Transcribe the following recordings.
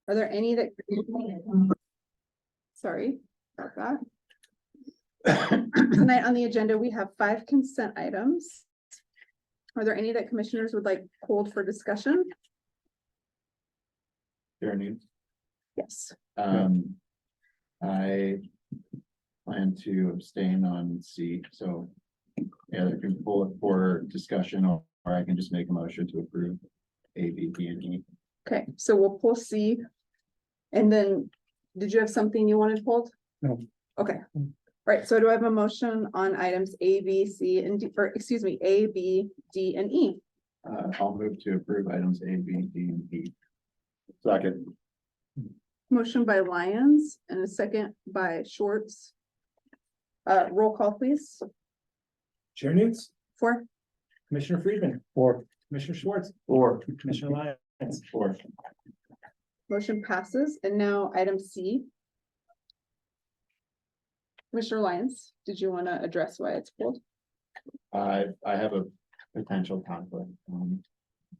Are there any that? Sorry about that. Tonight on the agenda, we have 5 consent items. Are there any that commissioners would like pulled for discussion? Jeremy, Yes. I plan to abstain on C, so. Yeah, they can pull it for discussion, or I can just make a motion to approve A, B, D, and E. Okay, so we'll pull C. And then, did you have something you wanted pulled? No. Okay, right, so do I have a motion on items A, B, C, and D, or excuse me, A, B, D, and E? I'll move to approve items A, B, D, and E. Second. Motion by Lyons and a second by Schwartz. Roll call, please. Chair News, For, Commissioner Friedman. Four. Commissioner Schwartz. Four. Commissioner Lyons. Four. motion passes, and now item C. Commissioner Lyons, did you want to address why it's pulled? I have a potential conflict.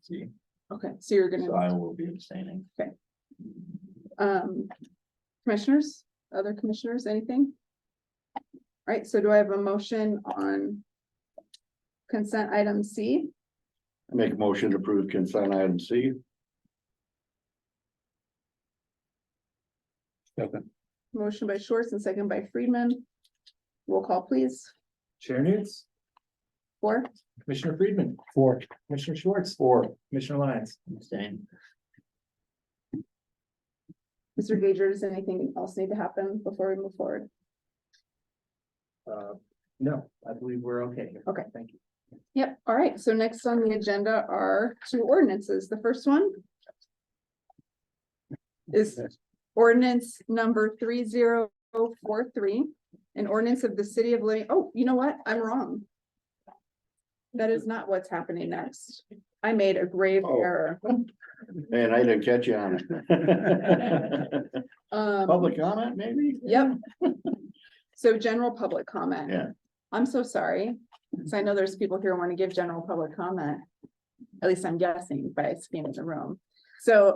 C, Okay, so you're so gonna, I will be abstaining. commissioners, other commissioners, anything? All right, so do I have a motion on consent item C? I make a motion to approve consent item C. Motion by Schwartz and second by Friedman. Roll call, please. Chair News, For, Commissioner Friedman. Four. Commissioner Schwartz. Four. Commissioner Lyons. Abstain. Mr. Gager, does anything else need to happen before we move forward? No, I believe we're okay here. Okay. Thank you. Yep, all right, so next on the agenda are 2 ordinances. The first one is ordinance number 3043, an ordinance of the city of Living. Oh, you know what? I'm wrong. That is not what's happening next. I made a grave Oh. error. Man, I didn't catch you on it. Public comment, maybe? Yep. So general public comment. Yeah. I'm so sorry, because I know there's people here who want to give general public comment. At least I'm guessing by being in the room. So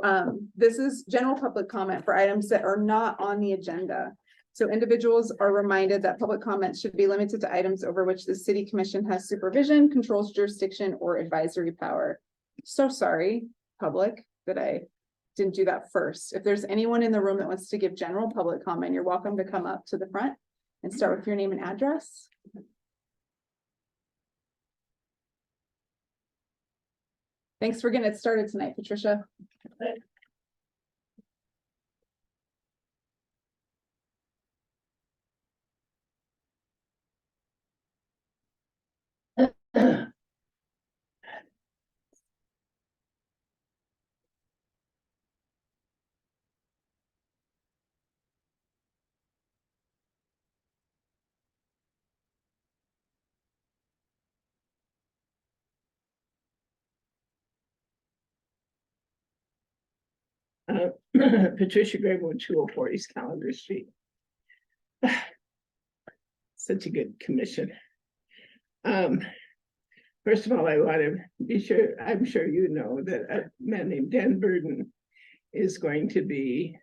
this is general public comment for items that are not on the agenda. So individuals are reminded that public comments should be limited to items over which the city commission has supervision, controls jurisdiction, or advisory power. So sorry, public, that I didn't do that first. If there's anyone in the room that wants to give general public comment, you're welcome to come up to the front and start with your name and address. Thanks for getting it started tonight, Patricia. Patricia Grable, 204 East Calendar Street. Such a good commission. First of all, I want to be sure, I'm sure you know that a man named Dan Burden is going to be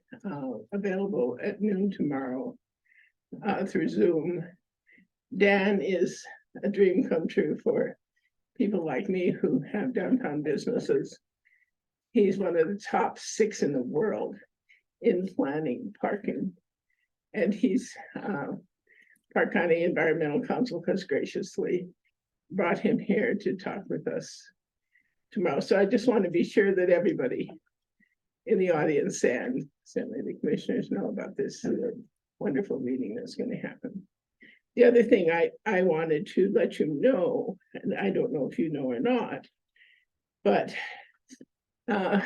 available at noon tomorrow through Zoom. Dan is a dream come true for people like me who have downtown businesses. He's one of the top 6 in the world in planning parking. And he's Park County Environmental Council has graciously brought him here to talk with us tomorrow. So I just want to be sure that everybody in the audience and certainly the commissioners know about this wonderful meeting that's going to happen. The other thing I wanted to let you know, and I don't know if you know or not, but I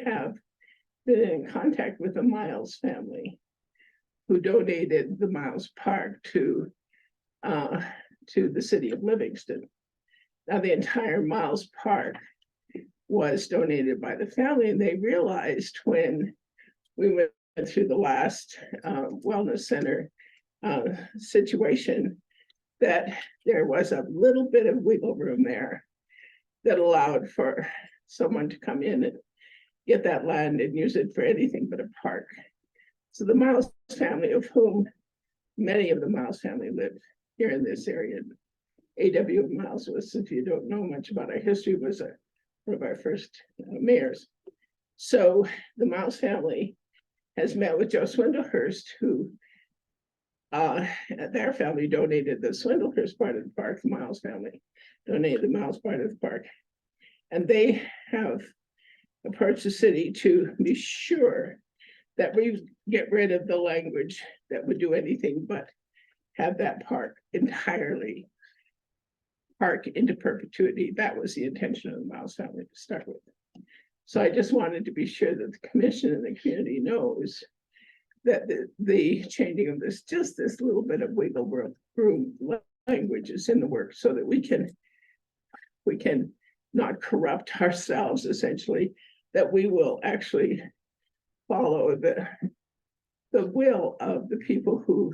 have been in contact with the Miles family who donated the Miles Park to the city of Livingston. Now, the entire Miles Park was donated by the family, and they realized when we went through the last wellness center situation that there was a little bit of wiggle room there that allowed for someone to come in get that land and use it for anything but a park. So the Miles family, of whom many of the Miles family live here in this area. A.W. Miles was, if you don't know much about our history, was one of our first mayors. So the Miles family has met with Joe Swindlehurst, who their family donated the Swindlehurst part of the park. The Miles family donated the Miles part of the park. And they have approached the city to be sure that we get rid of the language that would do anything but have that park entirely park into perpetuity. That was the intention of the Miles family to start with. So I just wanted to be sure that the commission and the community knows that the changing of this, just this little bit of wiggle room language is in the works, so that we can not corrupt ourselves, essentially, that we will actually follow the will of the people who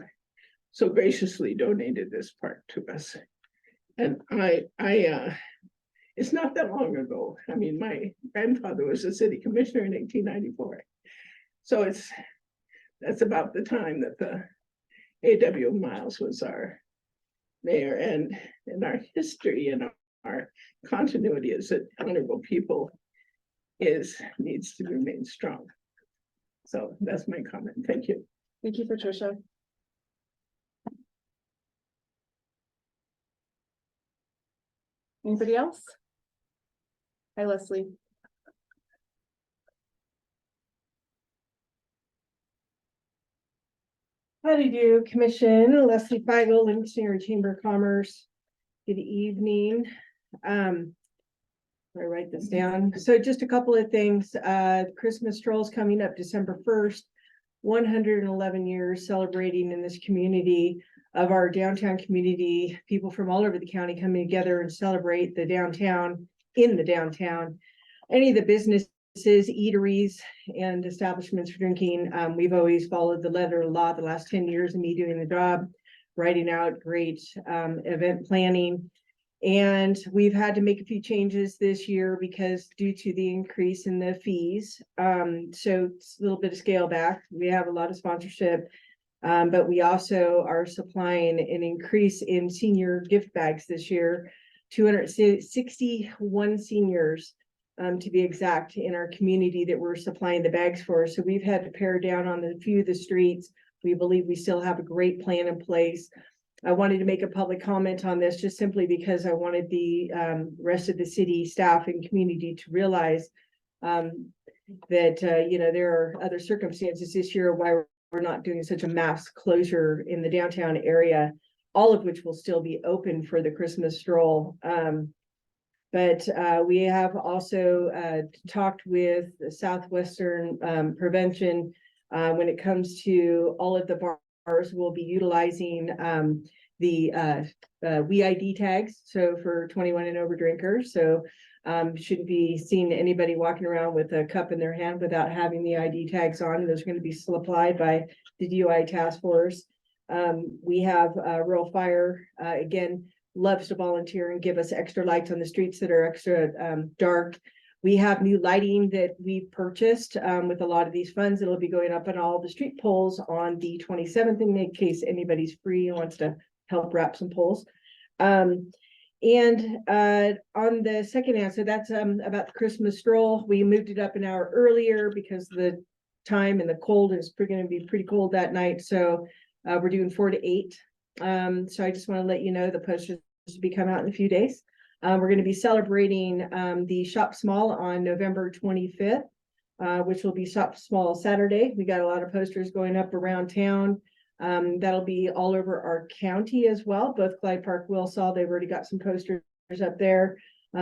so graciously donated this park to us. And it's not that long ago. I mean, my grandfather was a city commissioner in 1894. So that's about the time that the A.W. Miles was our mayor, and our history and our continuity as an honorable people needs to remain strong. So that's my comment. Thank you. Thank you, Patricia. Anybody else? Hi, Leslie. How do you do, Commission? Leslie Feigl, Livingston Chamber of Commerce. Good evening. I write this down. So just a couple of things. Christmas strolls coming up December 1st. 111 years celebrating in this community of our downtown community. People from all over the county coming together and celebrate the downtown, in the downtown. Any of the businesses, eateries, and establishments for drinking. We've always followed the letter of law the last 10 years of me doing the job, writing out great event planning. And we've had to make a few changes this year because due to the increase in the fees. So it's a little bit of scale back. We have a lot of sponsorship, but we also are supplying an increase in senior gift bags this year. 261 seniors, to be exact, in our community that we're supplying the bags for. So we've had to pare down on a few of the streets. We believe we still have a great plan in place. I wanted to make a public comment on this just simply because I wanted the rest of the city staff and community to realize that, you know, there are other circumstances this year why we're not doing such a mass closure in the downtown area, all of which will still be open for the Christmas stroll. But we have also talked with the Southwestern Prevention when it comes to all of the bars. We'll be utilizing the WeID tags, so for 21 and over drinkers. So shouldn't be seeing anybody walking around with a cup in their hand without having the ID tags on. Those are going to be supplied by the DUI task force. We have Rural Fire, again, loves to volunteer and give us extra lights on the streets that are extra dark. We have new lighting that we've purchased with a lot of these funds. It'll be going up on all the street poles on the 27th in case anybody's free and wants to help wrap some poles. And on the second answer, that's about the Christmas stroll. We moved it up an hour earlier because the time and the cold is going to be pretty cold that night. So we're doing 4 to 8. So I just want to let you know the posters will be coming out in a few days. We're going to be celebrating the Shop Small on November 25th, which will be Shop Small Saturday. We got a lot of posters going up around town. That'll be all over our county as well. Both Clyde Park, Wilsaw, they've already got some posters up there.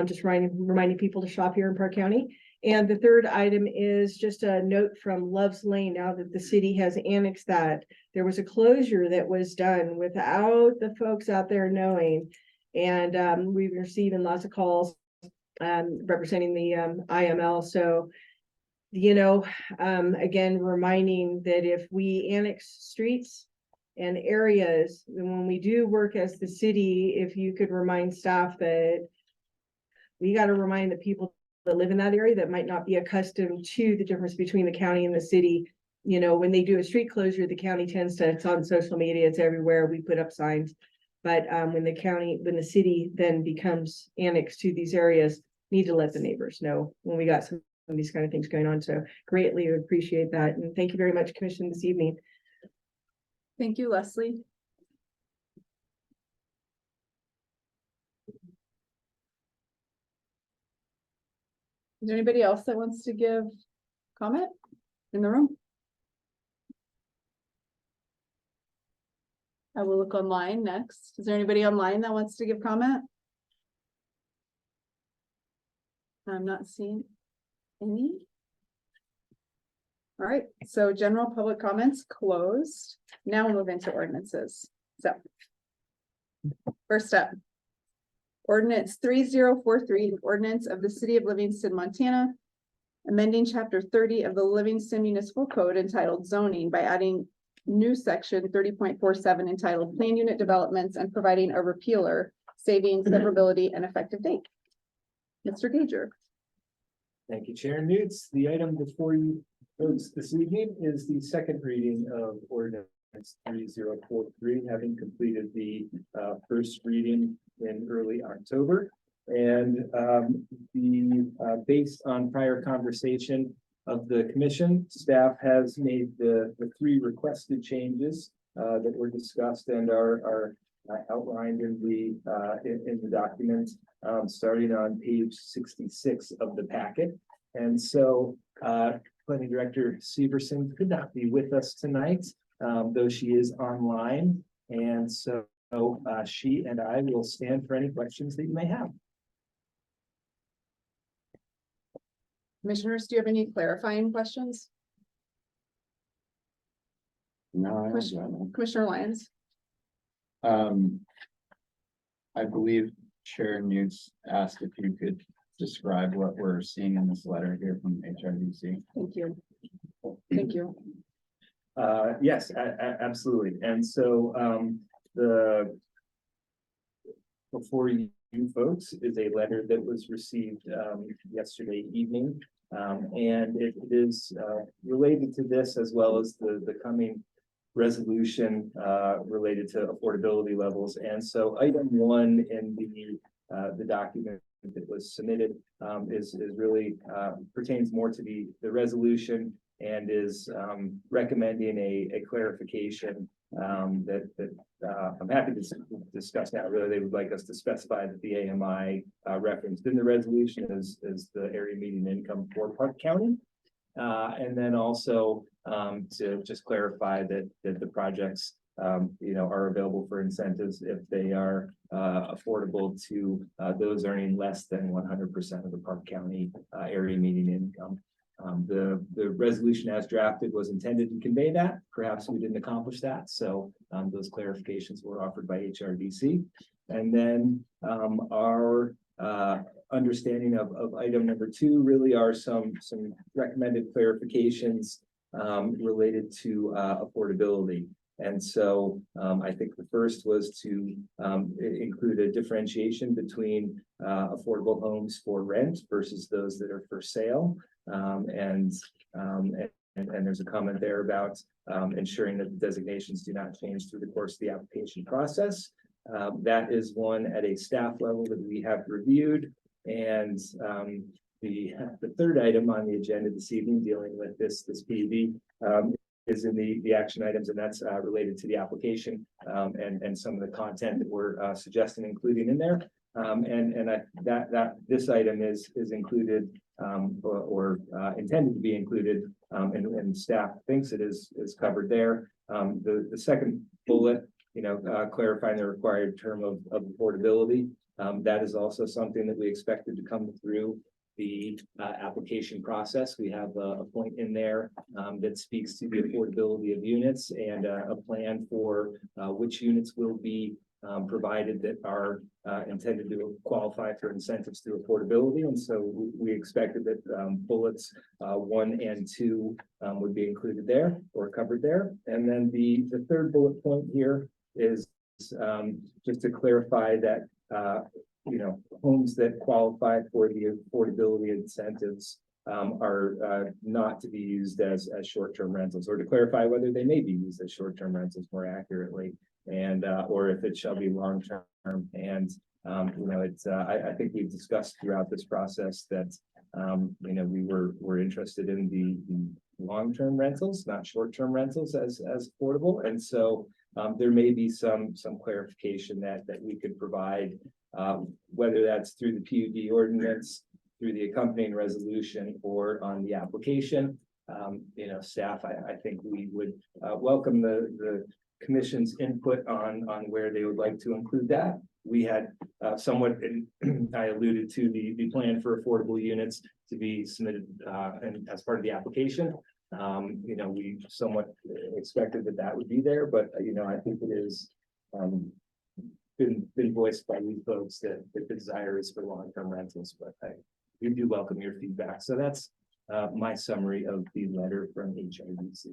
Just reminding people to shop here in Park County. And the third item is just a note from Love's Lane. Now that the city has annexed that, there was a closure that was done without the folks out there knowing. And we've been receiving lots of calls representing the IML. So, you know, again, reminding that if we annex streets and areas, and when we do work as the city, if you could remind staff that we got to remind the people that live in that area that might not be accustomed to the difference between the county and the city. You know, when they do a street closure, the county tends to, it's on social media, it's everywhere, we put up signs. But when the city then becomes annexed to these areas, need to let the neighbors know when we got some of these kind of things going on. So greatly appreciate that. And thank you very much, Commission, this evening. Thank you, Leslie. Is there anybody else that wants to give comment in the room? I will look online next. Is there anybody online that wants to give comment? I'm not seeing any. All right, so general public comments closed. Now we'll move into ordinances. So first up, ordinance 3043, ordinance of the city of Livingston, Montana, amending chapter 30 of the Livingston Municipal Code entitled zoning by adding new section 30.47 entitled plan unit developments and providing a repealer, saving severability and effective date. Mr. Gager. Thank you, Chair Newts. The item before you folks this evening is the second reading of ordinance 3043, having completed the first reading in early October. And based on prior conversation of the commission, staff has made the three requested changes that were discussed and are outlined in the document, starting on page 66 of the packet. And so Planning Director Severson could not be with us tonight, though she is online. And so she and I will stand for any questions that you may have. Commissioners, do you have any clarifying questions? No, I don't got one. Commissioner Lyons? I believe Chair Newts asked if you could describe what we're seeing in this letter here from HRDC. Thank you. Thank you. Yes, absolutely. And so before you folks is a letter that was received yesterday evening. And it is related to this as well as the coming resolution related to affordability levels. And so item 1 in the document that was submitted is really pertains more to the resolution and is recommending a clarification that I'm happy to discuss now. Really, they would like us to specify that the AMI referenced in the resolution is the area median income for Park County. And then also to just clarify that the projects are available for incentives if they are affordable to those earning less than 100% of the Park County area median income. The resolution as drafted was intended to convey that. Perhaps we didn't accomplish that. So those clarifications were offered by HRDC. And then our understanding of item number 2 really are some recommended clarifications related to affordability. And so I think the first was to include a differentiation between affordable homes for rent versus those that are for sale. And there's a comment there about ensuring that the designations do not change through the course of the application process. That is one at a staff level that we have reviewed. And the third item on the agenda this evening dealing with this PUD is in the action items, and that's related to the application and some of the content that we're suggesting including in there. That this item is included or intended to be included, and staff thinks it is covered there. The second bullet, clarifying the required term of affordability. That is also something that we expected to come through the application process. We have a point in there that speaks to the affordability of units and a plan for which units will be provided that are intended to qualify for incentives through affordability. And so we expected that bullets 1 and 2 would be included there or covered there. And then the third bullet point here is just to clarify that homes that qualify for the affordability incentives are not to be used as short-term rentals, or to clarify whether they may be used as short-term rentals more accurately, and or if it shall be long-term. And I think we've discussed throughout this process that we're interested in the long-term rentals, not short-term rentals as affordable. And so there may be some clarification that we could provide, whether that's through the PUD ordinance, through the accompanying resolution, or on the application. Staff, I think we would welcome the commission's input on where they would like to include that. We had somewhat, I alluded to the plan for affordable units to be submitted and as part of the application. We somewhat expected that would be there, but I think it is been voiced by you folks that the desire is for long-term rentals, but we do welcome your feedback. So that's my summary of the letter from HRDC.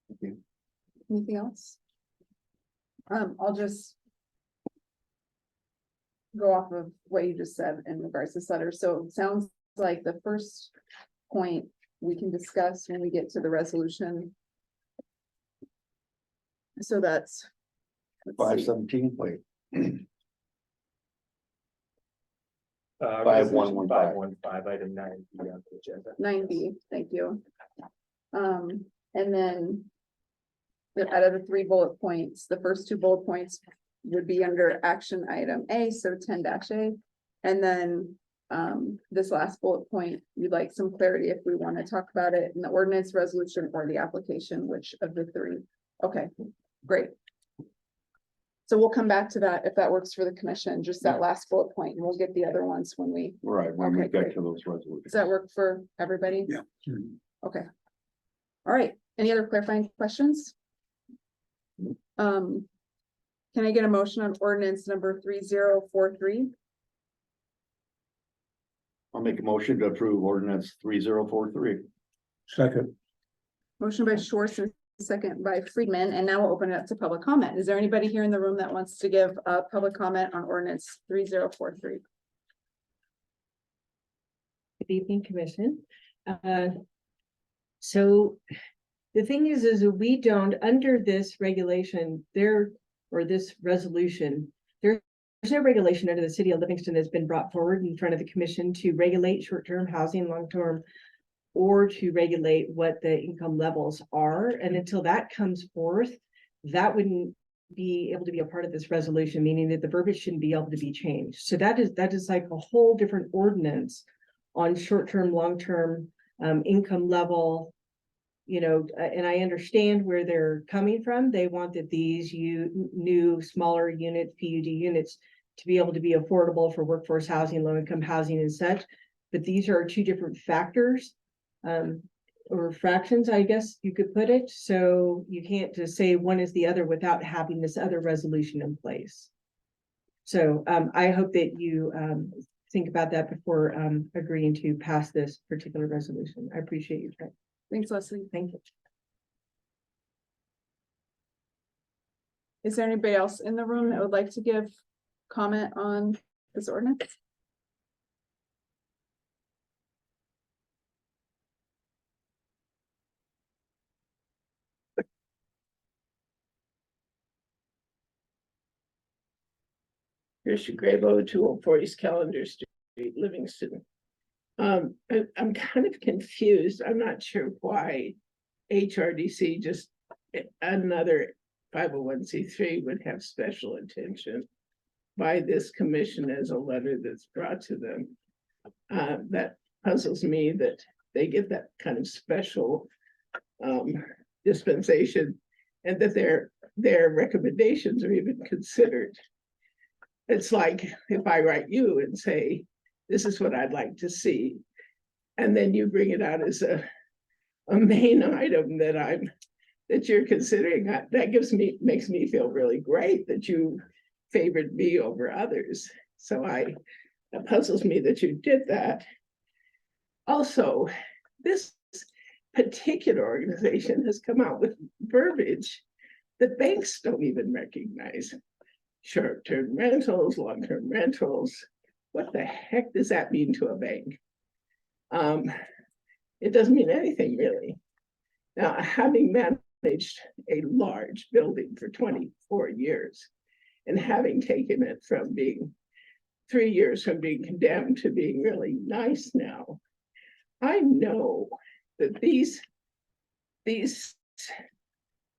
Thank you. Anything else? I'll just go off of what you just said in regards to this letter. So it sounds like the first point we can discuss when we get to the resolution. So that's 517, wait. 5115, 5115. item 9 on the agenda. 90, thank you. And then out of the 3 bullet points, the first 2 bullet points would be under action item A, so 10-A. And then this last bullet point, you'd like some clarity if we want to talk about it in the ordinance, resolution, or the application, which of the 3? Okay, great. So we'll come back to that if that works for the commission, just that last bullet point, and we'll get the other ones when we, Right, when we Okay, get great. to those resolutions. does that work for everybody? Yeah. Okay. All right, any other clarifying questions? Can I get a motion on ordinance number 3043? I'll make a motion to approve ordinance 3043. Second. Motion by Schwartz and second by Friedman, and now we'll open it up to public comment. Is there anybody here in the room that wants to give a public comment on ordinance 3043? Good evening, Commission. So the thing is we don't, under this regulation, or this resolution, there's no regulation under the city of Livingston that's been brought forward in front of the commission to regulate short-term housing, long-term, or to regulate what the income levels are. And until that comes forth, that wouldn't be able to be a part of this resolution, meaning that the verbiage shouldn't be able to be changed. So that is like a whole different ordinance on short-term, long-term income level. And I understand where they're coming from. They want that these new smaller units, PUD units, to be able to be affordable for workforce housing, low-income housing and such. But these are 2 different factors, or fractions, I guess you could put it. So you can't just say one is the other without having this other resolution in place. So I hope that you think about that before agreeing to pass this particular resolution. I appreciate your time. Thanks, Leslie. Thank you. Is there anybody else in the room that would like to give comment on this ordinance? Tricia Grabo, 204 East Calendar Street, Livingston. I'm kind of confused. I'm not sure why HRDC, just another 501c3, would have special attention by this commission as a letter that's brought to them. That puzzles me that they get that kind of special dispensation, and that their recommendations are even considered. It's like if I write you and say, this is what I'd like to see, and then you bring it out as a main item that you're considering, that makes me feel really great that you favored me over others. So it puzzles me that you did that. Also, this particular organization has come out with verbiage that banks don't even recognize. short-term rentals, long-term rentals. What the heck does that mean to a bank? It doesn't mean anything really. Now, having managed a large building for 24 years and having taken it from being 3 years from being condemned to being really nice now, I know that these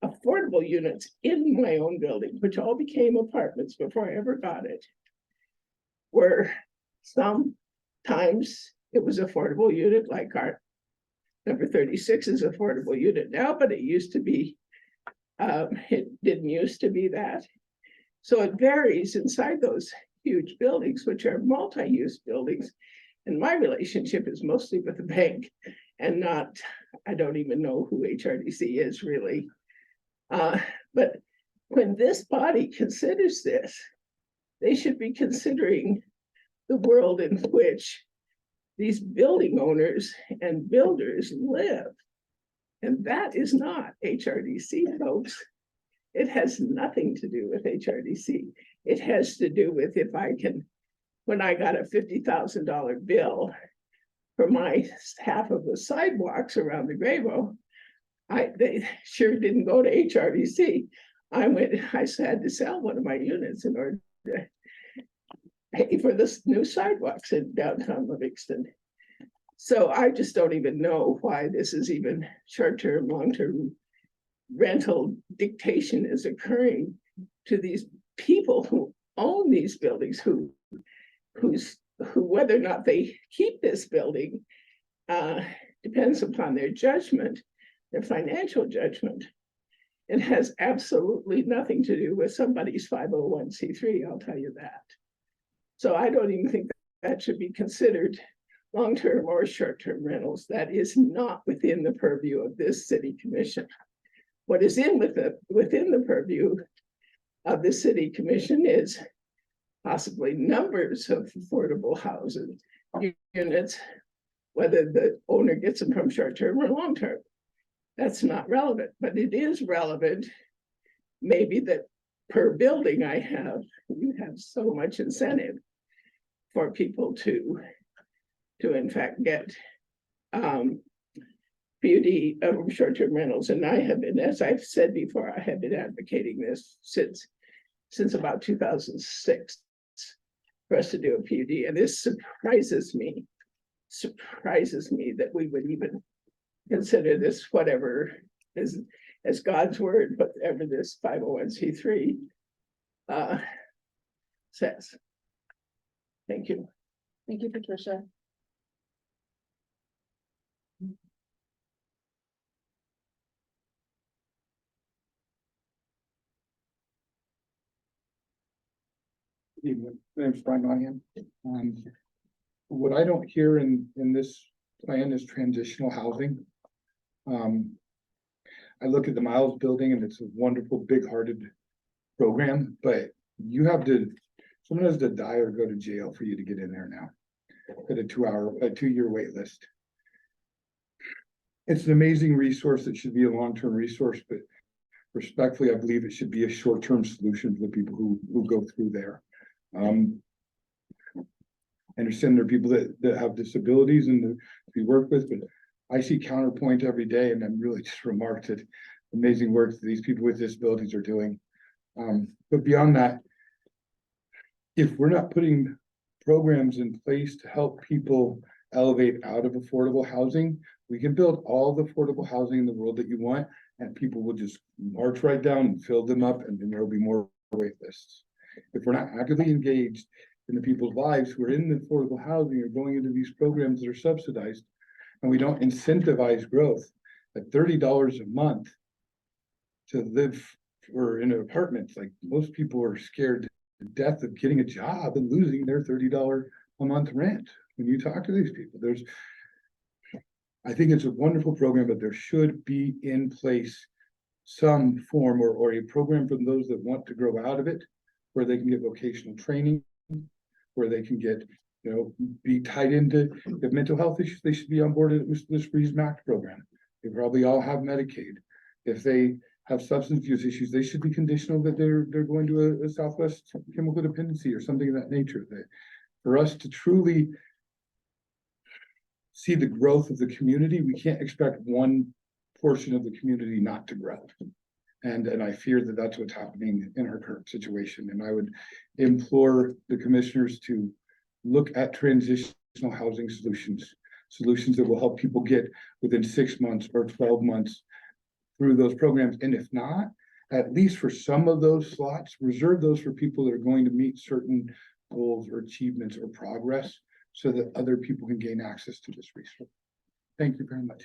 affordable units in my own building, which all became apartments before I ever got it, were sometimes it was affordable unit like our number 36 is affordable unit now, but it used to be, it didn't used to be that. So it varies inside those huge buildings, which are multi-use buildings. And my relationship is mostly with the bank and not, I don't even know who HRDC is really. But when this body considers this, they should be considering the world in which these building owners and builders live. And that is not HRDC, folks. It has nothing to do with HRDC. It has to do with if I can, when I got a $50,000 bill for my half of the sidewalks around the Gravo, they sure didn't go to HRDC. I had to sell one of my units in order to pay for this new sidewalks in downtown Livingston. So I just don't even know why this is even short-term, long-term rental dictation is occurring to these people who own these buildings, who whether or not they keep this building depends upon their judgment, their financial judgment. It has absolutely nothing to do with somebody's 501c3, I'll tell you that. So I don't even think that should be considered long-term or short-term rentals. That is not within the purview of this city commission. What is within the purview of the city commission is possibly numbers of affordable housing units, whether the owner gets them from short-term or long-term. That's not relevant, but it is relevant maybe that per building you have so much incentive for people to in fact get PUD short-term rentals. And I have been, as I've said before, I have been advocating this since about 2006 for us to do a PUD. And this surprises me that we would even consider this, whatever is as God's word, whatever this 501c3 says. Thank you. Thank you, Patricia. Evening. My name's Brian Ryan. What I don't hear in this plan is transitional housing. I look at the Miles building and it's a wonderful, big-hearted program, but someone has to die or go to jail for you to get in there now at a 2-year wait list. It's an amazing resource that should be a long-term resource, but respectfully, I believe it should be a short-term solution for the people who go through there. I understand there are people that have disabilities and we work with, but I see Counterpoint every day and I'm really just remarked at amazing work that these people with disabilities are doing. But beyond that, if we're not putting programs in place to help people elevate out of affordable housing, we can build all the affordable housing in the world that you want, and people will just march right down and fill them up, and then there will be more wait lists. If we're not actively engaged in the people's lives who are in the affordable housing or going into these programs that are subsidized, and we don't incentivize growth at $30 a month to live or in an apartment, like most people are scared to death of getting a job and losing their $30 a month rent. When you talk to these people, I think it's a wonderful program, but there should be in place some form or a program for those that want to grow out of it, where they can get vocational training, where they can get, be tied into the mental health issues. They should be on board with this Freeze MAC program. They probably all have Medicaid. If they have substance use issues, they should be conditional that they're going to a Southwest chemical dependency or something of that nature. That for us to truly see the growth of the community, we can't expect one portion of the community not to grow. And I fear that that's what's happening in our current situation. And I would implore the commissioners to look at transitional housing solutions that will help people get within 6 months or 12 months through those programs. And if not, at least for some of those slots, reserve those for people that are going to meet certain goals or achievements or progress so that other people can gain access to this resource. Thank you very much.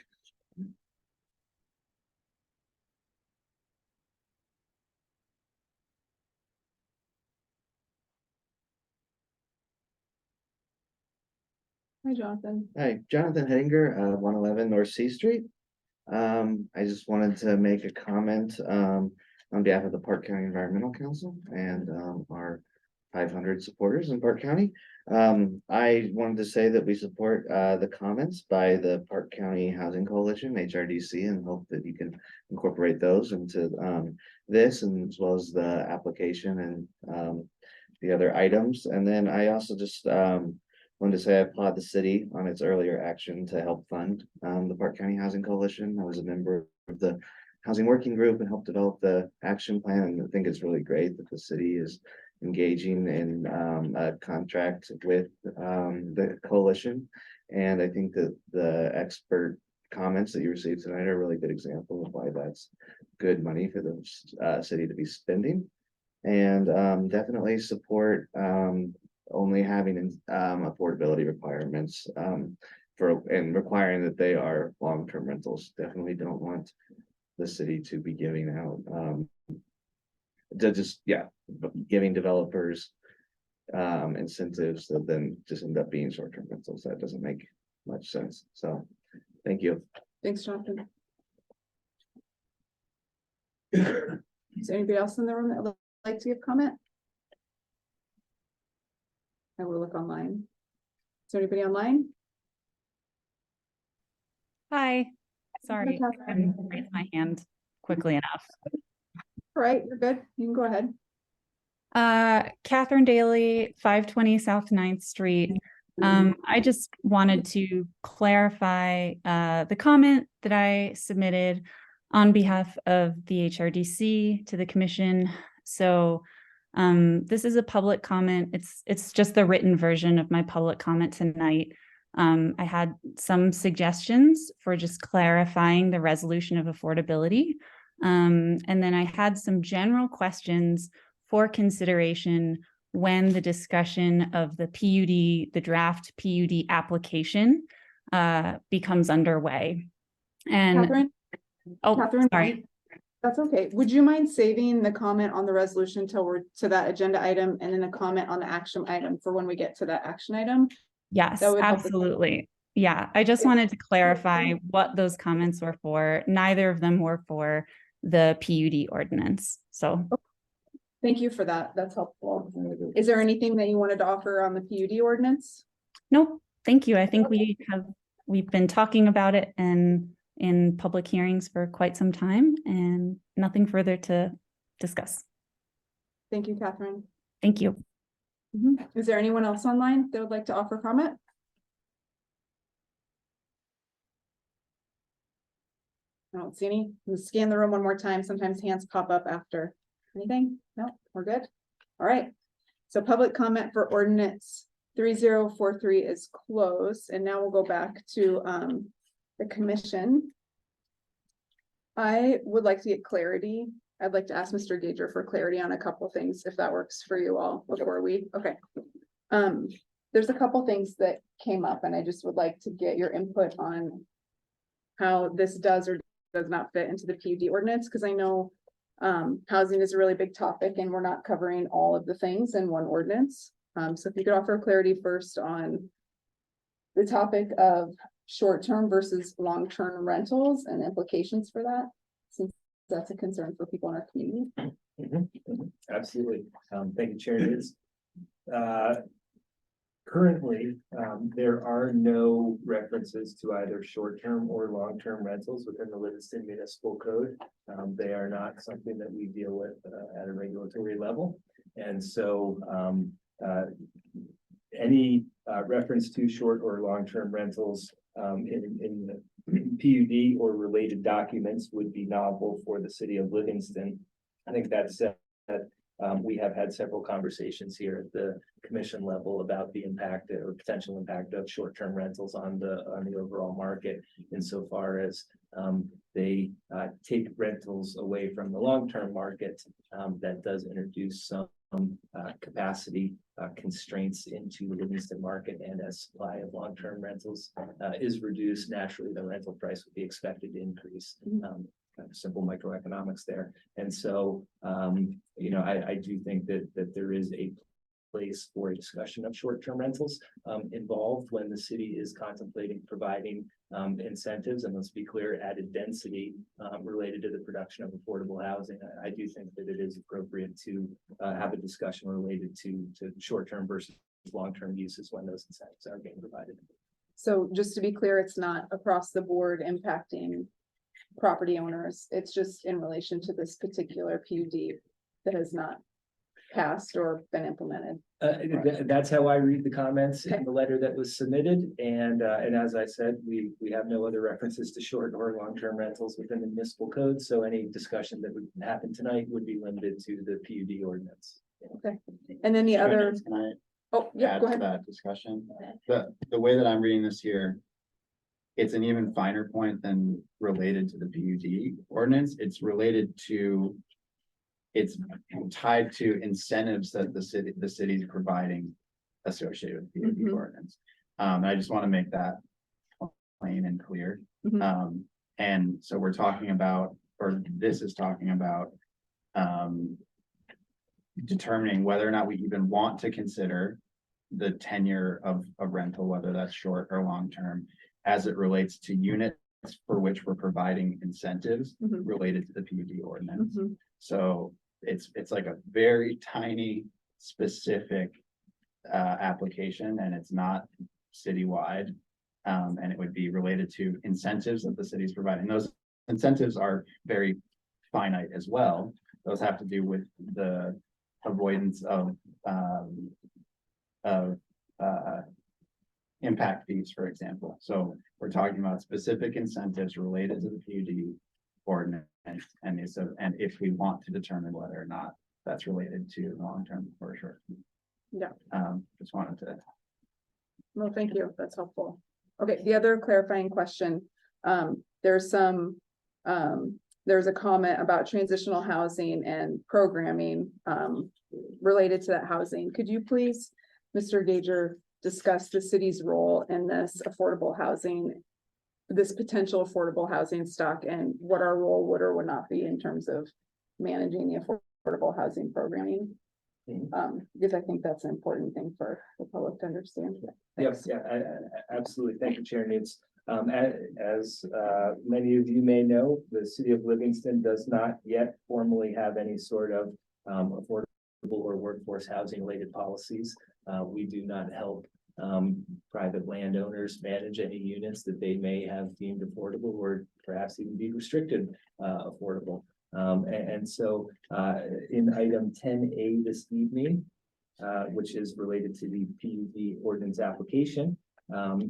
Hi, Jonathan. Hi, Jonathan Hettinger, 111 North C Street. I just wanted to make a comment, on behalf of the Park County Environmental Council and, our 500 supporters in Park County. I wanted to say that we support, the comments by the Park County Housing Coalition, HRDC, and hope that you can incorporate those into, this and as well as the application and, the other items. And then I also just, wanted to say I applaud the city on its earlier action to help fund the Park County Housing Coalition. I was a member of the Housing Working Group and helped develop the action plan. And I think it's really great that the city is engaging in a contract with the coalition. And I think that the expert comments that you received tonight are a really good example of why that's good money for the city to be spending. And definitely support only having affordability requirements and requiring that they are long-term rentals. Definitely don't want the city to be giving out giving developers incentives that then just end up being short-term rentals. That doesn't make much sense. So thank you. Thanks, Jonathan. Is there anybody else in the room that would like to give comment? I will look online. Is there anybody online? Hi, sorry, Hi, I Catherine. didn't raise my hand quickly enough. All right, you're good. You can go ahead. Catherine Daly, 520 South 9th Street. I just wanted to clarify the comment that I submitted on behalf of the HRDC to the commission. So this is a public comment. It's just the written version of my public comment tonight. I had some suggestions for just clarifying the resolution of affordability. And then I had some general questions for consideration when the discussion of the PUD, the draft PUD application becomes underway. And Catherine? Catherine, sorry. that's okay. Would you mind saving the comment on the resolution till we're to that agenda item and then a comment on the action item for when we get to that action item? Yes, That would help us. absolutely. Yeah, I just wanted to clarify what those comments were for. Neither of them were for the PUD ordinance. So Thank you for that. That's helpful. Is there anything that you wanted to offer on the PUD ordinance? no, thank you. I think we've been talking about it and in public hearings for quite some time and nothing further to discuss. Thank you, Catherine. Thank you. Is there anyone else online that would like to offer comment? I don't see any. We'll scan the room one more time. Sometimes hands pop up after. Anything? No, we're good. All right. So public comment for ordinance 3043 is closed. And now we'll go back to the commission. I would like to get clarity. I'd like to ask Mr. Gager for clarity on a couple things, if that works for you all before we, okay. There's a couple things that came up and I just would like to get your input on how this does or does not fit into the PUD ordinance, because I know housing is a really big topic and we're not covering all of the things in one ordinance. So if you could offer clarity first on the topic of short-term versus long-term rentals and implications for that, since that's a concern for people in our community. Absolutely. Thank you, Chair. It is. Currently, there are no references to either short-term or long-term rentals within the Livingston Municipal Code. They are not something that we deal with at a regulatory level. And so any reference to short or long-term rentals in the PUD or related documents would be novel for the city of Livingston. I think that said, we have had several conversations here at the commission level about the impact or potential impact of short-term rentals on the overall market, insofar as they take rentals away from the long-term market. That does introduce some capacity constraints into the Livingston market, and as supply of long-term rentals is reduced, naturally the rental price would be expected to increase. Kind of simple microeconomics there. And so, you know, I do think that there is a place for a discussion of short-term rentals involved when the city is contemplating providing incentives, and let's be clear, added density related to the production of affordable housing. I do think that it is appropriate to have a discussion related to short-term versus long-term uses when those incentives are being provided. So just to be clear, it's not across the board impacting property owners. It's just in relation to this particular PUD that has not passed or been implemented. That's how I read the comments in the letter that was submitted. And as I said, we have no other references to short or long-term rentals within the municipal code. So any discussion that would happen tonight would be limited to the PUD ordinance. Okay. And then the other, Can I oh, yeah, add go to ahead. that discussion? The way that I'm reading this here, it's an even finer point than related to the PUD ordinance. It's related to, it's tied to incentives that the city's providing associated with the PUD ordinance. And I just want to make that plain and clear. And so we're talking about, or this is talking about, determining whether or not we even want to consider the tenure of a rental, whether that's short or long-term, as it relates to units for which we're providing incentives related to the PUD ordinance. So it's like a very tiny specific application, and it's not citywide. And it would be related to incentives that the city is providing. Those incentives are very finite as well. Those have to do with the avoidance of impact fees, for example. So we're talking about specific incentives related to the PUD ordinance, and if we want to determine whether or not that's related to long-term or short. Yeah. Just wanted to. Well, thank you. That's helpful. Okay, the other clarifying question, there's a comment about transitional housing and programming related to that housing. Could you please, Mr. Gager, discuss the city's role in this affordable housing, this potential affordable housing stock, and what our role would or would not be in terms of managing the affordable housing programming? Because I think that's an important thing for the public to understand. Yes, yeah, absolutely. Thank you, Chair Needs. As many of you may know, the city of Livingston does not yet formally have any sort of affordable or workforce housing related policies. We do not help private landowners manage any units that they may have deemed affordable or perhaps even be restricted affordable. And so in item 10A this evening, which is related to the PUD ordinance application,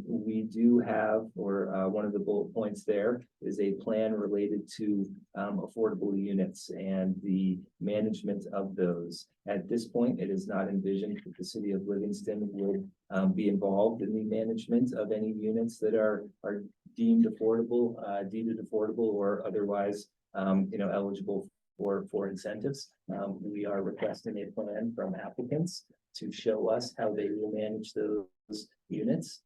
we do have, or one of the bullet points there is a plan related to affordable units and the management of those. At this point, it is not envisioned that the city of Livingston would be involved in the management of any units that are deemed affordable, deeded affordable, or otherwise eligible for incentives. We are requesting a plan from applicants to show us how they will manage those units.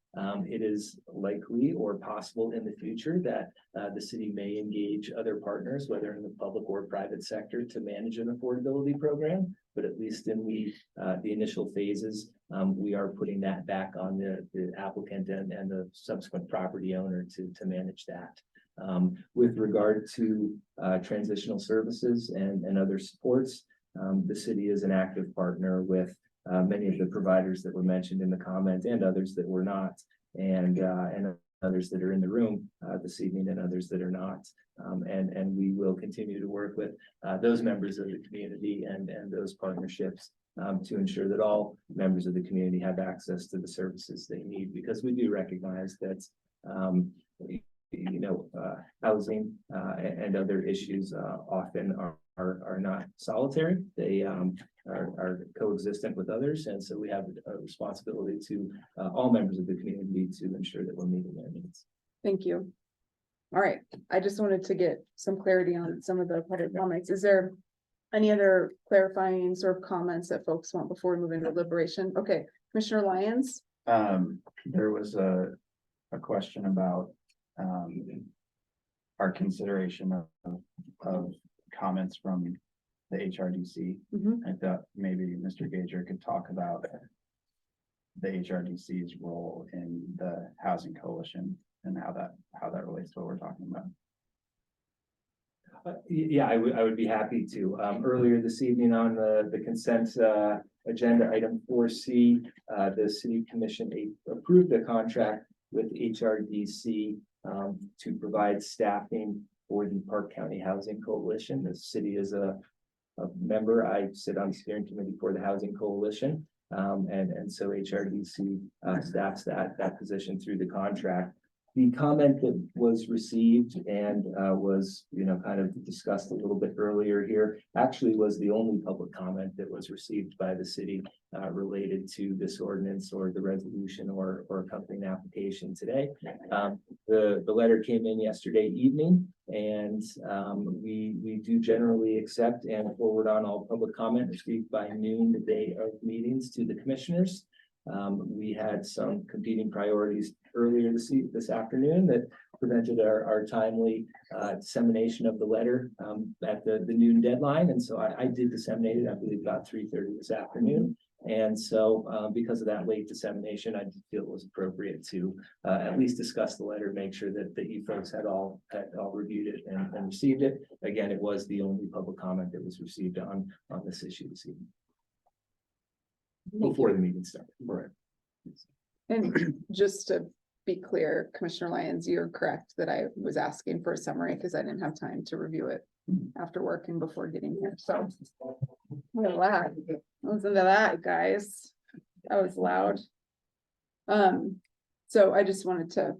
It is likely or possible in the future that the city may engage other partners, whether in the public or private sector, to manage an affordability program. But at least in the initial phases, we are putting that back on the applicant and the subsequent property owner to manage that. With regard to transitional services and other supports, the city is an active partner with many of the providers that were mentioned in the comment and others that were not, and others that are in the room this evening and others that are not. And we will continue to work with those members of the community and those partnerships to ensure that all members of the community have access to the services they need, because we do recognize that housing and other issues often are not solitary. They are coexistent with others, and so we have a responsibility to all members of the community to ensure that we're meeting their needs. Thank you. All right, I just wanted to get some clarity on some of the public comments. Is there any other clarifying sort of comments that folks want before we move into deliberation? Okay, Commissioner Lyons? There was a question about our consideration of comments from the HRDC. Mhm. I thought maybe Mr. Gager could talk about the HRDC's role in the housing coalition and how that relates to what we're talking about. Yeah, I would be happy to. Earlier this evening on the consent agenda, item 4C, the city commission approved a contract with HRDC to provide staffing for the Park County Housing Coalition. The city is a member. I sit on the steering committee for the Housing Coalition. And so HRDC staffs that position through the contract. The comment that was received and was, kind of discussed a little bit earlier here, actually was the only public comment that was received by the city related to this ordinance or the resolution or accompanying application today. The letter came in yesterday evening, and we do generally accept and forward on all public comment received by noon the day of meetings to the commissioners. We had some competing priorities earlier this afternoon that prevented our timely dissemination of the letter at the noon deadline. And so I did disseminate it, I believe about 3:30 this afternoon. And so because of that late dissemination, I did feel it was appropriate to at least discuss the letter, make sure that you folks had all reviewed it and received it. Again, it was the only public comment that was received on this issue this evening. Before the meeting started. Right. And just to be clear, Commissioner Lyons, you're correct that I was asking for a summary because I didn't have time to review it after work and before getting here, so. Wow, listen to that, guys. That was loud. So I just wanted to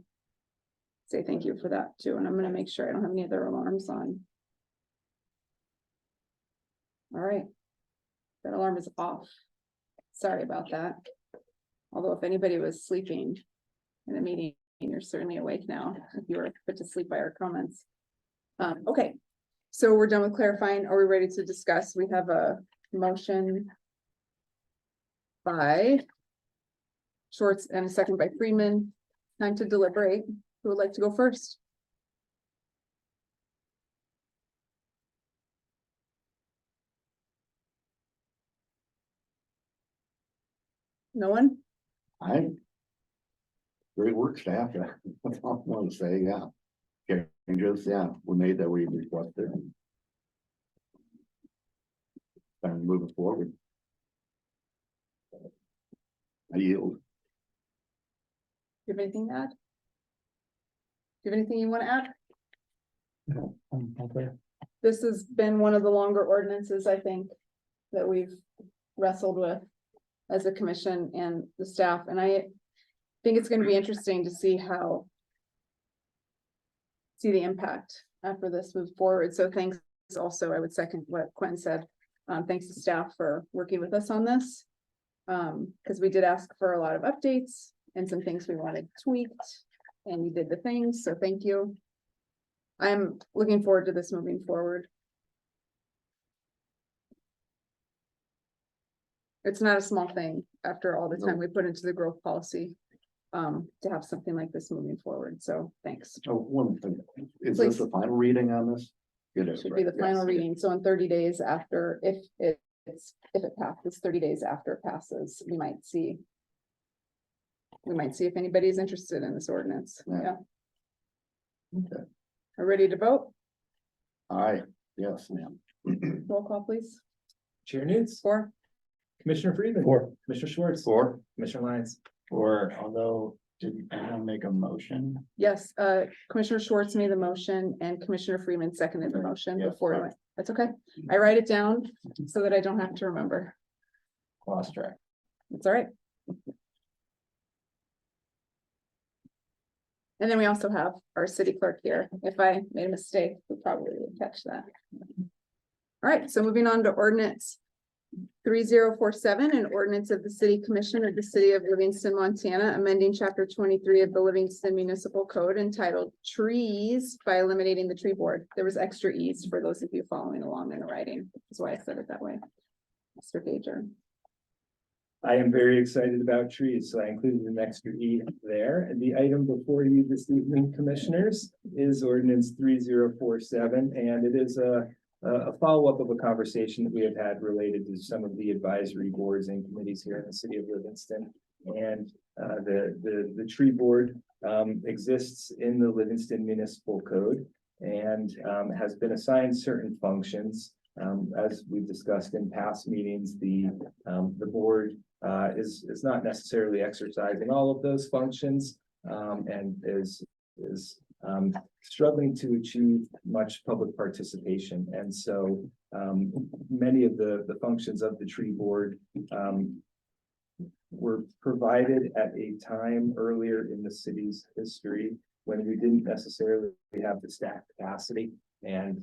say thank you for that too, and I'm gonna make sure I don't have any other alarms on. All right. That alarm is off. Sorry about that. Although if anybody was sleeping in a meeting, you're certainly awake now, if you were put to sleep by our comments. Okay, so we're done with clarifying. Are we ready to discuss? We have a motion by Schwartz and a second by Freeman. Time to deliberate. Who would like to go first? No one? Great work, staff. That's all I want to say, yeah. Changes, yeah, we made that we requested. And moving forward. I yield. Do you have anything to add? Do you have anything you want to add? No, I'm okay. This has been one of the longer ordinances, I think, that we've wrestled with as a commission and the staff, and I think it's going to be interesting to see the impact after this moves forward. So thanks also, I would second what Quinn said. Thanks to staff for working with us on this. Because we did ask for a lot of updates and some things we wanted tweaked, and you did the things, so thank you. I'm looking forward to this moving forward. It's not a small thing after all the time we put into the growth policy, to have something like this moving forward, so thanks. Oh, one thing, is Please. this the final reading on this? It is, Should be the right? final Yes. reading, so in 30 days after, if it passes, 30 days after it passes, we might see if anybody's interested in this ordinance, Yeah. yeah. Okay. Are ready to vote? Aye, yes, ma'am. Roll call, please. Chair Nudes, For, Commissioner Freeman. Four. Commissioner Schwartz. Or, Commissioner Lyons. or although, did anyone make a motion? Yes, Commissioner Schwartz made the motion and Commissioner Freeman seconded the motion Yeah, before. sorry. That's okay. I write it down so that I don't have to remember. Lost track. It's all right. And then we also have our city clerk here. If I made a mistake, we probably would catch that. All right, so moving on to ordinance 3047, an ordinance of the City Commission of the City of Livingston, Montana, amending chapter 23 of the Livingston Municipal Code entitled Trees by eliminating the tree board. There was extra E's for those of you following along in the writing. That's why I said it that way. Mr. Gager. I am very excited about trees, so I included an extra E there. And the item before you this evening, commissioners, is ordinance 3047, and it is a follow-up of a conversation that we have had related to some of the advisory boards and committees here in the city of Livingston. And the tree board exists in the Livingston Municipal Code and has been assigned certain functions. As we've discussed in past meetings, the board is not necessarily exercising all of those functions and is struggling to achieve much public participation. And so many of the functions of the tree board were provided at a time earlier in the city's history when we didn't necessarily have the staff capacity and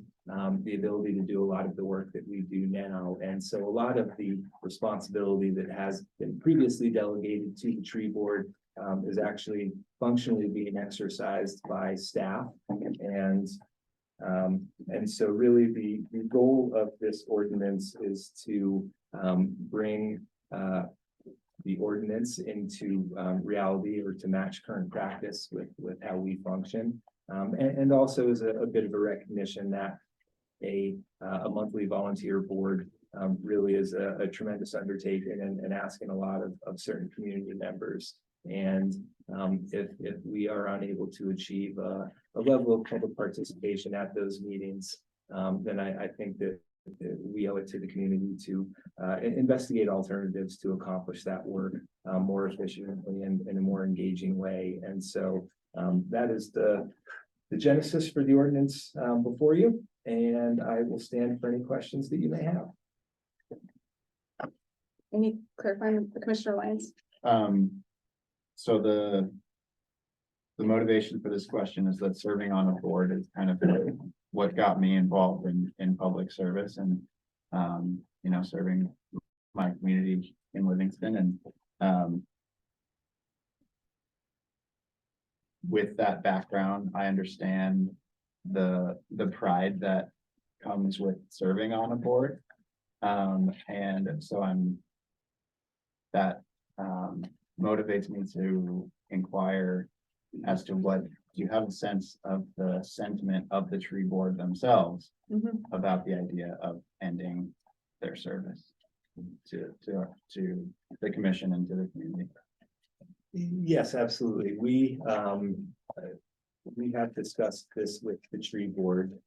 the ability to do a lot of the work that we do now. And so a lot of the responsibility that has been previously delegated to the tree board is actually functionally being exercised by staff. And so really the goal of this ordinance is to bring the ordinance into reality or to match current practice with how we function. And also is a bit of a recognition that a monthly volunteer board really is a tremendous undertaking and asking a lot of certain community members. And if we are unable to achieve a level of public participation at those meetings, then I think that we owe it to the community to investigate alternatives to accomplish that work more efficiently and in a more engaging way. And so that is the genesis for the ordinance before you, and I will stand for any questions that you may have. Any clarifying, Commissioner Lyons? So the motivation for this question is that serving on a board is kind of what got me involved in public service and, you know, serving my community in Livingston. And with that background, I understand the pride that comes with serving on a board. And so that motivates me to inquire as to what, do you have a sense of the sentiment of the tree board themselves Mhm. about the idea of ending their service to the commission and to the community? Yes, absolutely. We have discussed this with the tree board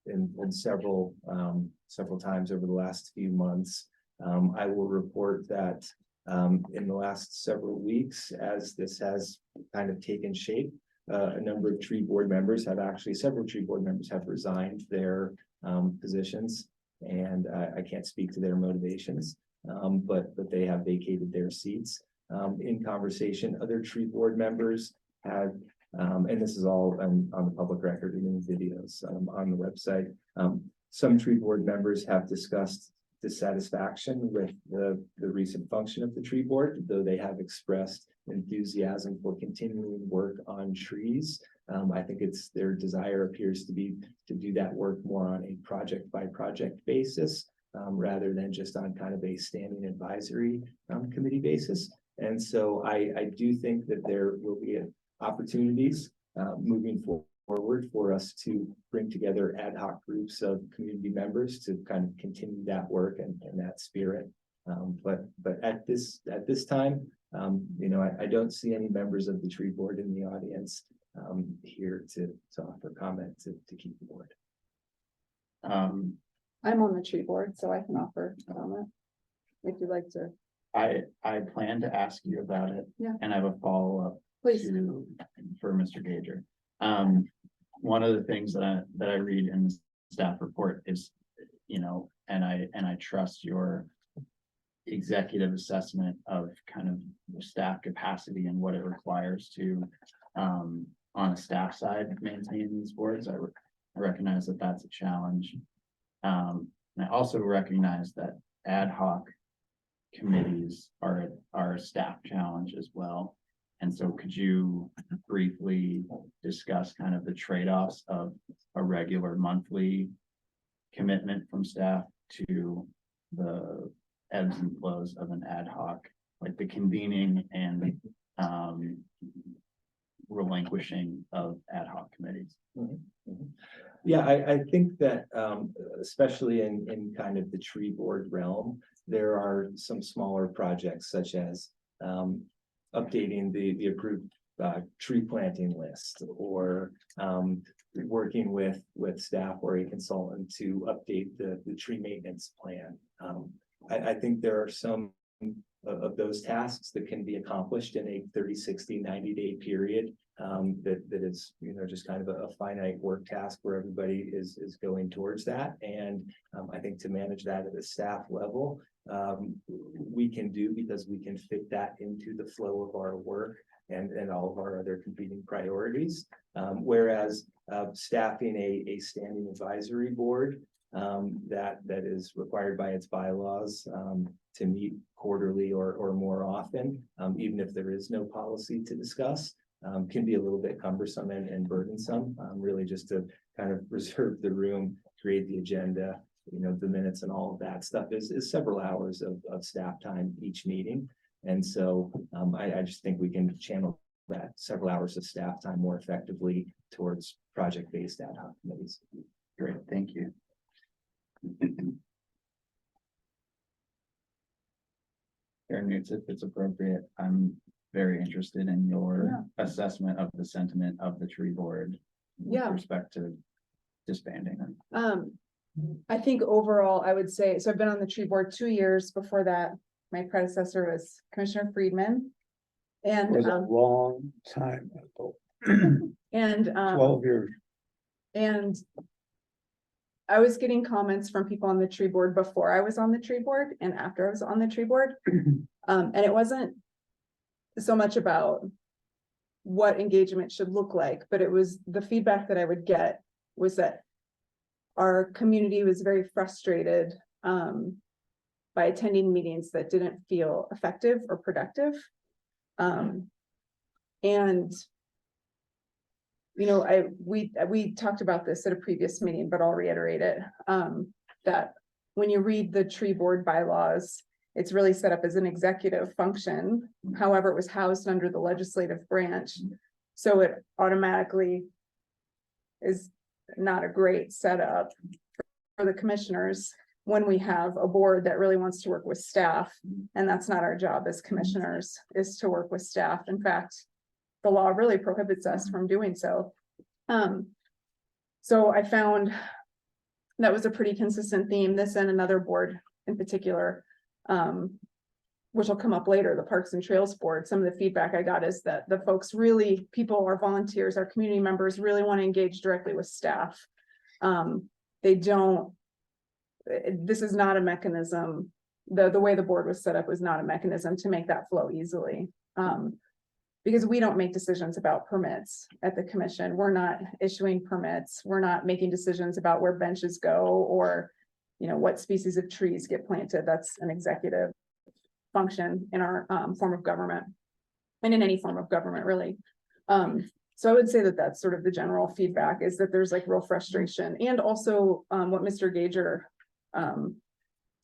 in several times over the last few months. I will report that in the last several weeks, as this has kind of taken shape, a number of tree board members several tree board members have resigned their positions, and I can't speak to their motivations, but they have vacated their seats. In conversation, other tree board members had, and this is all on the public record and in videos on the website. Some tree board members have discussed dissatisfaction with the recent function of the tree board, though they have expressed enthusiasm for continuing work on trees. I think it's their desire appears to be to do that work more on a project by project basis, rather than just on kind of a standing advisory committee basis. And so I do think that there will be opportunities moving forward for us to bring together ad hoc groups of community members to kind of continue that work and that spirit. But at this time, you know, I don't see any members of the tree board in the audience here to offer comment to keep the board. I'm on the tree board, so I can offer comment. if you'd like to, I plan to ask you about it. Yeah. And I have a follow-up please. for Mr. Gager. One of the things that I read in the staff report is, you know, and I trust your executive assessment of kind of the staff capacity and what it requires to, on a staff side, maintain these boards. I recognize that that's a challenge. And I also recognize that ad hoc committees are a staff challenge as well. And so could you briefly discuss kind of the trade-offs of a regular monthly commitment from staff to the ebbs and flows of an ad hoc, like the convening and relinquishing of ad hoc committees? Yeah, I think that, especially in kind of the tree board realm, there are some smaller projects such as, updating the approved tree planting list, or working with staff or a consultant to update the tree maintenance plan. I think there are some of those tasks that can be accomplished in a 30, 60, 90-day period. That is, you know, just kind of a finite work task where everybody is going towards that. And I think to manage that at a staff level, we can do, because we can fit that into the flow of our work and all of our other competing priorities. Whereas staffing a standing advisory board that is required by its bylaws to meet quarterly or more often, even if there is no policy to discuss, can be a little bit cumbersome and burdensome, really just to kind of reserve the room, create the agenda, you know, the minutes and all of that stuff is several hours of staff time each meeting. And so I just think we can channel that several hours of staff time more effectively towards project-based ad hoc committees. Great, thank you. Aaron Newts, if it's appropriate, I'm very interested in your assessment of the sentiment of the tree board with Yeah. respect to disbanding them. I think overall, I would say, so I've been on the tree board 2 years. Before that, my predecessor was Commissioner Friedman. And, Was a long time ago, and, 12 years. and I was getting comments from people on the tree board before I was on the tree board and after I was on the tree board. And it wasn't so much about what engagement should look like, but it was the feedback that I would get was that our community was very frustrated by attending meetings that didn't feel effective or productive. And you know, we talked about this at a previous meeting, but I'll reiterate it, that when you read the tree board bylaws, it's really set up as an executive function. However, it was housed under the legislative branch. So it automatically is not a great setup for the commissioners when we have a board that really wants to work with staff. And that's not our job as commissioners, is to work with staff. In fact, the law really prohibits us from doing so. So I found that was a pretty consistent theme, this and another board in particular, which will come up later, the Parks and Trails Board. Some of the feedback I got is that the folks really, people, our volunteers, our community members really want to engage directly with staff. They don't, this is not a mechanism, the way the board was set up was not a mechanism to make that flow easily. Because we don't make decisions about permits at the commission. We're not issuing permits. We're not making decisions about where benches go or, you know, what species of trees get planted. That's an executive function in our form of government, and in any form of government, really. So I would say that that's sort of the general feedback, is that there's like real frustration. And also what Mr. Gager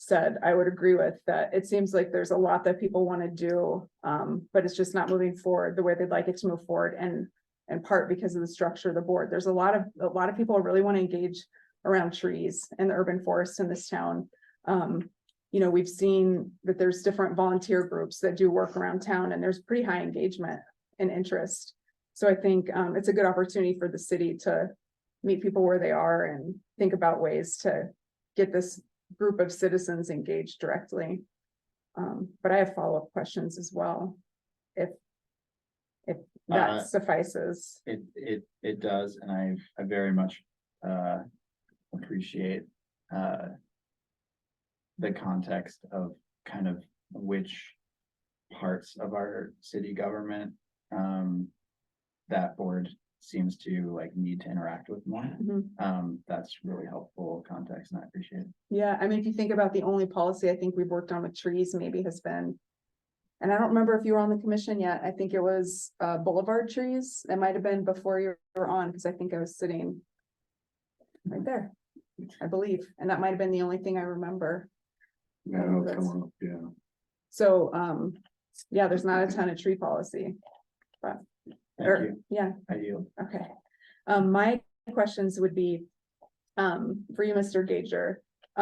said, I would agree with, that it seems like there's a lot that people want to do, but it's just not moving forward the way they'd like it to move forward, and in part because of the structure of the board. There's a lot of people who really want to engage around trees and the urban forests in this town. You know, we've seen that there's different volunteer groups that do work around town, and there's pretty high engagement and interest. So I think it's a good opportunity for the city to meet people where they are and think about ways to get this group of citizens engaged directly. But I have follow-up questions as well. If Uh, that suffices. It does, and I very much, appreciate, the context of kind of which parts of our city government, that board seems to like need to interact with more. That's really helpful context, and I appreciate it. Yeah, I mean, if you think about the only policy I think we've worked on with trees maybe has been. And I don't remember if you were on the commission yet. I think it was boulevard trees. It might have been before you were on, because I think I was sitting. Right there, I believe, and that might have been the only thing I remember. Yeah, come up, yeah. So, yeah, there's not a ton of tree policy. Thank Or, you. yeah, I yield. okay. My questions would be, for you, Mr. Gager.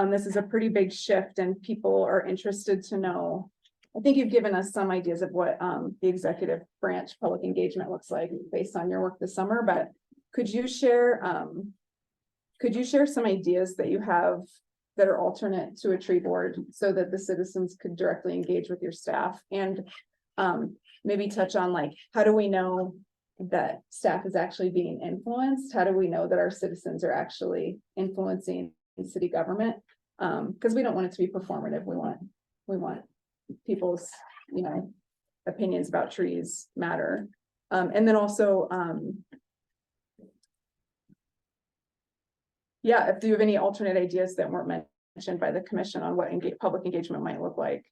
This is a pretty big shift and people are interested to know. I think you've given us some ideas of what, the executive branch public engagement looks like based on your work this summer, but could you share some ideas that you have that are alternate to a tree board so that the citizens could directly engage with your staff and, maybe touch on like, how do we know that staff is actually being influenced? How do we know that our citizens are actually influencing city government? Because we don't want it to be performative. We want people's, opinions about trees matter. And then also, yeah, if you have any alternate ideas that weren't mentioned by the commission on what public engagement might look like.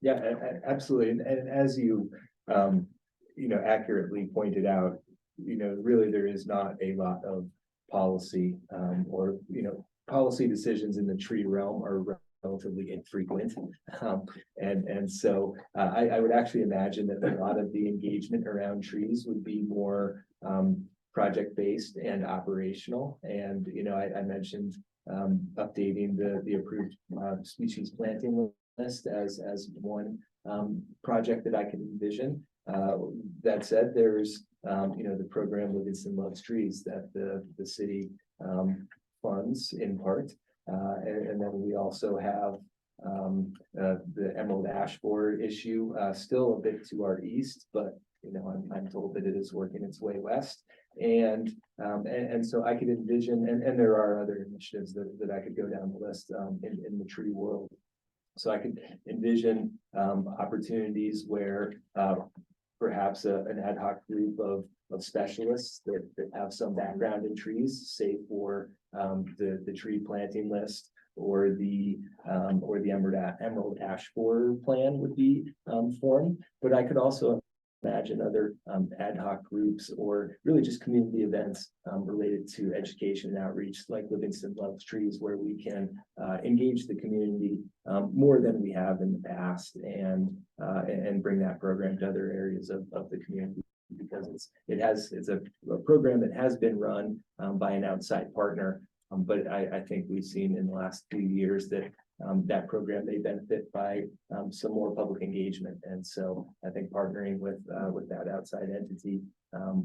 Yeah, absolutely. And as you, accurately pointed out, really there is not a lot of policy, or, policy decisions in the tree realm are relatively infrequent. So I would actually imagine that a lot of the engagement around trees would be more project-based and operational. And, I mentioned updating the approved species planting list as one project that I can envision. That said, there's, the program Livingston Loves Trees that the city funds in part. And then we also have the Emerald Ash Borer issue, still a bit to our east, but I'm told that it is working its way west. And so I could envision, and there are other initiatives that I could go down the list in the tree world. So I could envision opportunities where perhaps an ad hoc group of specialists that have some background in trees, say for the tree planting list or the Emerald Ash Borer plan would be formed. But I could also imagine other ad hoc groups or really just community events related to education and outreach, like Livingston Loves Trees, where we can engage the community more than we have in the past and bring that program to other areas of the community, because it's a program that has been run by an outside partner. But I think we've seen in the last few years that that program may benefit by some more public engagement. And so I think partnering with that outside entity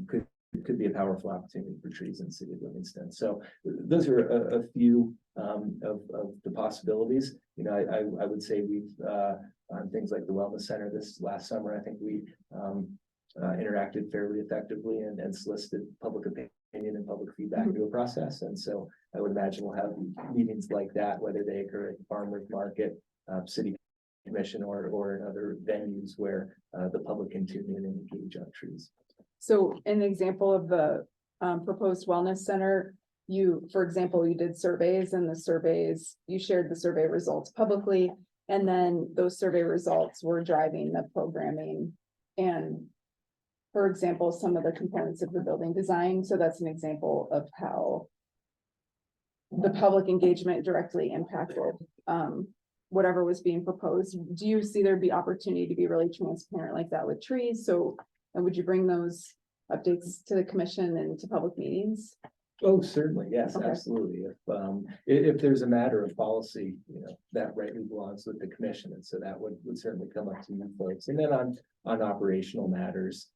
could be a powerful opportunity for trees in the city of Livingston. So those are a few of the possibilities. I would say we've on things like the Wellness Center this last summer, I think we interacted fairly effectively and solicited public opinion and public feedback into a process. And so I would imagine we'll have meetings like that, whether they occur at the farmers market, city commission, or in other venues where the public can tune in and engage on trees. So an example of the proposed wellness center, for example, you did surveys, and you shared the survey results publicly, and then those survey results were driving the programming and, for example, some of the components of the building design. So that's an example of how the public engagement directly impacted whatever was being proposed. Do you see there'd be opportunity to be really transparent like that with trees? So, and would you bring those updates to the commission and to public meetings? Oh, certainly, yes, Okay. absolutely. If there's a matter of policy, that rightly belongs with the commission, and so that would certainly come up to you folks. And then on operational matters,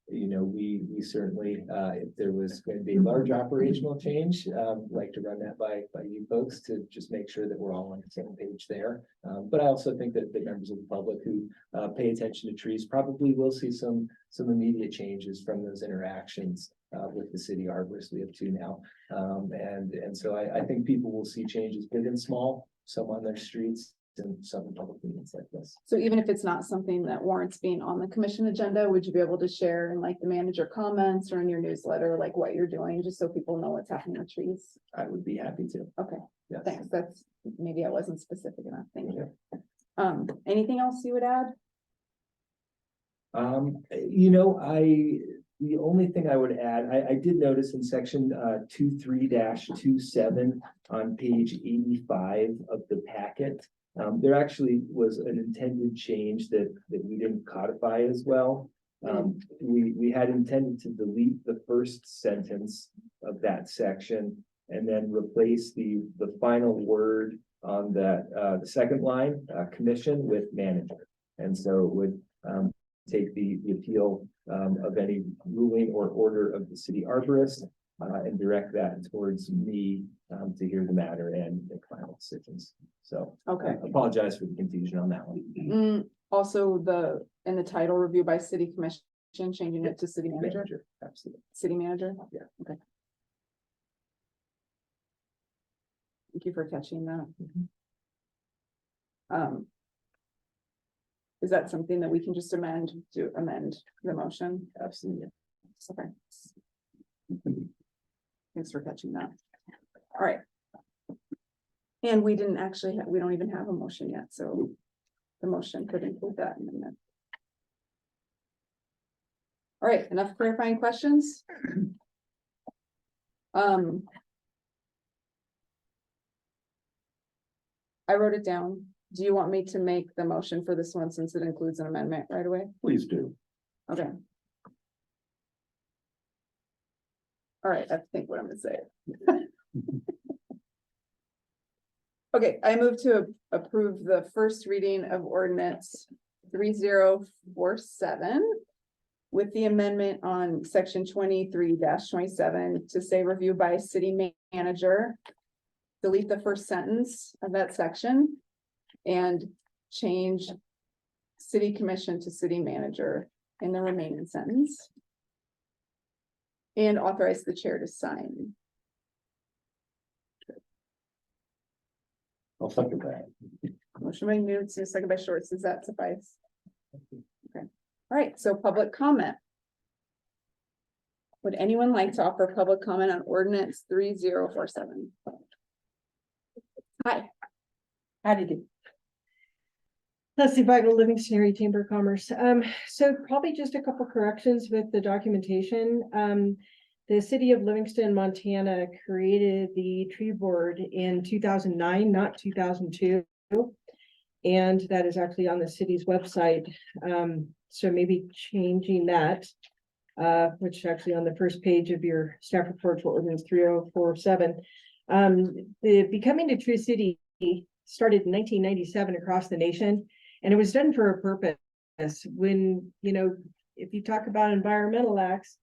You know, we certainly, if there was going to be a large operational change, like to run that by you folks to just make sure that we're all on the same page there. But I also think that the members of the public who pay attention to trees probably will see some immediate changes from those interactions with the city arborists. We have two now. And so I think people will see changes big and small, some on their streets and some in public meetings like this. So even if it's not something that warrants being on the commission agenda, would you be able to share in like the manager comments or in your newsletter, like what you're doing, just so people know what's happening with trees? I would be happy to. Okay, Yes. thanks. That's, maybe I wasn't specific enough. Thank you. Anything else you would add? You know, the only thing I would add, I did notice in section 23-27 on page 85 of the packet, there actually was an intended change that we didn't codify as well. We had intended to delete the first sentence of that section and then replace the final word on that the second line, commission, with manager. And so it would take the appeal of any ruling or order of the city arborist and direct that towards me to hear the matter and make final decisions. So Okay. I apologize for the confusion on that one. Also in the title review by city commission, changing it to city manager, Absolutely. city manager? Yeah. Okay. Thank you for catching that. Is that something that we can just amend the motion? Absolutely. Okay. Thanks for catching that. All right. And we didn't actually, we don't even have a motion yet, so the motion could include that in a minute. All right, enough clarifying questions? I wrote it down. Do you want me to make the motion for this one since it includes an amendment right away? Please do. Okay. All right, I think what I'm gonna say. Okay, I move to approve the first reading of ordinance 3047 with the amendment on section 23-27 to say review by city manager. Delete the first sentence of that section and change city commission to city manager in the remaining sentence. And authorize the chair to sign. I'll second that. Motion by Newt, second by Shorts. Does that suffice? Okay. All right, so public comment. Would anyone like to offer public comment on ordinance 3047? Hi. How did you? Leslie Bible, Livingston Area Chamber of Commerce. So probably just a couple corrections with the documentation. The city of Livingston, Montana created the tree board in 2009, not 2002. And that is actually on the city's website. So maybe changing that, which actually on the first page of your staff report for ordinance 3047. The Becoming a True City started in 1997 across the nation, and it was done for a purpose. When, you know, if you talk about environmental acts,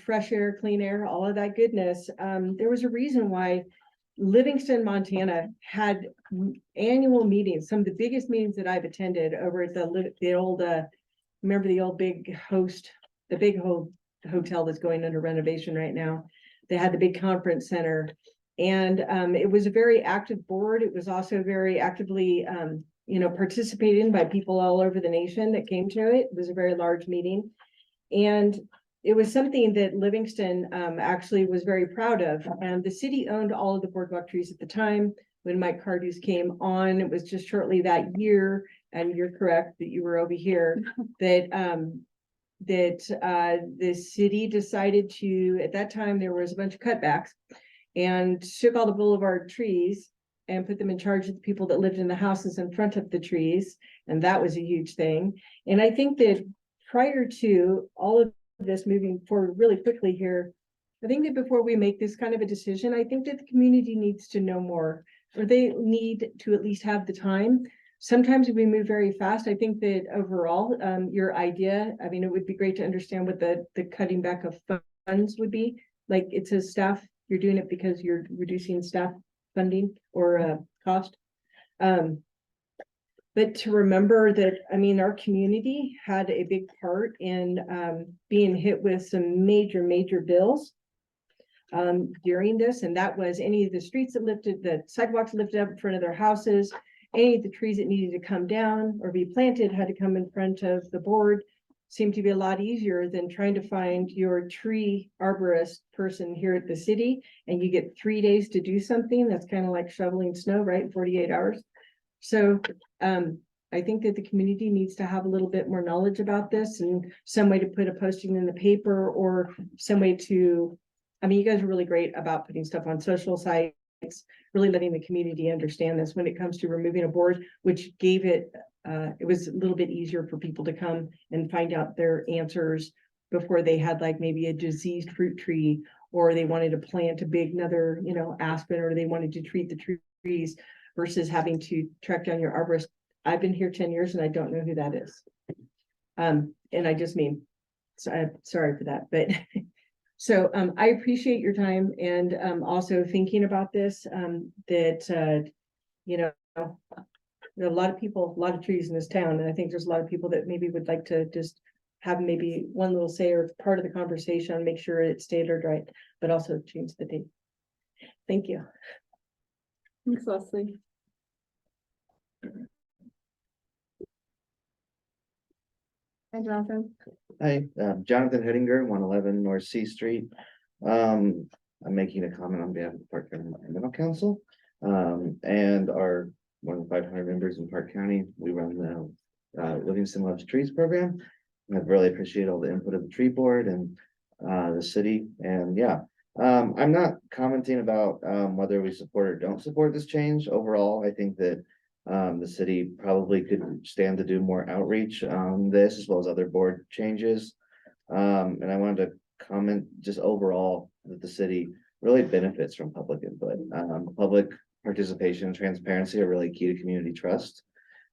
fresh air, clean air, all of that goodness, there was a reason why Livingston, Montana had annual meetings, some of the biggest meetings that I've attended over at the old, remember the old big host, the big hotel that's going under renovation right now. They had the big conference center, and it was a very active board. It was also very actively, participated in by people all over the nation that came to it. It was a very large meeting, and it was something that Livingston actually was very proud of. And the city owned all of the boardwalk trees at the time when Mike Cardews came on. It was just shortly that year, and you're correct that you were over here, that the city decided to, at that time, there was a bunch of cutbacks, and took all the boulevard trees and put them in charge of the people that lived in the houses in front of the trees. And that was a huge thing. And I think that prior to all of this moving forward really quickly here, I think that before we make this kind of a decision, I think that the community needs to know more, or they need to at least have the time Sometimes we move very fast. I think that overall, your idea, I mean, it would be great to understand what the cutting back of funds would be. Like it says staff, you're doing it because you're reducing staff funding or cost. But to remember that, I mean, our community had a big part in being hit with some major bills during this, and that was any of the streets that lifted, the sidewalks lifted up in front of their houses, any of the trees that needed to come down or be planted had to come in front of the board. Seemed to be a lot easier than trying to find your tree arborist person here at the city, and you get 3 days to do something. That's kind of like shoveling snow, right? 48 hours. So I think that the community needs to have a little bit more knowledge about this and some way to put a posting in the paper or some way to, I mean, you guys are really great about putting stuff on social sites, really letting the community understand this when it comes to removing a board, which gave it, it was a little bit easier for people to come and find out their answers before they had like maybe a diseased fruit tree, or they wanted to plant a big another, you know, aspen, or they wanted to treat the trees versus having to track down your arborist. I've been here 10 years and I don't know who that is. And I just mean, so I'm sorry for that, but so I appreciate your time and also thinking about this, that you know, there are a lot of people, a lot of trees in this town, and I think there's a lot of people that maybe would like to just have maybe one little say or part of the conversation, make sure it's tailored right, but also change the date. Thank you. Thanks, Leslie. Hi, Jonathan. Hi, Jonathan Hettinger, 111 North C Street. I'm making a comment on behalf of the Park County Environmental Council. And our more than 500 members in Park County. We run the Livingston Loves Trees program. I've really appreciated all the input of the tree board and the city. And yeah, I'm not commenting about whether we support or don't support this change. Overall, I think that the city probably could stand to do more outreach on this as well as other board changes. And I wanted to comment just overall that the city really benefits from public input. Public participation and transparency are really key to community trust.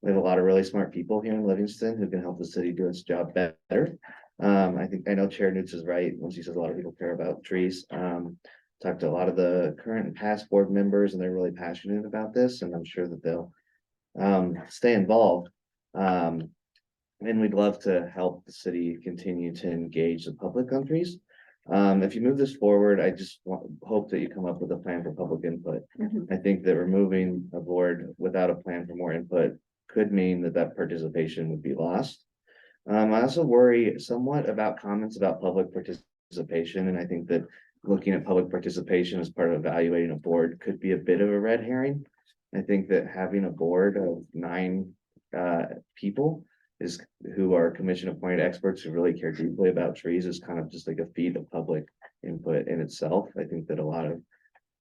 We have a lot of really smart people here in Livingston who can help the city do its job better. I know Chair Newts is right when she says a lot of people care about trees. Talked to a lot of the current and past board members and they're really passionate about this, and I'm sure that they'll stay involved. And we'd love to help the city continue to engage the public on trees. If you move this forward, I just hope that you come up with a plan for public input. I think that removing a board without a plan for more input could mean that participation would be lost. I also worry somewhat about comments about public participation, and I think that looking at public participation as part of evaluating a board could be a bit of a red herring. I think that having a board of 9 people who are commission appointed experts who really care deeply about trees is kind of just like a feat of public input in itself. I think that a lot of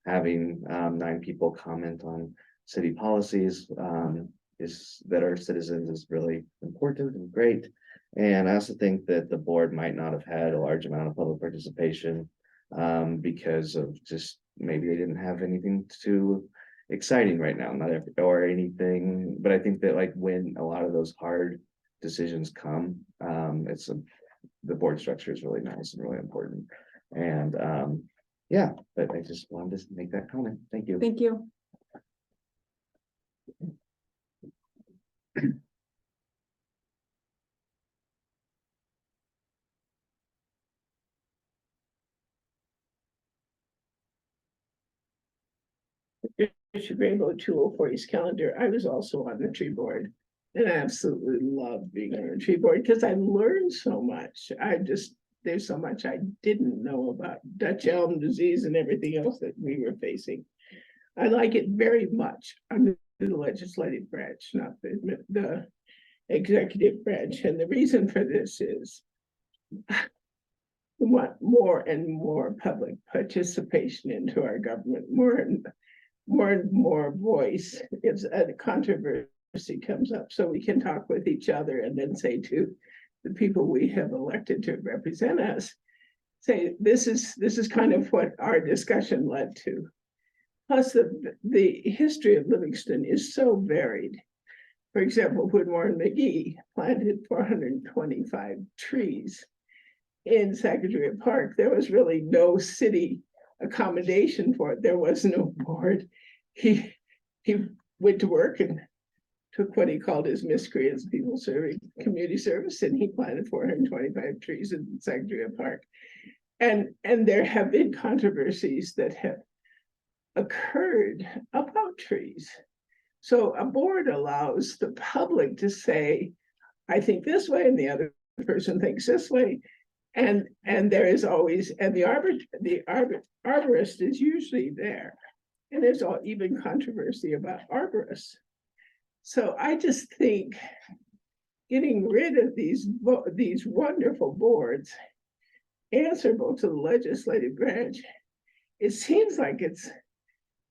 having 9 people comment on city policies that are citizens is really important and great. And I also think that the board might not have had a large amount of public participation because of just maybe they didn't have anything too exciting right now, or anything. But I think that like when a lot of those hard decisions come, the board structure is really nice and really important. And yeah, but I just wanted to make that comment. Thank you. Thank you. Mr. Graybo 204 East Calendar. I was also on the tree board. And I absolutely love being on the tree board because I learned so much. There's so much I didn't know about Dutch elm disease and everything else that we were facing. I like it very much. I'm in the legislative branch, not the executive branch. And the reason for this is we want more and more public participation into our government, more and more voice. If a controversy comes up, so we can talk with each other and then say to the people we have elected to represent us, say, this is kind of what our discussion led to. Plus the history of Livingston is so varied For example, when Warren McGee planted 425 trees in Sacagawea Park, there was really no city accommodation for it. There was no board. He went to work and took what he called his miscreants people serving community service, and he planted 425 trees in Sacagawea Park. And there have been controversies that have occurred about trees. So a board allows the public to say, I think this way, and the other person thinks this way. And there is always, and the arborist is usually there. And there's even controversy about arborists. So I just think getting rid of these wonderful boards answerable to the legislative branch, it seems like it's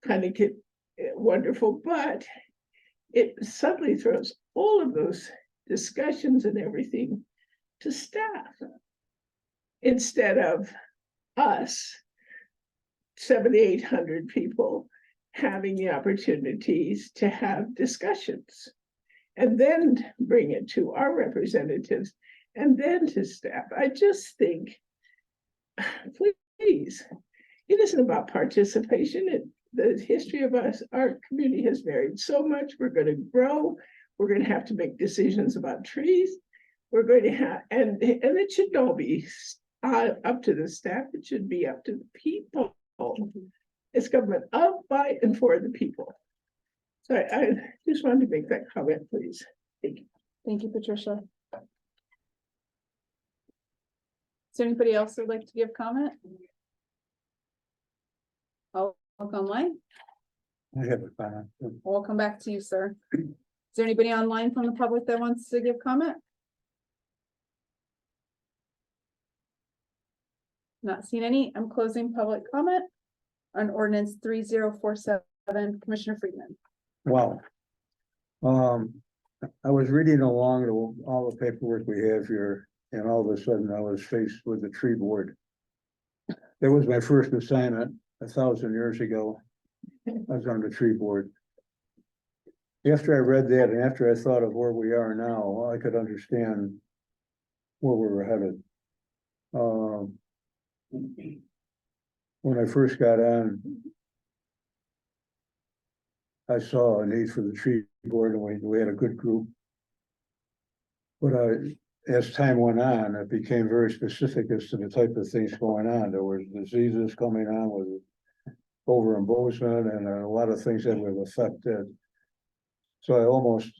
kind of wonderful, but it suddenly throws all of those discussions and everything to staff instead of us, 7,800 people, having the opportunities to have discussions and then bring it to our representatives and then to staff. I just think, please, it isn't about participation. The history of our community has varied so much. We're going to grow. We're going to have to make decisions about trees. We're going to have, and it should all be up to the staff. It should be up to the people. It's government of, by, and for the people. So I just wanted to make that comment, please. Thank you. Thank you, Patricia. Is there anybody else who would like to give comment? I'll look online. I have a comment. We'll come back to you, sir. Is there anybody online from the public that wants to give comment? Not seeing any. I'm closing public comment on ordinance 3047. Commissioner Friedman. Wow. I was reading along all the paperwork we have here, and all of a sudden I was faced with the tree board. That was my first assignment 1,000 years ago. I was on the tree board. After I read that and after I thought of where we are now, I could understand where we were headed. When I first got on, I saw a need for the tree board, and we had a good group. But as time went on, it became very specific as to the type of things going on. There was diseases coming on with overimposement and a lot of things that would affect it. So I almost,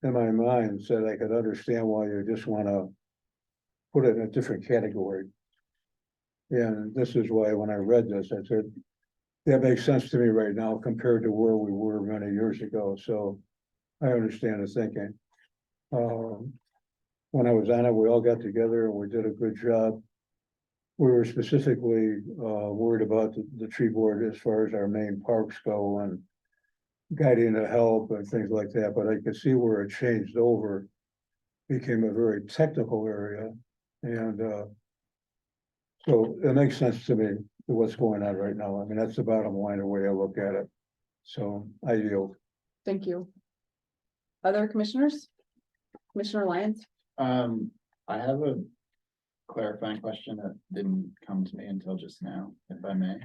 in my mind, said I could understand why you just want to put it in a different category. And this is why when I read this, I said, that makes sense to me right now compared to where we were many years ago. So I understand the thinking. When I was on it, we all got together and we did a good job. We were specifically worried about the tree board as far as our main parks go and guiding the help and things like that. But I could see where it changed over, became a very technical area. And so it makes sense to me what's going on right now. I mean, that's the bottom line, the way I look at it. So I yield. Thank you. Other commissioners? Commissioner Lyons? I have a clarifying question that didn't come to me until just now, if I may.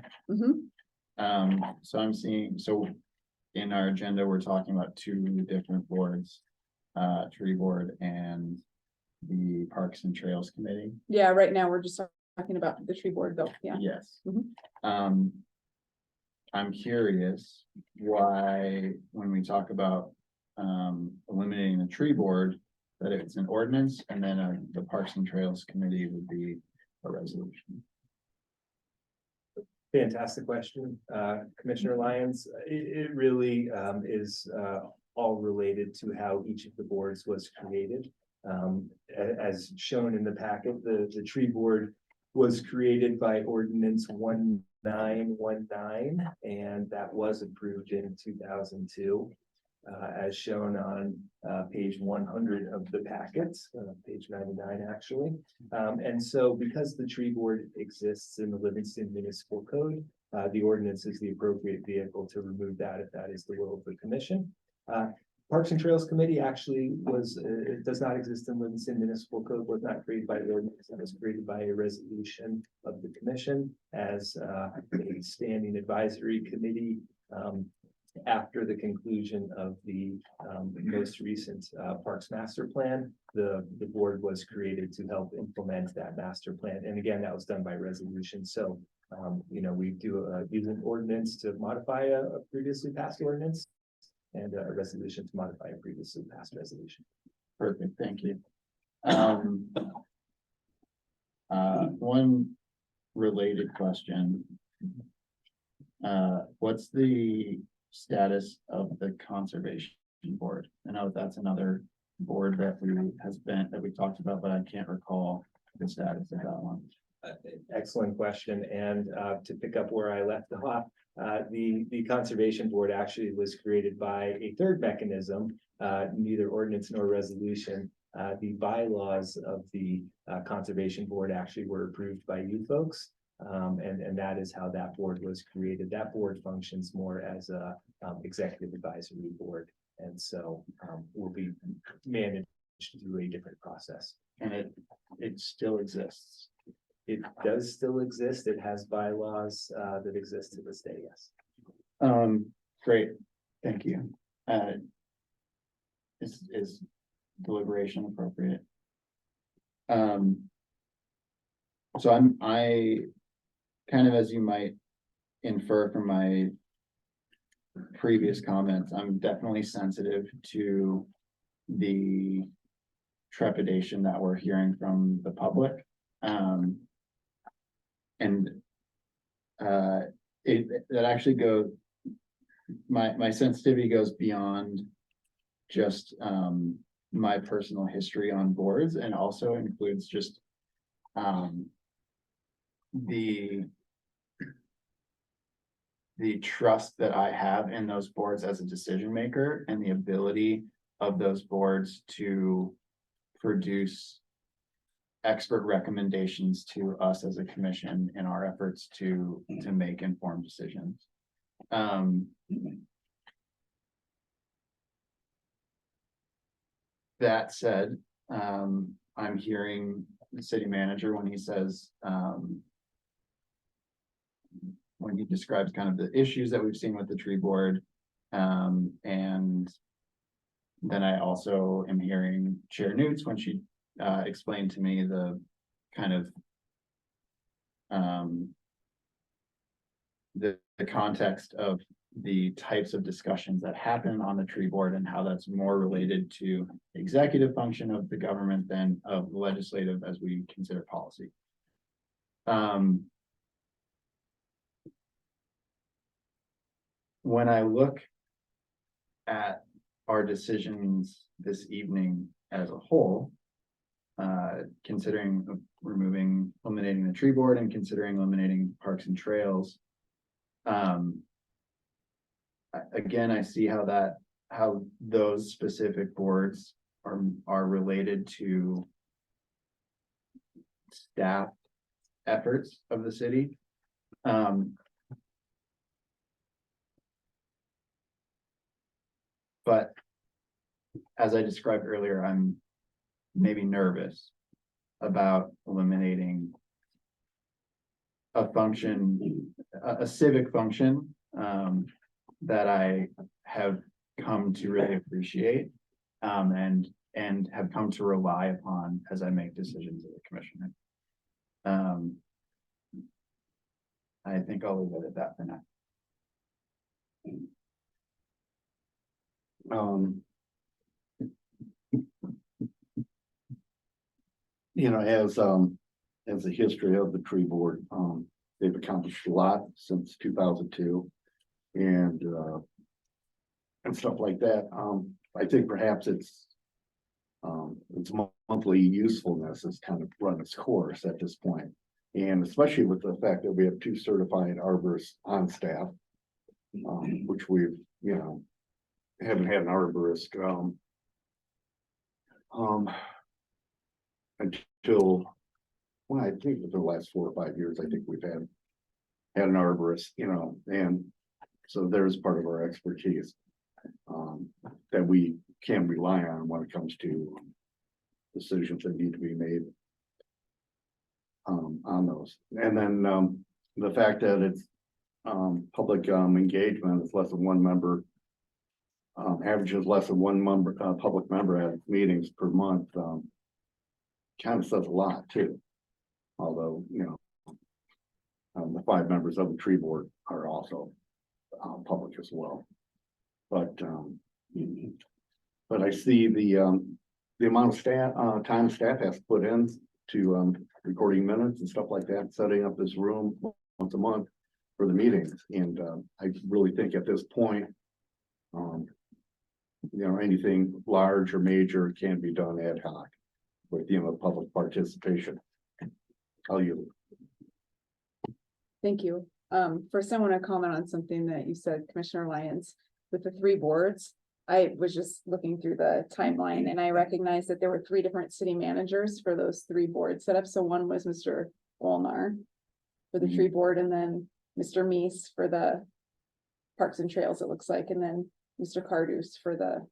So I'm seeing, so in our agenda, we're talking about two different boards, tree board and the Parks and Trails Committee. Yeah, right now we're just talking about the tree board though. Yeah. Yes. Mhm. I'm curious why, when we talk about eliminating the tree board, that it's an ordinance and then the Parks and Trails Committee would be a resolution. Fantastic question, Commissioner Lyons. It really is all related to how each of the boards was created. As shown in the packet, the tree board was created by ordinance 1919, and that was approved in 2002. As shown on page 100 of the packets, page 99 actually. And so because the tree board exists in the Livingston Municipal Code, the ordinance is the appropriate vehicle to remove that if that is the will of the commission. Parks and Trails Committee actually was, it does not exist in Livingston Municipal Code, was not created by the ordinance, it was created by a resolution of the commission as a standing advisory committee. After the conclusion of the most recent Parks Master Plan, the board was created to help implement that master plan. And again, that was done by resolution. So, you know, we do use an ordinance to modify a previously passed ordinance and a resolution to modify a previously passed resolution. Perfect, thank you. One related question. What's the status of the conservation board? I know that's another board that we talked about, but I can't recall the status of that one. Excellent question. And to pick up where I left off, the conservation board actually was created by a third mechanism, neither ordinance nor resolution. The bylaws of the conservation board actually were approved by you folks. And that is how that board was created. That board functions more as a executive advisory board. And so will be managed through a different process. And it still exists. It does still exist. It has bylaws that exist to this day, yes. Great, thank you. Is deliberation appropriate? So I kind of, as you might infer from my previous comments, I'm definitely sensitive to the trepidation that we're hearing from the public. That actually goes, my sensitivity goes beyond just my personal history on boards, and also includes just the trust that I have in those boards as a decision maker, and the ability of those boards to produce expert recommendations to us as a commission in our efforts to make informed decisions. That said, I'm hearing the city manager when he says, when he describes kind of the issues that we've seen with the tree board. And then I also am hearing Chair Newts when she explained to me the kind of the context of the types of discussions that happen on the tree board, and how that's more related to executive function of the government than of legislative as we consider policy. When I look at our decisions this evening as a whole, considering eliminating the tree board and considering eliminating parks and trails, again, I see how those specific boards are related to staff efforts of the city. But as I described earlier, I'm maybe nervous about eliminating a function, a civic function, that I have come to really appreciate, and have come to rely upon as I make decisions as a commissioner. I think I'll leave it at that for now. You know, as the history of the tree board, they've accomplished a lot since 2002, and stuff like that. I think perhaps its monthly usefulness has kind of run its course at this point, and especially with the fact that we have 2 certified arborists on staff, which we've, you know, haven't had an arborist until, well, I think for the last 4 or 5 years, I think we've had an arborist, you know, and so there's part of our expertise. that we can rely on when it comes to decisions that need to be made on those. And then, the fact that it's, public, engagement is less than one member, averages less than one member, public member at meetings per month, kind of says a lot too. Although, the 5 members of the tree board are also, public as well. But I see the amount of staff, time staff has put in to, recording minutes and stuff like that, setting up this room once a month for the meetings. And, I really think at this point, anything large or major can be done ad hoc with, public participation. I'll yield. Thank you. First, I want to comment on something that you said, Commissioner Lyons, with the 3 boards. I was just looking through the timeline and I recognized that there were 3 different city managers for those 3 boards set up. So one was Mr. Wolnar for the tree board, and then Mr. Meese for the Parks and Trails, it looks like, and then Mr. Cardus for the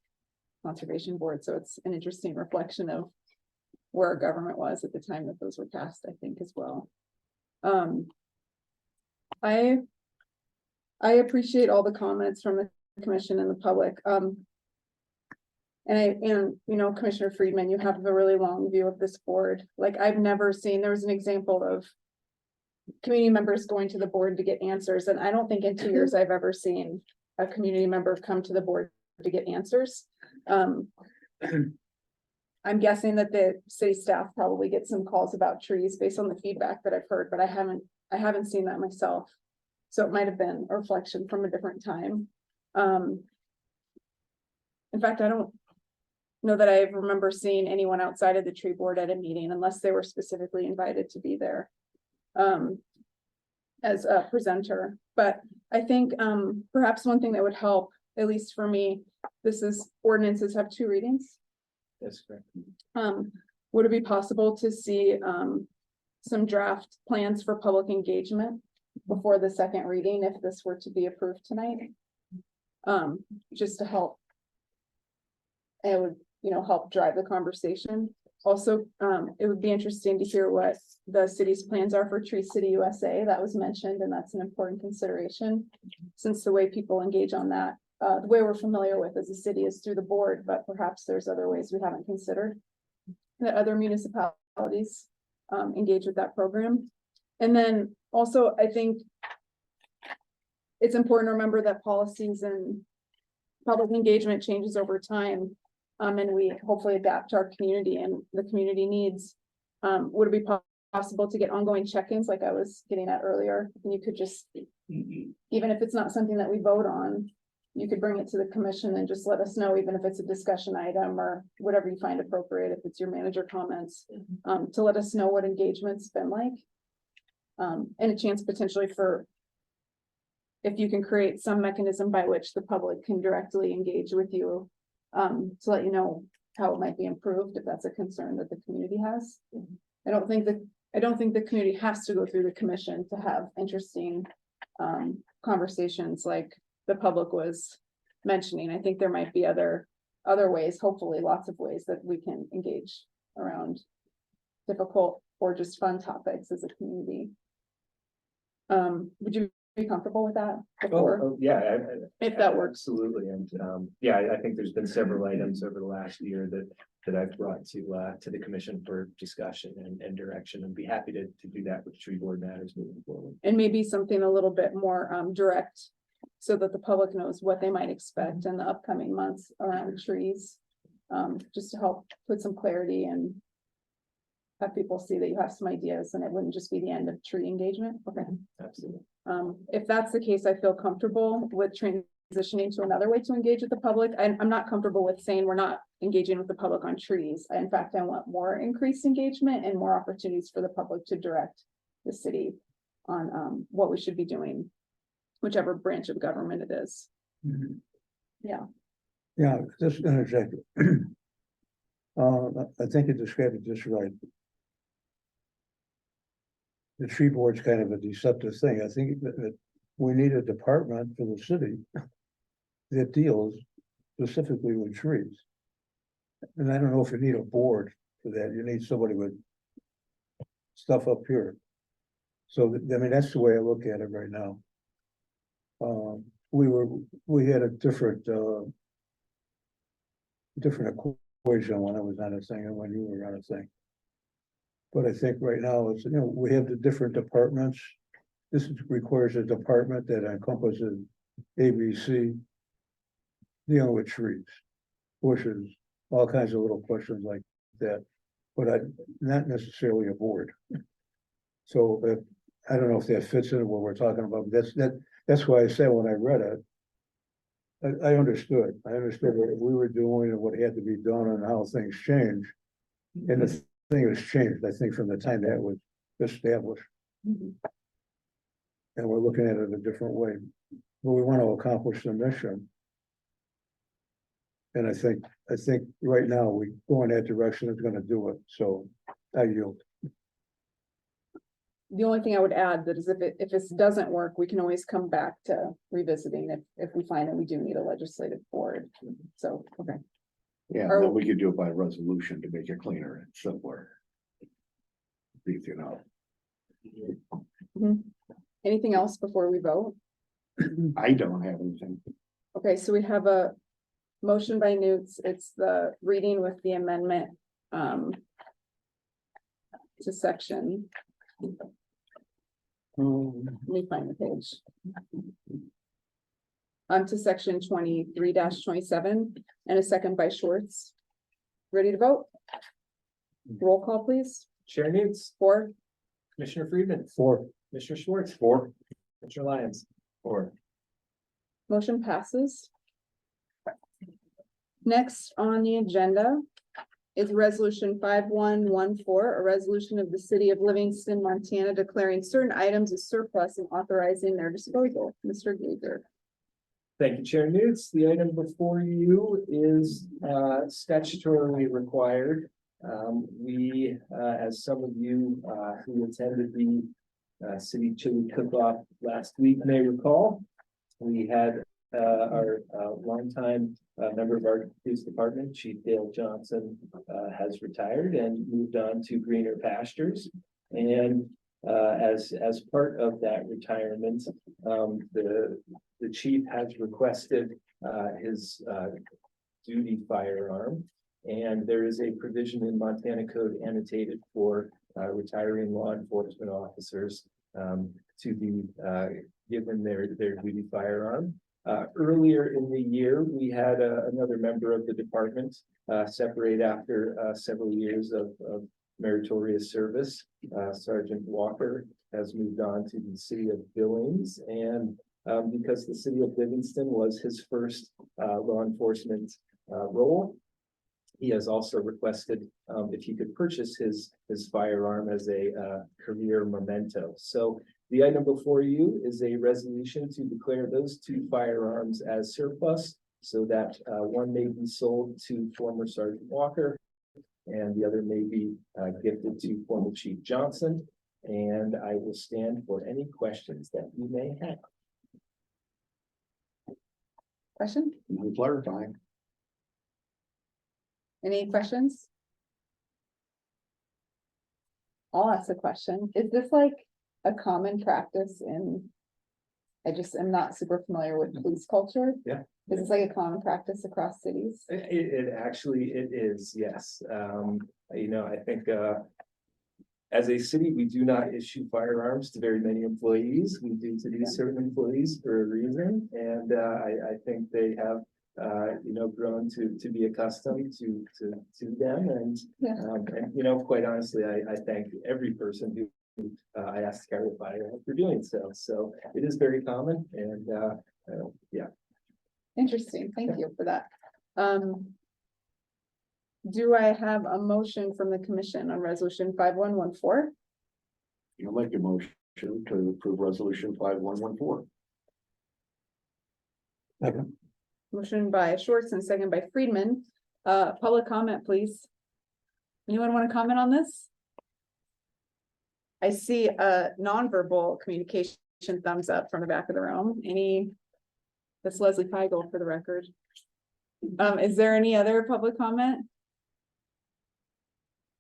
Conservation Board. So it's an interesting reflection of where our government was at the time that those were passed, I think, as well. I appreciate all the comments from the commission and the public. And Commissioner Friedman, you have a really long view of this board. Like, I've never seen, there was an example of community members going to the board to get answers. And I don't think in 2 years I've ever seen a community member come to the board to get answers. I'm guessing that the city staff probably get some calls about trees based on the feedback that I've heard, but I haven't seen that myself. So it might have been a reflection from a different time. In fact, I don't know that I remember seeing anyone outside of the tree board at a meeting unless they were specifically invited to be there as a presenter. But I think perhaps one thing that would help, at least for me, ordinances have 2 readings. That's correct. Would it be possible to see some draft plans for public engagement before the 2nd reading if this were to be approved tonight? Just to help. It would, help drive the conversation. Also, it would be interesting to hear what the city's plans are for Tree City USA. That was mentioned, and that's an important consideration since the way people engage on that, the way we're familiar with as a city is through the board, but perhaps there's other ways we haven't considered that other municipalities engage with that program. And then also, I think it's important to remember that policies and public engagement changes over time. And we hopefully adapt to our community and the community needs. Would it be possible to get ongoing check-ins like I was getting at earlier? And you could just, even if it's not something that we vote on, you could bring it to the commission and just let us know, even if it's a discussion item or whatever you find appropriate, if it's your manager comments, to let us know what engagement's been like. And a chance potentially for, if you can create some mechanism by which the public can directly engage with you, to let you know how it might be improved, if that's a concern that the community has. I don't think the community has to go through the commission to have interesting conversations like the public was mentioning. I think there might be other ways, hopefully lots of ways that we can engage around difficult or just fun topics as a community. Would you be comfortable with that before? Oh, yeah. If that works. Absolutely. And I think there's been several items over the last year that I've brought to the commission for discussion and direction, and be happy to do that with tree board matters moving forward. And maybe something a little bit more direct so that the public knows what they might expect in the upcoming months around trees. Just to help put some clarity and have people see that you have some ideas and it wouldn't just be the end of tree engagement. Okay. Absolutely. If that's the case, I feel comfortable with transitioning to another way to engage with the public. I'm not comfortable with saying we're not engaging with the public on trees. In fact, I want more increased engagement and more opportunities for the public to direct the city on what we should be doing, whichever branch of government it is. Yeah. Yeah, just interject. I think you described it just right. The tree board's kind of a deceptive thing. I think that we need a department for the city that deals specifically with trees. And I don't know if you need a board for that, you need somebody with stuff up here. So, I mean, that's the way I look at it right now. We had a different equation when I was on a thing and when you were on a thing. But I think right now it's, we have the different departments. Requires a department that encompasses ABC, dealing with trees, bushes, all kinds of little questions like that, but not necessarily a board. So I don't know if that fits in what we're talking about, but that's why I said when I read it, I understood what we were doing and what had to be done and how things change. And the thing has changed, I think, from the time that was established. And we're looking at it a different way, but we want to accomplish the mission. And I think right now we go in that direction, it's gonna do it, so I yield. The only thing I would add that is if this doesn't work, we can always come back to revisiting if we find that we do need a legislative board. So, okay. Yeah, Or- then we could do it by resolution to make it cleaner and simpler. Easy enough. Anything else before we vote? I don't have anything. Okay, so we have a motion by Newts. It's the reading with the amendment to section. Let me find the page. To section 23-27 and a second by Schwartz. Ready to vote? Roll call, please. Chair Newts, For, Commissioner Friedman, For, Commissioner Schwartz, Four. Commissioner Lyons. Or motion passes. Next on the agenda is resolution 5114, a resolution of the city of Livingston, Montana, declaring certain items as surplus and authorizing their disposal. Mr. Gager. Thank you, Chair Newts. The item before you is statutorily required. We, as some of you who attended the city chili cook-off last week may recall, we had our longtime member of our police department, Chief Dale Johnson, has retired and moved on to greener pastures. And as part of that retirement, the chief has requested his duty firearm. And there is a provision in Montana Code annotated for retiring law enforcement officers to be given their duty firearm. Earlier in the year, we had another member of the department separate after several years of meritorious service. Sergeant Walker has moved on to the city of Billings, and because the city of Livingston was his first law enforcement role, he has also requested if he could purchase his firearm as a career memento. So the item before you is a resolution to declare those two firearms as surplus so that one may be sold to former Sergeant Walker and the other may be gifted to former Chief Johnson. And I will stand for any questions that you may have. Question? I'm clarifying. Any questions? I'll ask a question. Is this like a common practice in? I just am not super familiar with police culture. Yeah. Is this like a common practice across cities? It actually, it is, yes. I think as a city, we do not issue firearms to very many employees. We do to these certain employees for a reason. And I think they have grown to be accustomed to them. And, Yeah. quite honestly, I thank every person who I asked to carry a firearm for doing so. So it is very common and yeah. Interesting. Thank you for that. Do I have a motion from the commission on resolution 5114? I'll make a motion to approve resolution 5114. Motion by Schwartz and second by Friedman. Public comment, please. Anyone want to comment on this? I see a nonverbal communication thumbs up from the back of the room. That's Leslie Feigl for the record. Is there any other public comment?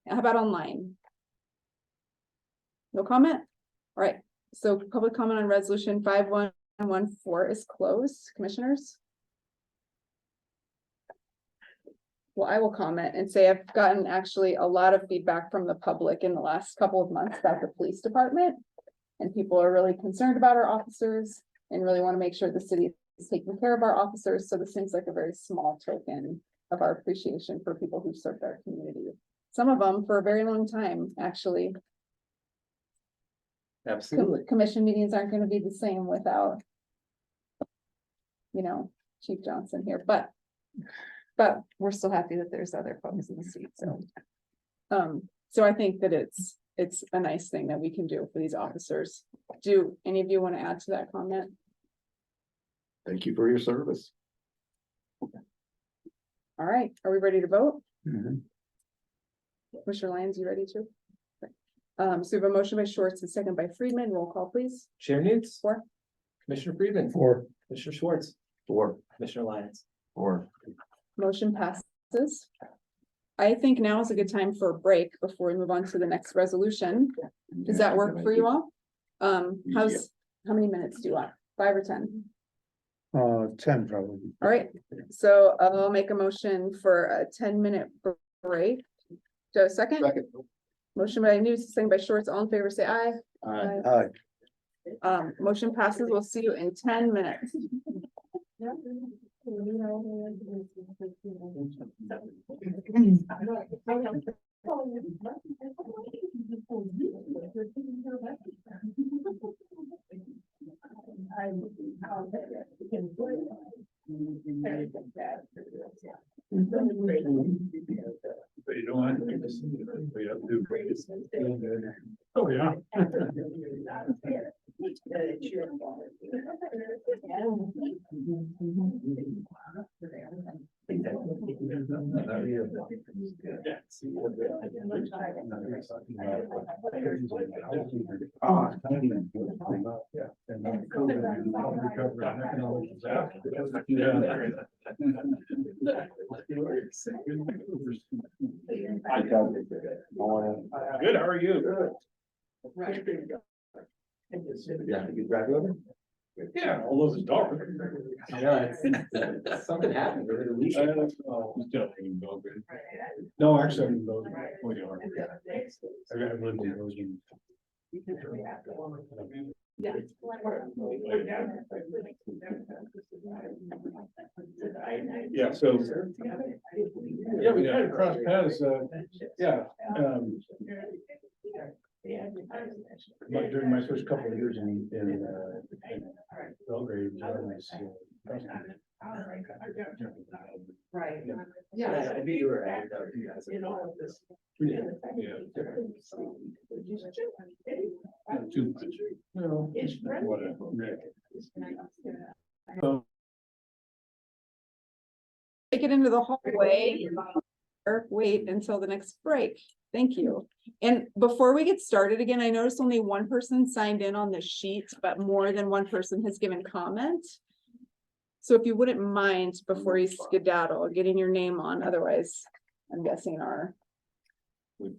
How about online? No comment? All right, so public comment on resolution 5114 is closed, commissioners. Well, I will comment and say I've gotten actually a lot of feedback from the public in the last couple of months about the police department. And people are really concerned about our officers and really want to make sure the city is taking care of our officers. So this seems like a very small token of our appreciation for people who served our community. Some of them for a very long time, actually. Absolutely. Commission meetings aren't going to be the same without, you know, Chief Johnson here, but we're still happy that there's other folks in the seat, so. So I think that it's a nice thing that we can do for these officers. Do any of you want to add to that comment? Thank you for your service. All right, are we ready to vote? Mhm. Commissioner Lyons, you ready to? So we have a motion by Schwartz and second by Friedman. Roll call, please. Chair Newts. Four. Commissioner Friedman. Or Commissioner Schwartz. Or, Commissioner Lyons. Or Motion passes. I think now is a good time for a break before we move on to the next resolution. Does that work for you all? How many minutes do you want? 5 or 10? 10 probably. All right, so I'll make a motion for a 10-minute break. Do I have a second? second, Motion by News, second by Schwartz. All in favor, say aye. Aye. Motion passes. We'll see you in 10 minutes. But you don't want to. Oh, yeah. Good, how are you? Yeah, you drive over? Yeah, although it's dark. Yeah, it's something happened over the weekend. No, actually, I'm in Bozeman. Oh, you are. I've lived in Bozeman. Yeah, so. Yeah, we kind of crossed paths, yeah. But during my first couple of years in Belgrade. Right. Yeah, I knew you were at Too much. No, whatever. Take it into the hallway. Or wait until the next break. Thank you. And before we get started again, I noticed only one person signed in on the sheet, but more than one person has given comment. So if you wouldn't mind before you skedaddle, getting your name on, otherwise I'm guessing our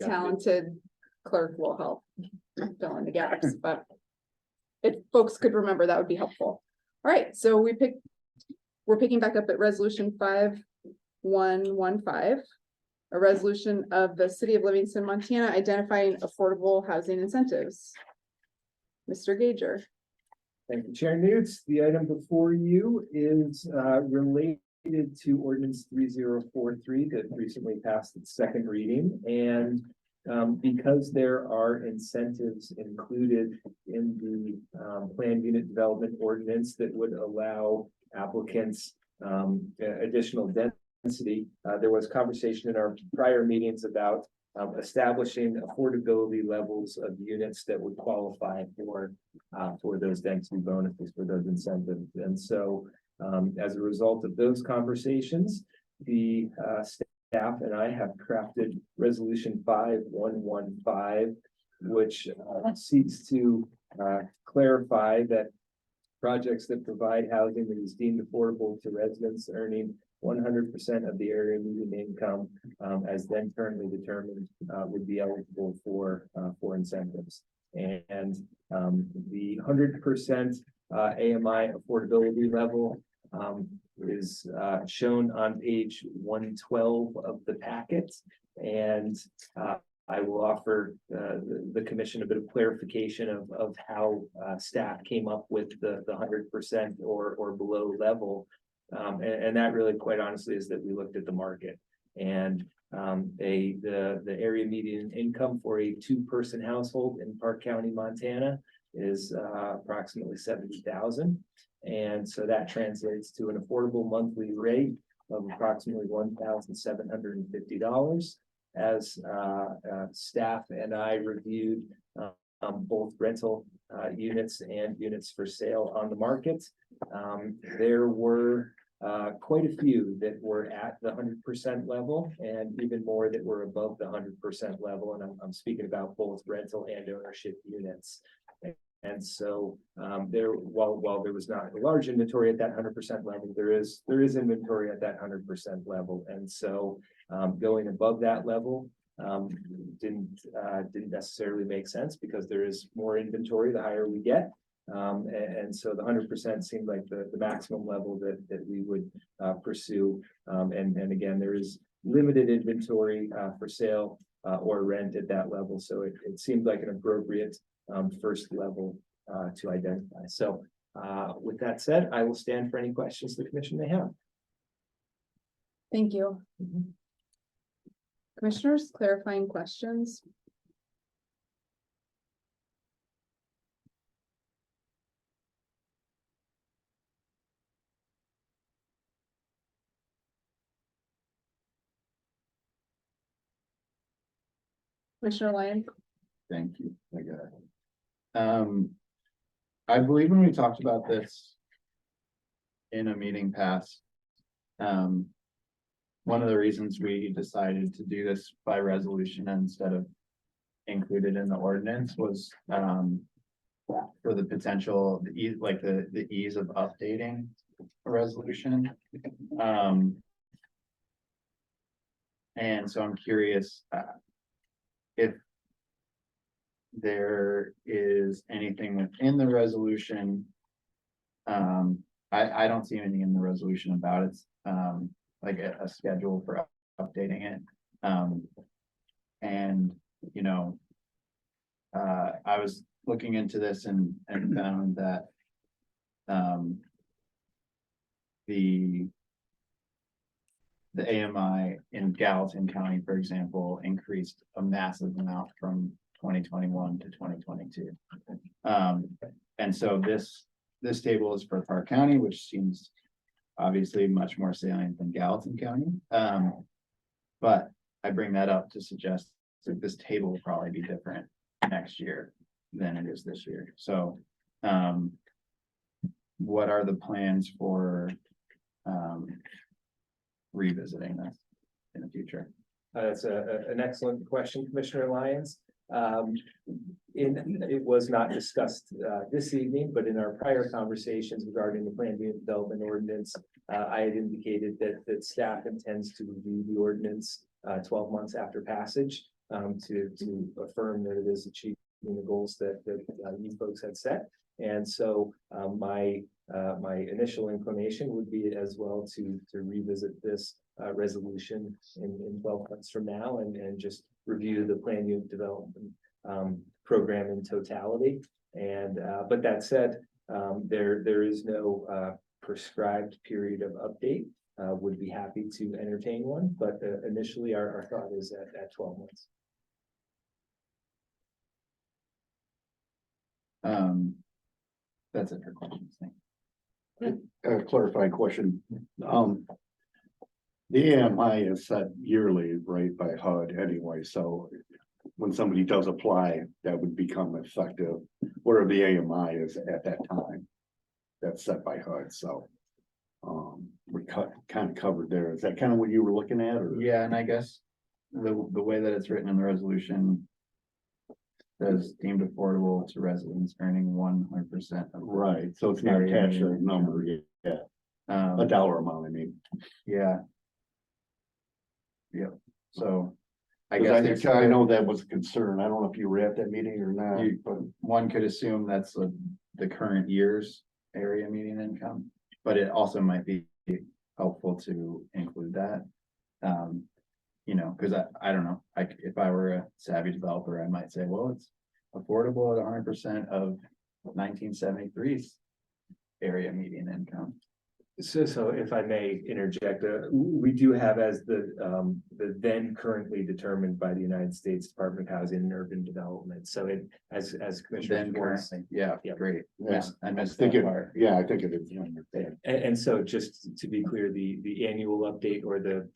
talented clerk will help fill in the gaps, but if folks could remember, that would be helpful. All right, so we're picking back up at resolution 5115. A resolution of the city of Livingston, Montana, identifying affordable housing incentives. Mr. Gager. Thank you, Chair Newts. The item before you is related to ordinance 3043 that recently passed its second reading. And because there are incentives included in the planned unit development ordinance that would allow applicants additional density, there was conversation in our prior meetings about establishing affordability levels of units that would qualify for those density bonuses, for those incentives. And so as a result of those conversations, the staff and I have crafted resolution 5115, which seeks to clarify that projects that provide housing that is deemed affordable to residents earning 100% of the area median income, as then currently determined, would be eligible for incentives. And the 100% AMI affordability level is shown on page 112 of the packet. And I will offer the commission a bit of clarification of how staff came up with the 100% or below level. And that really, quite honestly, is that we looked at the market, and the area median income for a 2-person household in Park County, Montana is approximately 70,000. And so that translates to an affordable monthly rate of approximately $1,750. As staff and I reviewed both rental units and units for sale on the market, there were quite a few that were at the 100% level, and even more that were above the 100% level. And I'm speaking about both rental and ownership units. And so while there was not a large inventory at that 100% level, there is inventory at that 100% level. And so going above that level didn't necessarily make sense, because there is more inventory the higher we get. And so the 100% seemed like the maximum level that we would pursue. And again, there is limited inventory for sale or rent at that level. So it seemed like an appropriate first level to identify. So with that said, I will stand for any questions the commission may have. Thank you. Commissioners, clarifying questions? Commissioner Lyon? Thank you. I got it. I believe when we talked about this in a meeting past, one of the reasons we decided to do this by resolution instead of included in the ordinance was for the potential, the ease of updating a resolution. And so I'm curious if there is anything within the resolution. I don't see anything in the resolution about it, like a schedule for updating it. And you know, I was looking into this and found that the AMI in Gallatin County, for example, increased a massive amount from 2021 to 2022. And so this table is for Park County, which seems obviously much more salient than Gallatin County. But I bring that up to suggest that this table will probably be different next year than it is this year. So what are the plans for revisiting this in the future? That's an excellent question, Commissioner Lyons. It was not discussed this evening, but in our prior conversations regarding the planned unit development ordinance, I had indicated that staff intends to review the ordinance 12 months after passage to affirm that it is achieving the goals that you folks had set. And so my initial inclination would be as well to revisit this resolution in 12 months from now and just review the planned unit development program in totality. And but that said, there is no prescribed period of update. Would be happy to entertain one, but initially our thought is at 12 months. That's it for questions. Thank you. A clarifying question. The AMI is set yearly, right, by HUD anyway, so when somebody does apply, that would become effective, where the AMI is at that time. That's set by HUD, so we're kind of covered there. Is that kind of what you were looking at, or? Yeah, and I guess the way that it's written in the resolution says deemed affordable to residents earning 100%. Right, so it's not attached to a number, yeah. A dollar amount, I mean. Yeah. Yep, so. I 'Cause guess it's, I know that was a concern. I don't know if you were at that meeting or not, You- but one could assume that's the current year's area median income, but it also might be helpful to include that. You know, cause I don't know, if I were a savvy developer, I might say, well, it's affordable at 100% of 1973's area median income. So if I may interject, we do have as the then currently determined by the United States Department of Housing and Urban Development. So it, as Commissioner Then Schwartz. currently, yeah, Yep. great. yeah, I I missed think that it, part. yeah, I think it is. And so just to be clear, the annual update or the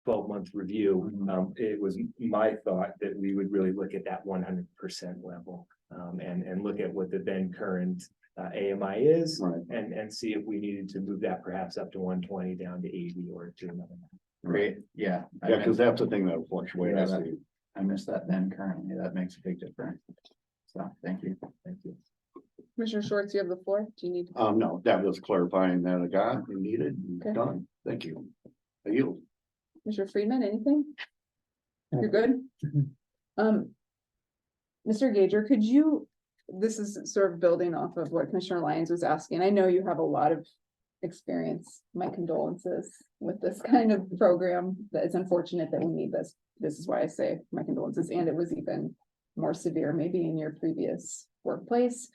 12-month review, it was my thought that we would really look at that 100% level. And look at what the then current AMI is Right. and see if we needed to move that perhaps up to 120 down to 80 or to another. Great, yeah. I Yeah, because missed- that's the thing that fluctuates. Yeah, I missed that then currently. That makes a big difference. So, thank you. Thank you. Commissioner Schwartz, you have the floor. Do you need? No, that was clarifying that I got and needed, and Okay. done. Thank you. I yield. Mr. Friedman, anything? You're good? Mr. Gager, could you, this is sort of building off of what Commissioner Lyons was asking. I know you have a lot of experience. My condolences with this kind of program. That it's unfortunate that we need this. This is why I say my condolences. And it was even more severe, maybe in your previous workplace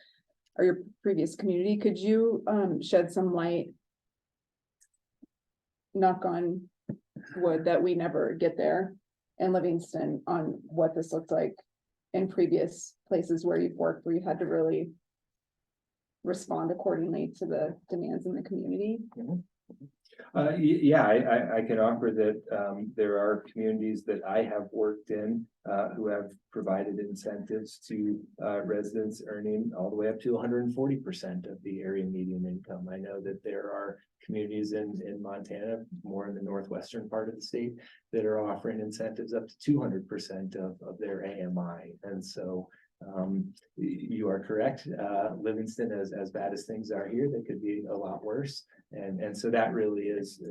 or your previous community. Could you shed some light? Knock on wood that we never get there in Livingston on what this looked like in previous places where you've worked, where you had to really respond accordingly to the demands in the community. Yeah, I can offer that there are communities that I have worked in who have provided incentives to residents earning all the way up to 140% of the area median income. I know that there are communities in Montana, more in the northwestern part of the state, that are offering incentives up to 200% of their AMI. And so you are correct. Livingston, as bad as things are here, they could be a lot worse. And so that really is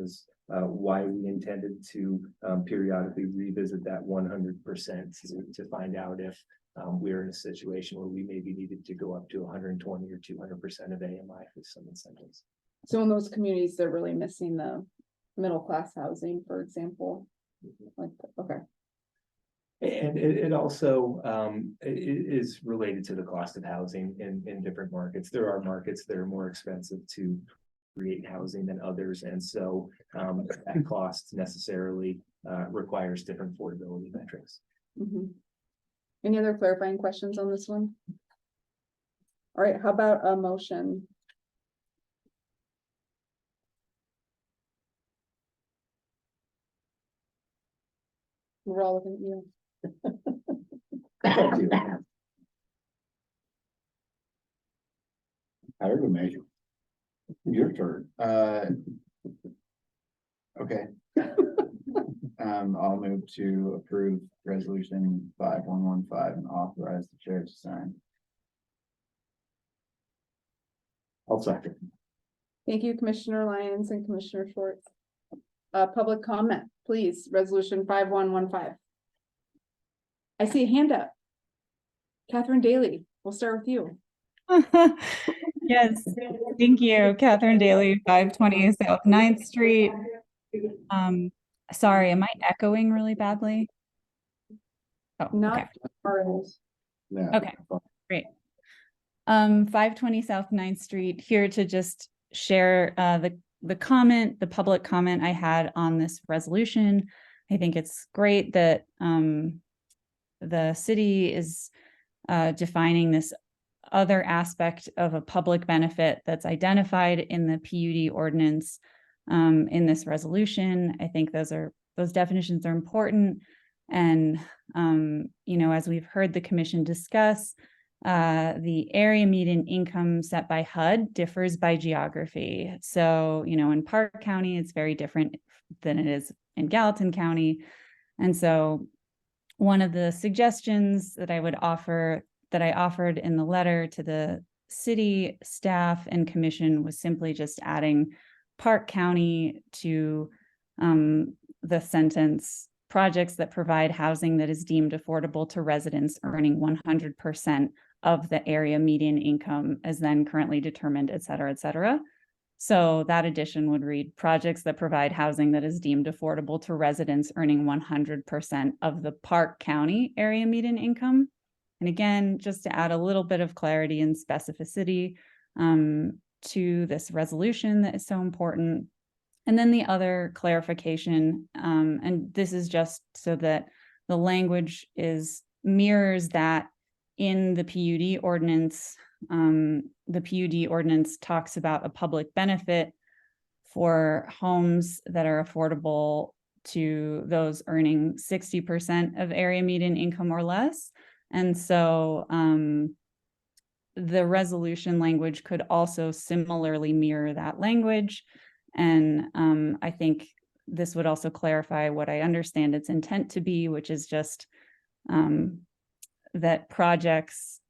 why we intended to periodically revisit that 100% to find out if we're in a situation where we maybe needed to go up to 120 or 200% of AMI for some incentives. So in those communities, they're really missing the middle class housing, for example. Like, okay, And it also is related to the cost of housing in different markets. There are markets that are more expensive to create housing than others. And so that cost necessarily requires different affordability metrics. mhm. Any other clarifying questions on this one? All right, how about a motion? We're all looking at you. Thank you. I would make it. Your turn. Okay. I'll move to approve resolution 5115 and authorize the chair to sign. I'll second. Thank you, Commissioner Lyons and Commissioner Schwartz. Public comment, please, resolution 5115. I see a hand up. Catherine Daly, we'll start with you. Yes, thank you, Catherine Daly, 520 South 9th Street. Sorry, am I echoing really badly? Oh, Not okay. ours. Yeah. Okay. Great. 520 South 9th Street, here to just share the public comment I had on this resolution. I think it's great that the city is defining this other aspect of a public benefit that's identified in the PUD ordinance in this resolution. I think those definitions are important. And, as we've heard the commission discuss, the area median income set by HUD differs by geography. So, in Park County, it's very different than it is in Gallatin County. And so one of the suggestions that I offered in the letter to the city staff and commission was simply just adding Park County to the sentence, projects that provide housing that is deemed affordable to residents earning 100% of the area median income as then currently determined, et cetera, et cetera. So that addition would read, projects that provide housing that is deemed affordable to residents earning 100% of the Park County area median income. And again, just to add a little bit of clarity and specificity to this resolution that is so important. And then the other clarification, and this is just so that the language mirrors that in the PUD ordinance. The PUD ordinance talks about a public benefit for homes that are affordable to those earning 60% of area median income or less. And so the resolution language could also similarly mirror that language. And I think this would also clarify what I understand its intent to be, which is just that projects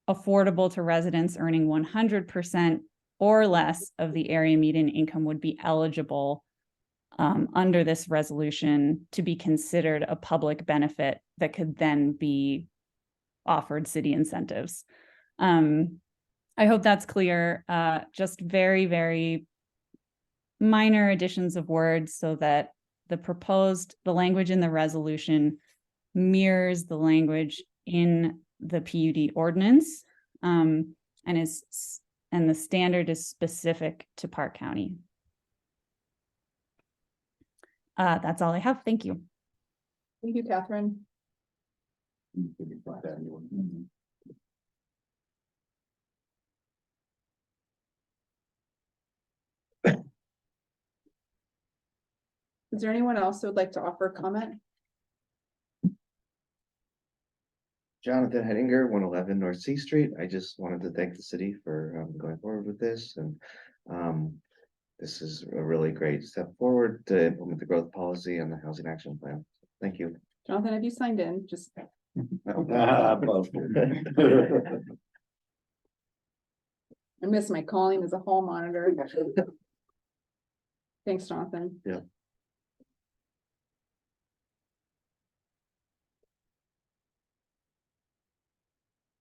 affordable to residents earning 100% or less of the area median income would be eligible under this resolution to be considered a public benefit that could then be offered city incentives. I hope that's clear. Just very, very minor additions of words so that the language in the resolution mirrors the language in the PUD ordinance, and the standard is specific to Park County. That's all I have. Thank you. Thank you, Catherine. Is there anyone else who would like to offer a comment? Jonathan Hedinger, 111 North C Street. I just wanted to thank the city for going forward with this, and this is a really great step forward to implement the growth policy and the housing action plan. Thank you. Jonathan, have you signed in? Just Ah, busted. I miss my calling as a hall monitor. Thanks, Jonathan. Yeah.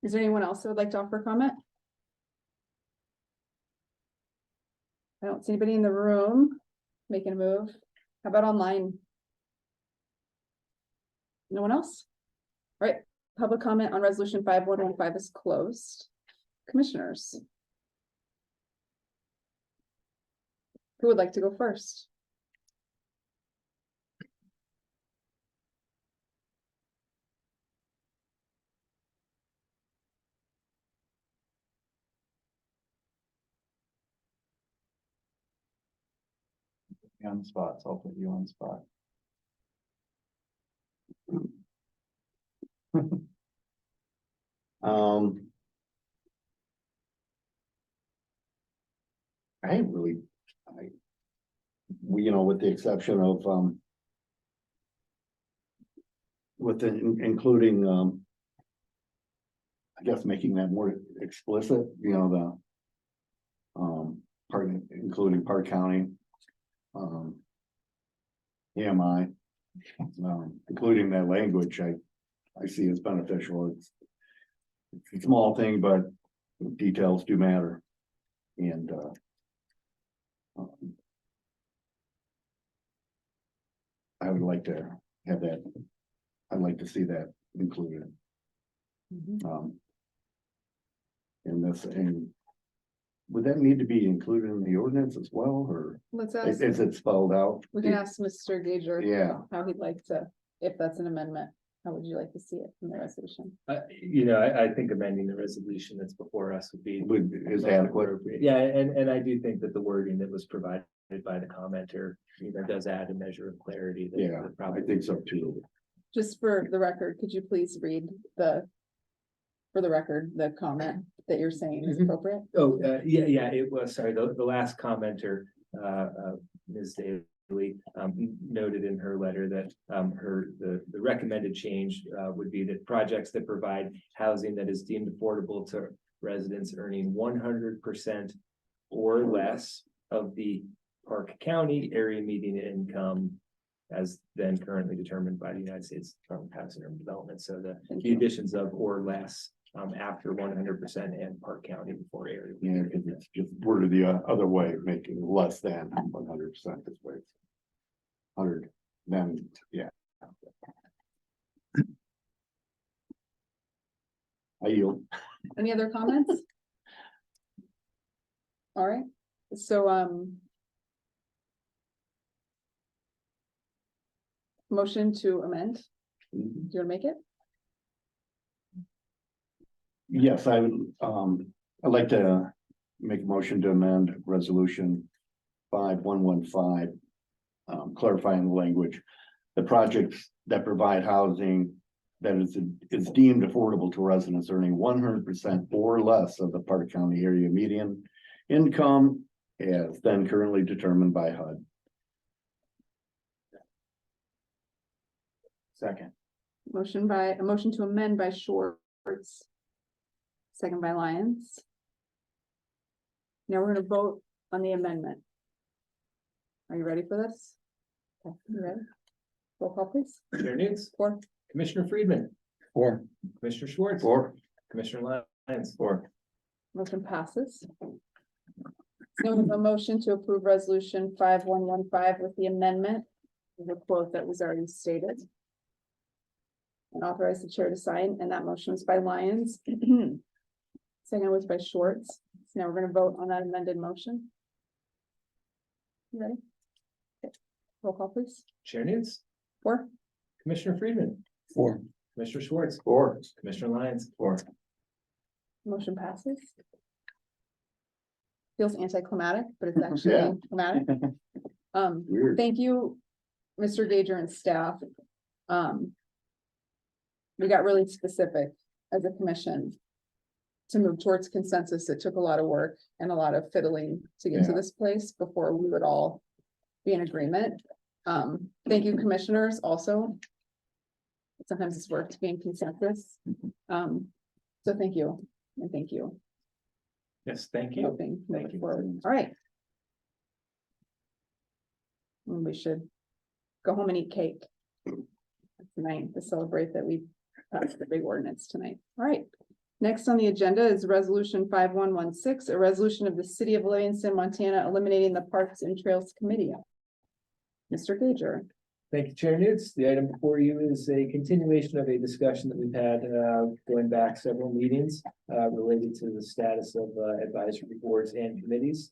Is there anyone else who would like to offer a comment? I don't see anybody in the room making a move. How about online? No one else? All right, public comment on resolution 5115 is closed. Commissioners. Who would like to go first? On the spot, so I'll put you on the spot. I ain't really, with the exception of, including, I guess making that more explicit, including Park County. AMI, including that language, I see as beneficial. It's a small thing, but details do matter. And I would like to have that. I'd like to see that included. In this, and would that need to be included in the ordinance as well, or Let's ask, is it spelled out? we can ask Mr. Gager. Yeah. How he'd like to, if that's an amendment, how would you like to see it in the resolution? I think amending the resolution that's before us would be. Is adequate. Yeah, and I do think that the wording that was provided by the commenter, does add a measure of clarity. Yeah, I think so too. Just for the record, could you please read the comment that you're saying is appropriate? Oh, yeah, it was, sorry, the last commenter, Ms. Daly, noted in her letter that, the recommended change, would be that projects that provide housing that is deemed affordable to residents earning 100% or less of the Park County area median income as then currently determined by the United States Department of Housing and Urban Development. So the additions of or less after 100% and Park County before area. Yeah, because it's just worded the other way, making less than 100% this way. 100, then, yeah. I yield. Any other comments? All right, so, motion to amend, do you want to make it? Yes, I would, I'd like to make a motion to amend resolution 5115. Clarifying the language, the projects that provide housing that is deemed affordable to residents earning 100% or less of the Park County area median income as then currently determined by HUD. Second. A motion to amend by Schwartz. Second by Lyons. Now we're gonna vote on the amendment. Are you ready for this? Okay, you ready? Roll call, please. Chair News, Four. Commissioner Friedman, Or, Commissioner Schwartz, Or, Commissioner Lyons, Motion passes. So we have a motion to approve resolution 5115 with the amendment. The quote that was already stated. And authorize the chair to sign, and that motion was by Lyons. Second was by Schwartz. So now we're gonna vote on that amended motion. You ready? Okay. Roll call, please. Chair News, Four. Commissioner Friedman, or, Commissioner Schwartz, or, Commissioner Lyons, Motion passes. Feels anticlimactic, but it's actually Yeah. climatic. weird. Thank you, Mr. Gager and staff. We got really specific as a commission to move towards consensus. It took a lot of work and a lot of fiddling to get to Yeah. this place before we would all be in agreement. Thank you, commissioners, also. Sometimes it's work to be in consensus. So thank you, and thank you. yes, thank you. Helping move Thank it you. forward. All right. And we should go home and eat cake tonight to celebrate that we passed the big ordinance tonight. All right. Next on the agenda is resolution 5116, a resolution of the city of Livingston, Montana, eliminating the Parks and Trails Committee. Mr. Gager. Thank you, Chair Newts. The item before you is a continuation of a discussion that we've had going back several meetings related to the status of advisory boards and committees,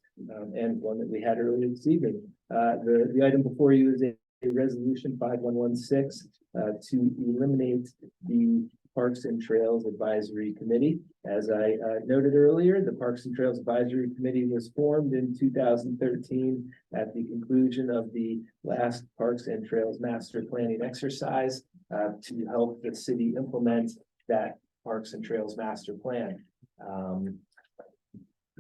and one that we had earlier this evening. The item before you is a resolution 5116 to eliminate the Parks and Trails Advisory Committee. As I noted earlier, the Parks and Trails Advisory Committee was formed in 2013 at the conclusion of the last Parks and Trails Master Planning exercise to help the city implement that Parks and Trails Master Plan.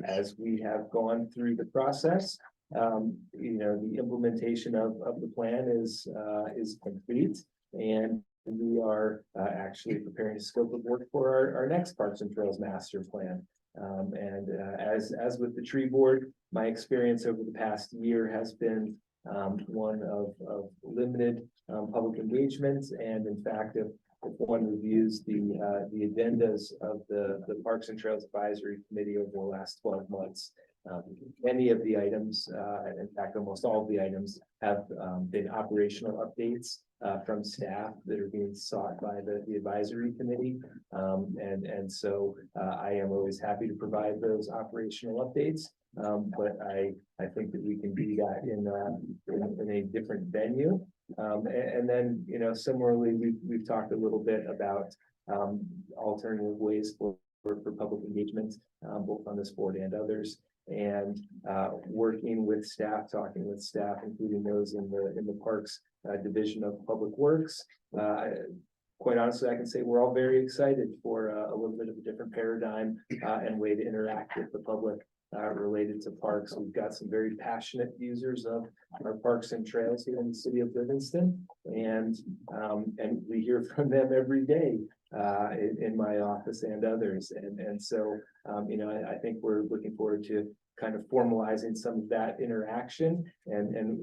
As we have gone through the process, the implementation of the plan is complete, and we are actually preparing a scope of work for our next Parks and Trails Master Plan. As with the tree board, my experience over the past year has been one of limited public engagement. And in fact, if one reviews the agendas of the Parks and Trails Advisory Committee over the last 12 months, many of the items, in fact, almost all of the items have been operational updates from staff that are being sought by the advisory committee. So I am always happy to provide those operational updates. But I think that we can do that in a different venue. And then, similarly, we've talked a little bit about alternative ways for public engagement, both on this board and others. And working with staff, talking with staff, including those in the Parks Division of Public Works. Quite honestly, I can say we're all very excited for a little bit of a different paradigm and way to interact with the public related to parks. We've got some very passionate users of our parks and trails here in the city of Livingston, and we hear from them every day in my office and others. And so, I think we're looking forward to kind of formalizing some of that interaction. And,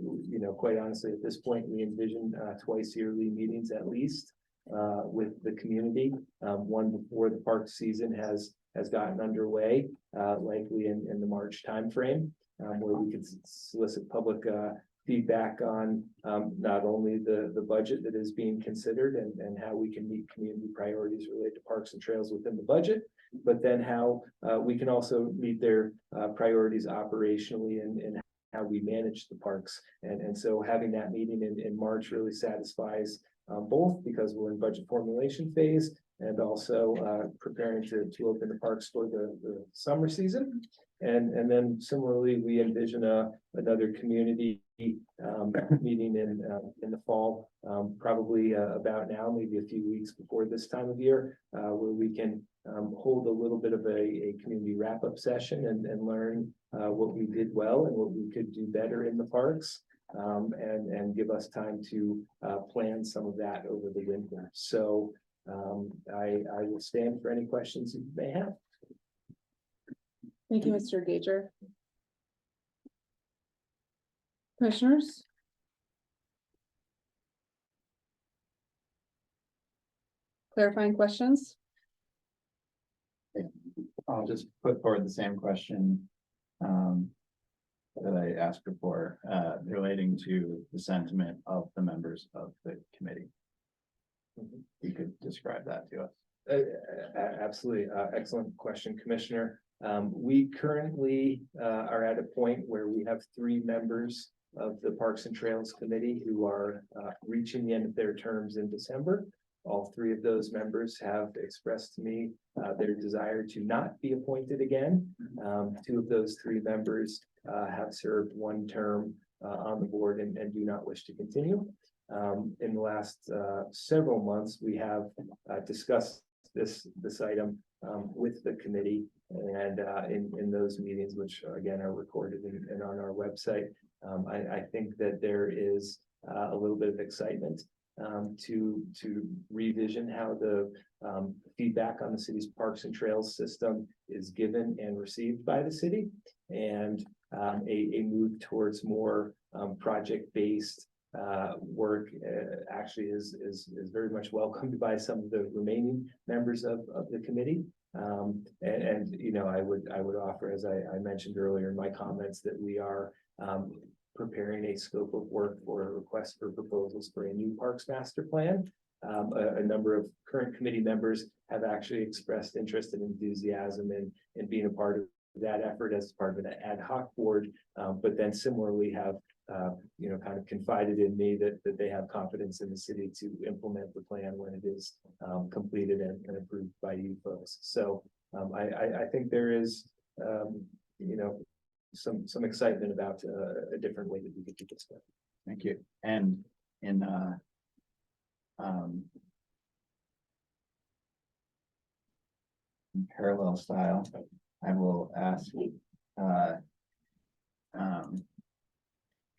quite honestly, at this point, we envision twice yearly meetings at least with the community. One before the park season has gotten underway, likely in the March timeframe, where we could solicit public feedback on not only the budget that is being considered and how we can meet community priorities related to parks and trails within the budget, but then how we can also meet their priorities operationally and how we manage the parks. And so having that meeting in March really satisfies both, because we're in budget formulation phase and also preparing to open the parks for the summer season. And then similarly, we envision another community meeting in the fall, probably about now, maybe a few weeks before this time of year, where we can hold a little bit of a community wrap-up session and learn what we did well and what we could do better in the parks, and give us time to plan some of that over the winter. So I will stand for any questions you may have. Thank you, Mr. Gager. Commissioners? Clarifying questions? I'll just put forward the same question that I asked before, relating to the sentiment of the members of the committee. You could describe that to us. Absolutely. Excellent question, Commissioner. We currently are at a point where we have 3 members of the Parks and Trails Committee who are reaching the end of their terms in December. All 3 of those members have expressed to me their desire to not be appointed again. 2 of those 3 members have served 1 term on the board and do not wish to continue. In the last several months, we have discussed this item with the committee, and in those meetings, which again are recorded and on our website, I think that there is a little bit of excitement to revision how the feedback on the city's parks and trails system is given and received by the city, and a move towards more project-based work actually is very much welcomed by some of the remaining members of the committee. I would offer, as I mentioned earlier in my comments, that we are preparing a scope of work for a request for proposals for a new parks master plan. A number of current committee members have actually expressed interest and enthusiasm in being a part of that effort as part of an ad hoc board, but then similarly have kind of confided in me that they have confidence in the city to implement the plan when it is completed and approved by you folks. So I think there is some excitement about a different way that we could do this. Thank you. And in parallel style, I will ask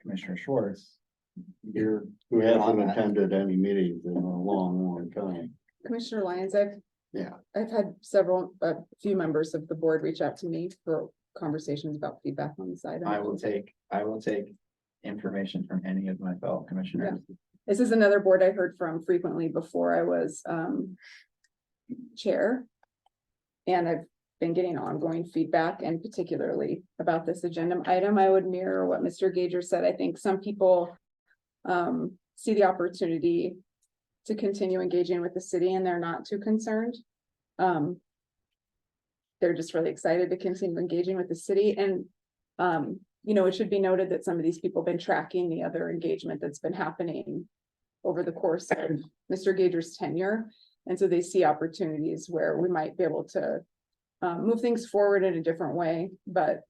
Commissioner Schwartz, Who hasn't attended any meetings in a long time. Commissioner Lyons, Yeah. I've had a few members of the board reach out to me for conversations about feedback on this item. I will take information from any of my fellow commissioners. This is another board I heard from frequently before I was chair. And I've been getting ongoing feedback, and particularly about this agenda item. I would mirror what Mr. Gager said. I think some people see the opportunity to continue engaging with the city and they're not too concerned. They're just really excited to continue engaging with the city. And it should be noted that some of these people have been tracking the other engagement that's been happening over the course of Mr. Gager's tenure. And so they see opportunities where we might be able to move things forward in a different way, but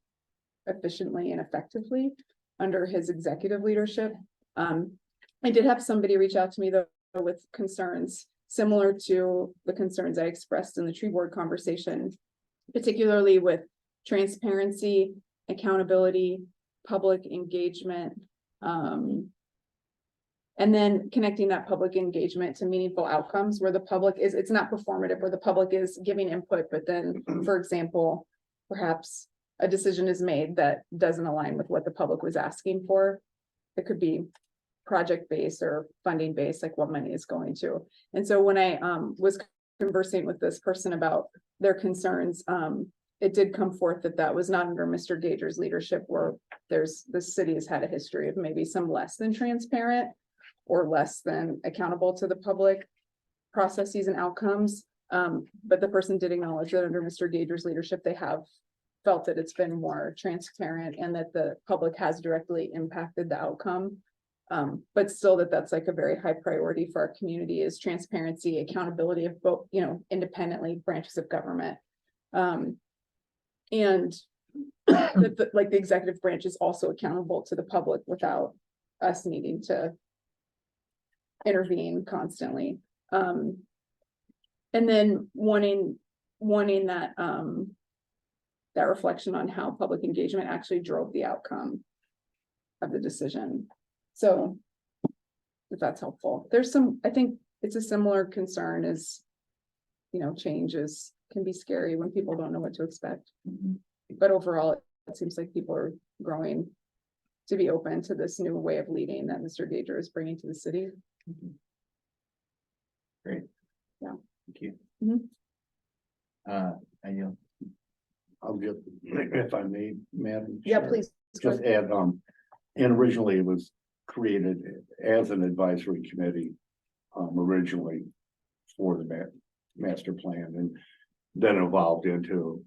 efficiently and effectively under his executive leadership. I did have somebody reach out to me though with concerns similar to the concerns I expressed in the tree board conversation, particularly with transparency, accountability, public engagement, And then connecting that public engagement to meaningful outcomes where the public is, it's not performative, where the public is giving input, but then, for example, perhaps a decision is made that doesn't align with what the public was asking for. It could be project-based or funding-based, like what money is going to. And so when I was conversing with this person about their concerns, it did come forth that that was not under Mr. Gager's leadership, where the city has had a history of maybe some less than transparent or less than accountable to the public processes and outcomes. But the person did acknowledge that under Mr. Gager's leadership, they have felt that it's been more transparent and that the public has directly impacted the outcome. But still that's like a very high priority for our community is transparency, accountability of both, independently branches of government. And like the executive branch is also accountable to the public without us needing to intervene constantly. And then wanting that, that reflection on how public engagement actually drove the outcome of the decision. So if that's helpful, I think it's a similar concern as, changes can be scary when people don't know what to expect. But overall, it seems like people are growing to be open to this new way of leading that Mr. Gager is bringing to the city. Great. Yeah. Thank you. Mhm. I yield. I'll get, if I may, Madam. Yeah, Chair, please. Just add, and originally it was created as an advisory committee, originally for the master plan, and then evolved into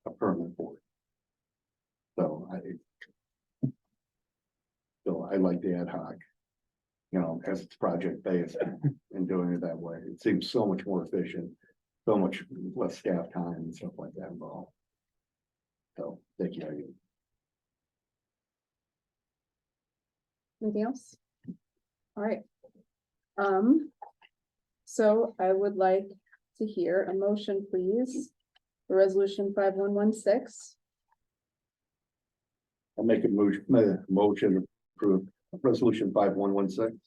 a permanent board. So I like the ad hoc, as it's project based and doing it that way. It seems so much more efficient, so much less staff time and stuff like that involved. So thank you. Anything else? All right. So I would like to hear a motion, please. For resolution 5116. I'll make a motion to approve resolution 5116.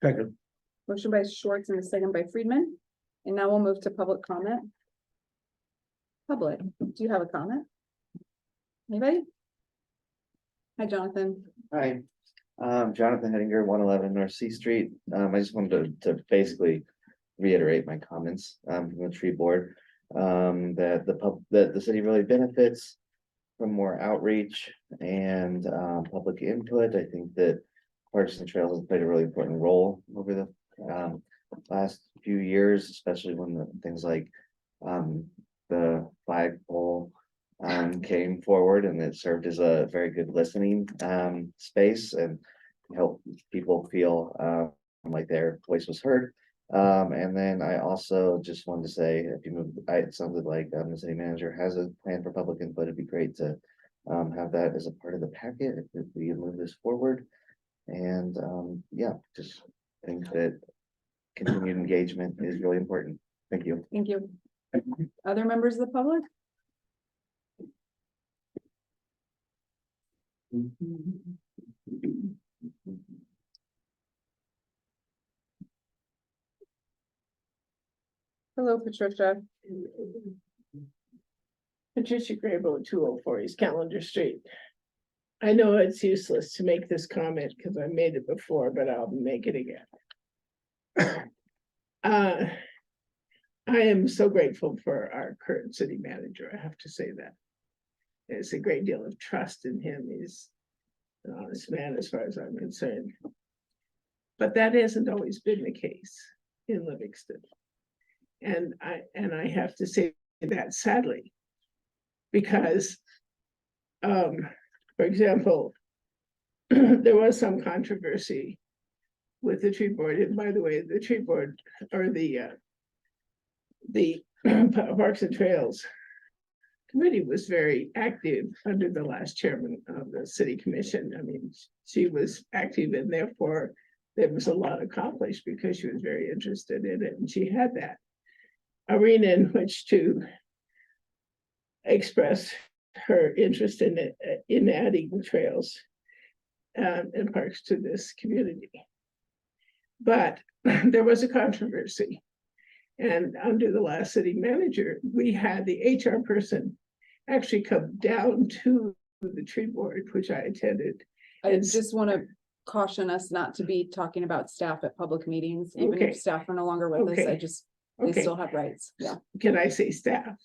Second. Motion by Schwartz and a second by Friedman. And now we'll move to public comment. Public, do you have a comment? Anybody? Hi, Jonathan. Hi, Jonathan Hedinger, 111 North C Street. I just wanted to basically reiterate my comments from the tree board. That the city really benefits from more outreach and public input. I think that Parks and Trails has played a really important role over the last few years, especially when things like the flagpole came forward, and it served as a very good listening space and helped people feel like their voice was heard. And then I also just wanted to say, it sounded like the city manager has a plan for public input. It'd be great to have that as a part of the packet if we move this forward. And yeah, just think that continued engagement is really important. Thank you. Thank you. Other members of the public? Hello, Patricia. Patricia Grable, 204 East Callender Street. I know it's useless to make this comment because I made it before, but I'll make it again. I am so grateful for our current city manager. I have to say that. There's a great deal of trust in him. He's an honest man as far as I'm concerned. But that hasn't always been the case in Livingston. And I have to say that sadly, because for example, there was some controversy with the tree board. And by the way, the tree board, or the Parks and Trails committee, was very active under the last chairman of the city commission. I mean, she was active, and therefore there was a lot accomplished because she was very interested in it, and she had that arena in which to express her interest in adding trails. and parks to this community. But there was a controversy. And under the last city manager, we had the HR person actually come down to the tree board, which I attended. I It's- just want to caution us not to be talking about staff at public meetings, even Okay. if staff are no longer with us, Okay. they Okay, still have rights, yeah. can I say staff?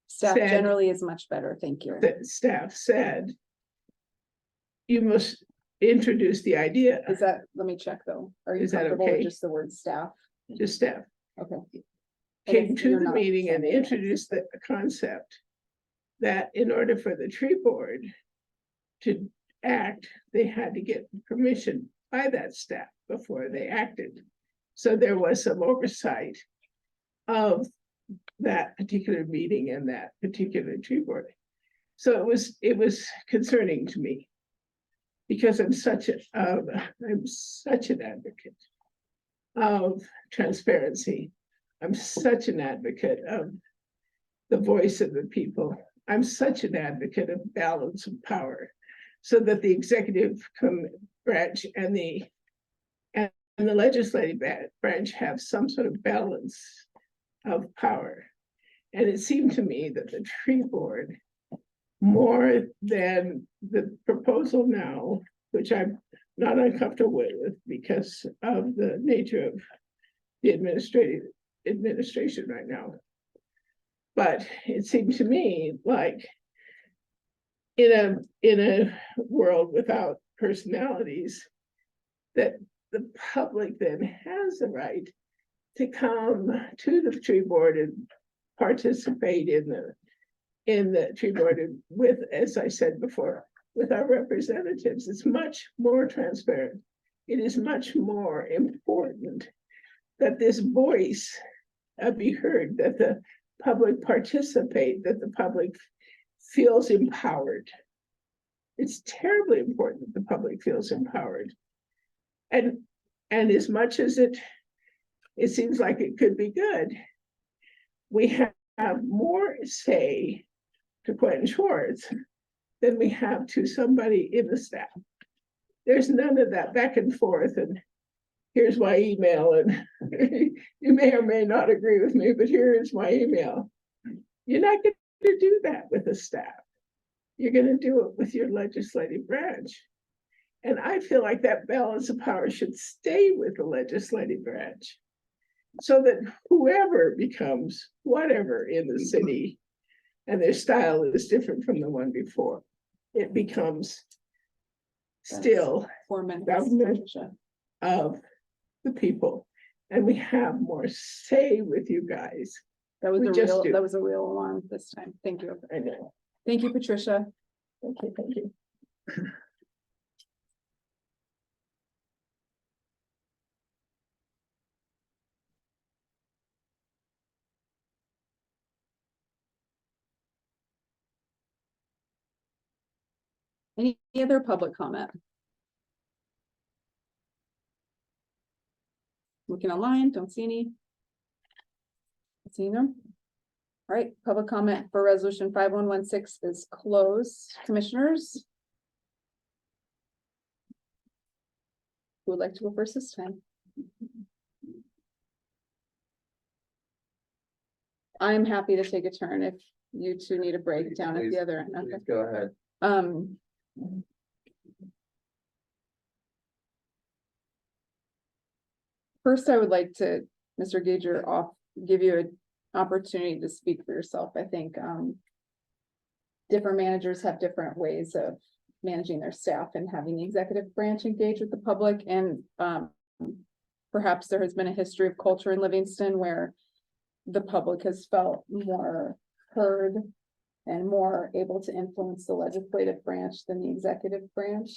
Staff Said- generally is much better, thank you. That staff said you must introduce the idea, Is that, let me check though, are you Is that comfortable with okay? just the word staff? just staff. Okay. And Came if to you're the not meeting and saying it, introduced the concept that in order for the tree board to act, they had to get permission by that staff before they acted. So there was some oversight of that particular meeting and that particular tree board. So it was concerning to me because I'm such an advocate of transparency. I'm such an advocate of the voice of the people. I'm such an advocate of balance of power so that the executive branch and the legislative branch have some sort of balance of power. And it seemed to me that the tree board, more than the proposal now, which I'm not uncomfortable with because of the nature of the administration right now. But it seemed to me like in a world without personalities, that the public then has the right to come to the tree board and participate in the tree board and with, as I said before, with our representatives. It's much more transparent. It is much more important that this voice be heard, that the public participate, that the public feels empowered. It's terribly important that the public feels empowered. And as much as it seems like it could be good, we have more say to Quentin Schwartz than we have to somebody in the staff. There's none of that back and forth and here's my email and you may or may not agree with me, but here is my email. You're not going to do that with the staff. You're going to do it with your legislative branch. And I feel like that balance of power should stay with the legislative branch so that whoever becomes whatever in the city and their style is different from the one before, it becomes still 4 minutes. Government. Patricia. of the people. And we have more say with you guys. That was We a just real, do. that was a real alarm this time. Thank you. I know. Thank you, Patricia. Okay, thank you. Any other public comment? Looking online, don't see any. See them? All right, public comment for resolution 5116 is closed. Commissioners? Who would like to go first this time? I'm happy to take a turn if you two need a break down at the other end. Okay. Go ahead. First, I would like to, Mr. Gager, give you an opportunity to speak for yourself. I think, different managers have different ways of managing their staff and having the executive branch engage with the public. And, perhaps there has been a history of culture in Livingston where the public has felt more heard and more able to influence the legislative branch than the executive branch.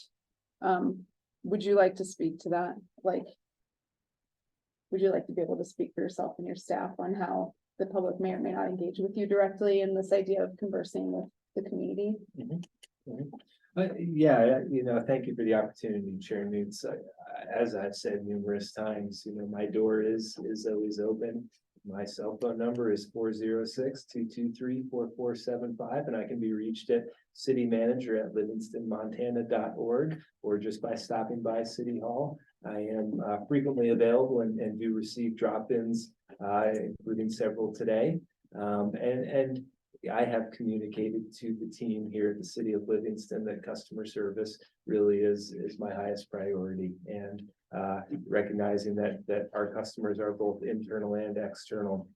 Would you like to speak to that? Would you like to be able to speak for yourself and your staff on how the public may or may not engage with you directly in this idea of conversing with the community? Yeah, thank you for the opportunity, Chair Newts. As I've said numerous times, my door is always open. My cell phone number is 406-223-4475, and I can be reached at citymanager@livingstonmontana.org, or just by stopping by City Hall. I am frequently available and do receive drop-ins, including several today. And I have communicated to the team here at the City of Livingston that customer service really is my highest priority. And recognizing that our customers are both internal and external,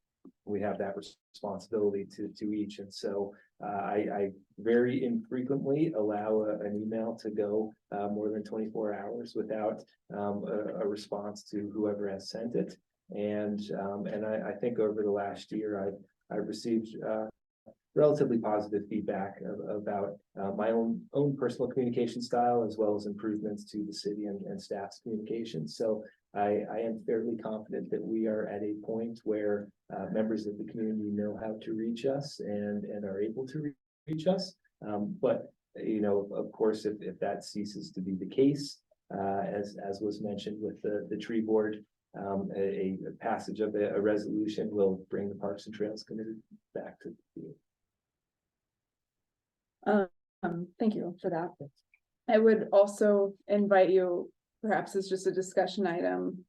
we have that responsibility to each. And so I very infrequently allow an email to go more than 24 hours without a response to whoever has sent it. And I think over the last year, I've received relatively positive feedback about my own personal communication style, as well as improvements to the city and staff's communication. So I am fairly confident that we are at a point where members of the community know how to reach us and are able to reach us. But you know, of course, if that ceases to be the case, as was mentioned with the tree board, a passage of a resolution will bring the Parks and Trails Committee back to you. Thank you for that. I would also invite you, perhaps as just a discussion item,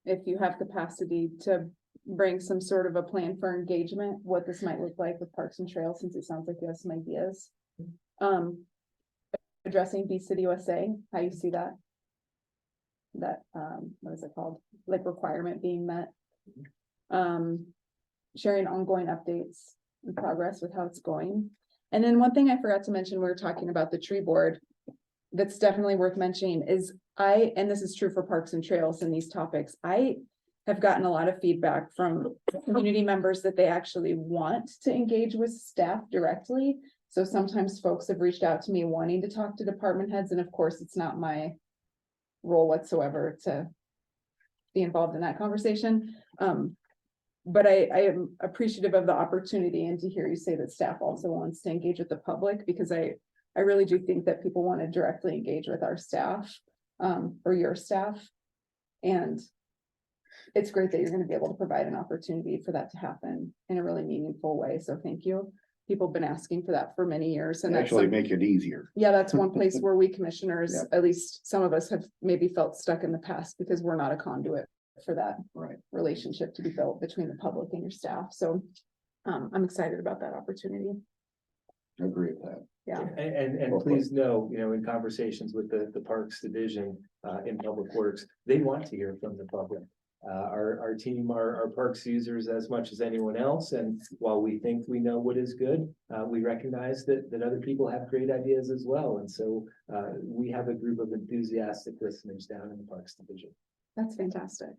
if you have capacity to bring some sort of a plan for engagement, what this might look like with Parks and Trails, since it sounds like you have some ideas. Addressing Bee City USA, how you see that? What is it called? Like requirement being met. Sharing ongoing updates and progress with how it's going. And then one thing I forgot to mention, we were talking about the tree board. That's definitely worth mentioning is and this is true for Parks and Trails and these topics, I have gotten a lot of feedback from community members that they actually want to engage with staff directly. So sometimes folks have reached out to me wanting to talk to department heads, and of course, it's not my role whatsoever to be involved in that conversation. But I am appreciative of the opportunity and to hear you say that staff also wants to engage with the public, because I really do think that people want to directly engage with our staff, or your staff. And it's great that you're going to be able to provide an opportunity for that to happen in a really meaningful way. So thank you. People have been asking for that for many years, and Actually make it easier. yeah, that's one place where we commissioners, Yep. at least some of us, have maybe felt stuck in the past because we're not a conduit for that Right. relationship to be built between the public and your staff. So I'm excited about that opportunity. I agree with that. Yeah. And please know, you know, in conversations with the Parks Division in Public Works, they want to hear from the public. Our team are parks users as much as anyone else, and while we think we know what is good, we recognize that other people have great ideas as well. And so we have a group of enthusiastic listeners down in the Parks Division. That's fantastic.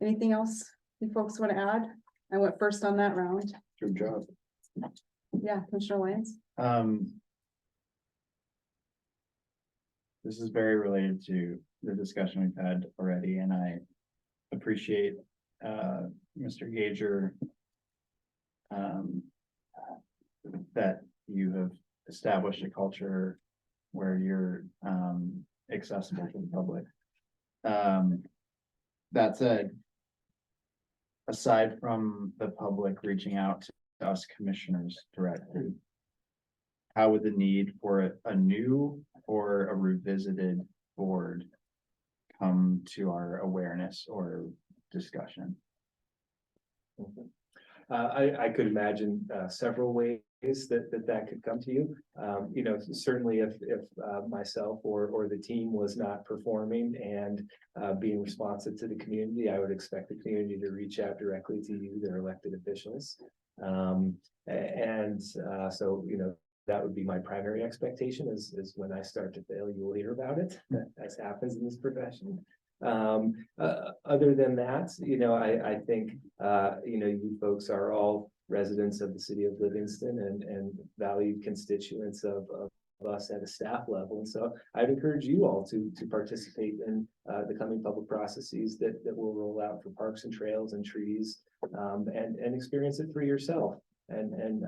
Anything else you folks want to add? I went first on that round. Good job. Yeah, Commissioner Lyons. This is very related to the discussion we've had already, and I appreciate Mr. Gager that you have established a culture where you're accessible to the public. That said, aside from the public reaching out to us commissioners directly, how would the need for a new or a revisited board come to our awareness or discussion? I could imagine several ways that could come to you. You know, certainly if myself or the team was not performing and being responsive to the community, I would expect the community to reach out directly to you, their elected officials. So, you know, that would be my primary expectation is when I start to fail, you will hear about it, as happens in this profession. Other than that, you know, I think, you know, you folks are all residents of the city of Livingston and valued constituents of us at a staff level. And so I'd encourage you all to participate in the coming public processes that will roll out for Parks and Trails and trees, and experience it for yourself. And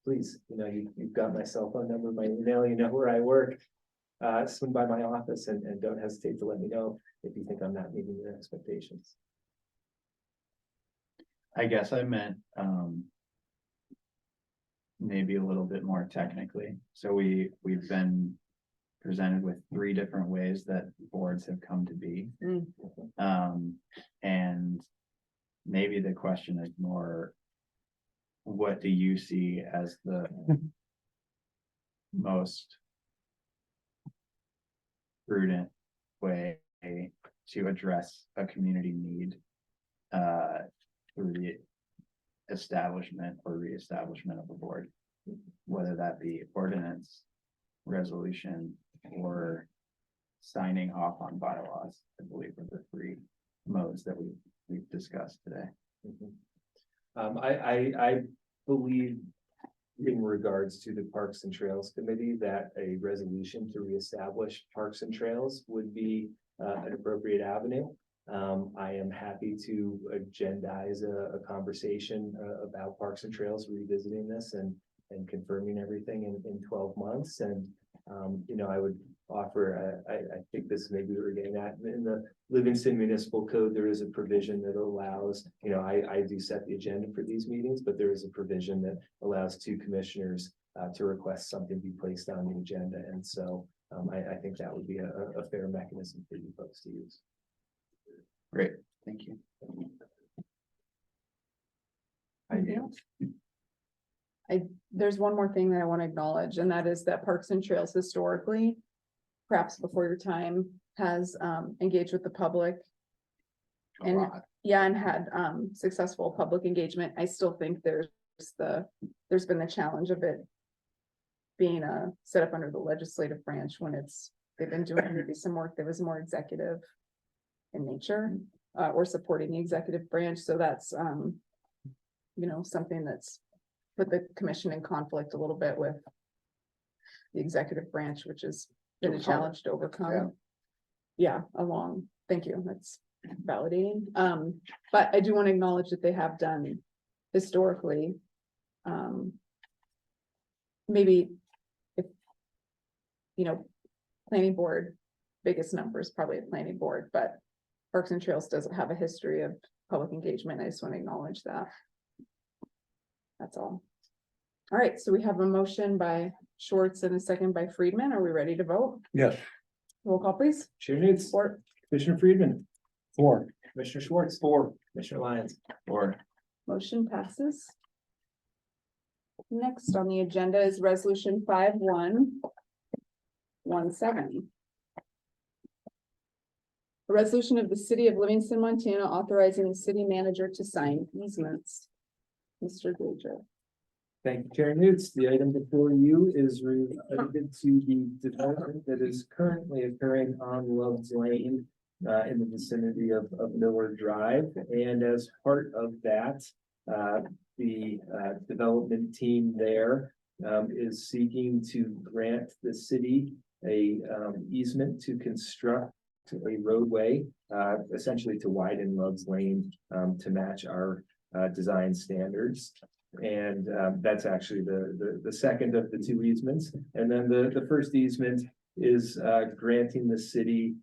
please, you know, you've got my cell phone number, my email, you know where I work. Swing by my office and don't hesitate to let me know if you think I'm not meeting your expectations. I guess I meant, maybe a little bit more technically. So we've been presented with 3 different ways that boards have come to be. And maybe the question is more, what do you see as the most prudent way to address a community need through the establishment or reestablishment of a board, whether that be ordinance, resolution, or signing off on bylaws? I believe are the 3 modes that we've discussed today. I believe in regards to the Parks and Trails Committee, that a resolution to reestablish Parks and Trails would be an appropriate avenue. I am happy to agendize a conversation about Parks and Trails, revisiting this and confirming everything in 12 months. And, you know, I would offer, I think this may be what we're getting at, in the Livingston Municipal Code, there is a provision that allows, you know, I do set the agenda for these meetings, but there is a provision that allows 2 commissioners to request something be placed on the agenda. And so I think that would be a fair mechanism for you folks to use. Great, thank you. There's one more thing that I want to acknowledge, and that is that Parks and Trails historically, perhaps before your time, has engaged with the public. And and had successful public engagement. I still think there's been the challenge of it being set up under the legislative branch when they've been doing maybe some work that was more executive in nature, or supporting the executive branch. So that's you know, something that's put the commission in conflict a little bit with the executive branch, which has been a challenge to overcome. Thank you, that's validating. But I do want to acknowledge that they have done historically, maybe if, you know, planning board, biggest numbers probably a planning board, but Parks and Trails doesn't have a history of public engagement. I just want to acknowledge that. That's all. All right, so we have a motion by Schwartz and a second by Friedman. Are we ready to vote? Yes, Roll call, please. Chair News, Support. Commissioner Friedman, 4. Commissioner Schwartz, 4, Commissioner Lyons. Or Motion passes. Next on the agenda is resolution 5117. A resolution of the city of Livingston, Montana, authorizing the city manager to sign easements. Mr. Gager. Thank you, Chair Newts. The item before you is related to the development that is currently occurring on Love's Lane in the vicinity of Miller Drive. And as part of that, the development team there is seeking to grant the city a easement to construct a roadway, essentially to widen Love's Lane to match our design standards. And that's actually the second of the 2 easements. And then the first easement is granting the city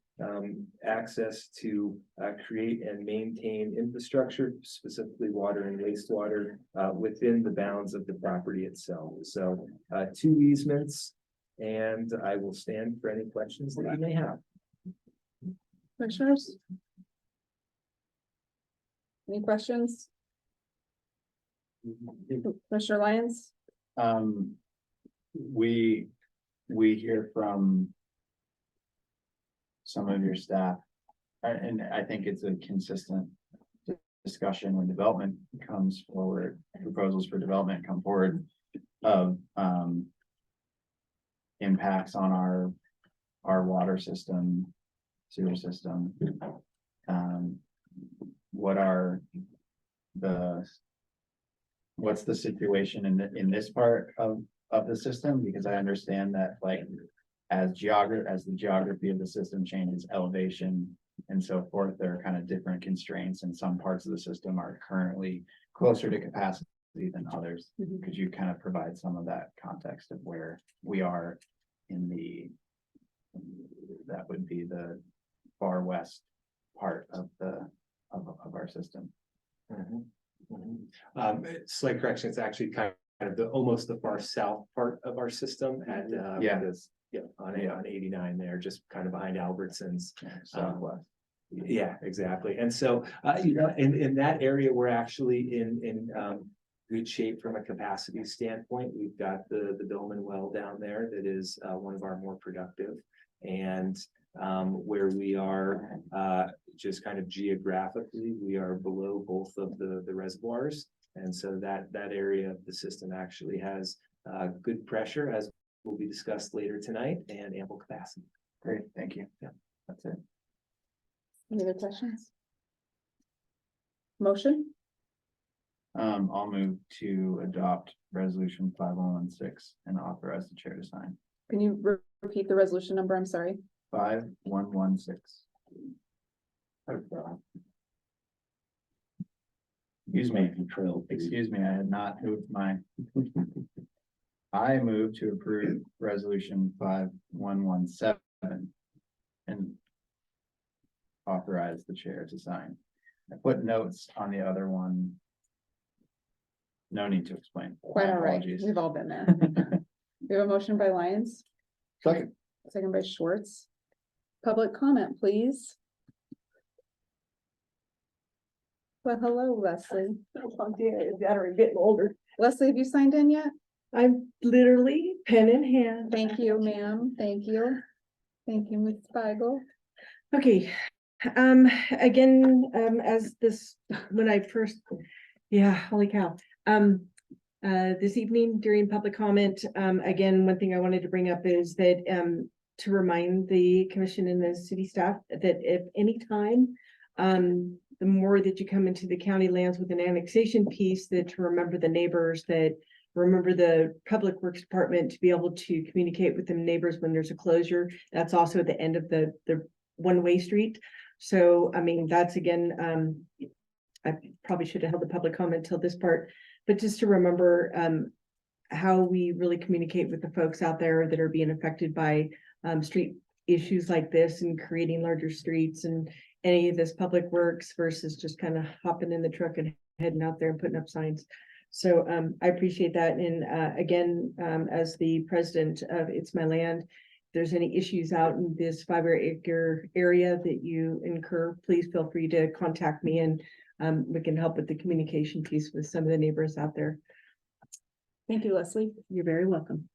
access to create and maintain infrastructure, specifically water and wastewater, within the bounds of the property itself. So 2 easements, and I will stand for any questions that you may have. Commissioners? Any questions? Commissioner Lyons? we hear from some of your staff, and I think it's a consistent discussion when development comes forward, proposals for development come forward of impacts on our water system, sewer system. What's the situation in this part of the system? Because I understand that, like, as the geography of the system changes, elevation and so forth, there are kind of different constraints, and some parts of the system are currently closer to capacity than others. Could you kind of provide some of that context of where we are in that would be the far west part of our system? Slight correction, it's actually kind of almost the far south part of our system at, Yeah. on 89 there, just kind of behind Albertsons. Southwest. Yeah, exactly. And so, in that area, we're actually in good shape from a capacity standpoint. We've got the Billman well down there that is one of our more productive. And where we are just kind of geographically, we are below both of the reservoirs. And so that area of the system actually has good pressure, as will be discussed later tonight, and ample capacity. Great, thank you. Yeah. That's it. Any other questions? Motion? I'll move to adopt resolution 5116 and authorize the chair to sign. Can you repeat the resolution number? I'm sorry. 5116. Excuse me, excuse me, I had not moved my. I move to approve resolution 5117 and authorize the chair to sign. I put notes on the other one. No need to explain. Quite My all right. apologies. We've all been there. We have a motion by Lyons, Second, second by Schwartz. Public comment, please. Well, hello, Leslie. Oh dear, that are getting older. Leslie, have you signed in yet? I'm literally pen in hand. Thank you, ma'am. Thank you. Thank you, Ms. Spiegel. Okay, again, as this, when I first, yeah, holy cow. This evening during public comment, again, one thing I wanted to bring up is that, to remind the commission and the city staff that if any time, the more that you come into the county lands with an annexation piece, that to remember the neighbors, that remember the public works department to be able to communicate with the neighbors when there's a closure. That's also at the end of the one-way street. So, I mean, that's again, I probably should have held the public comment till this part, but just to remember, how we really communicate with the folks out there that are being affected by, street issues like this and creating larger streets and any of this public works versus just kind of hopping in the truck and heading out there and putting up signs. So, I appreciate that. And, again, as the president of It's My Land, if there's any issues out in this 5-acre area that you incur, please feel free to contact me and we can help with the communication piece with some of the neighbors out there. Thank you, Leslie. You're very welcome.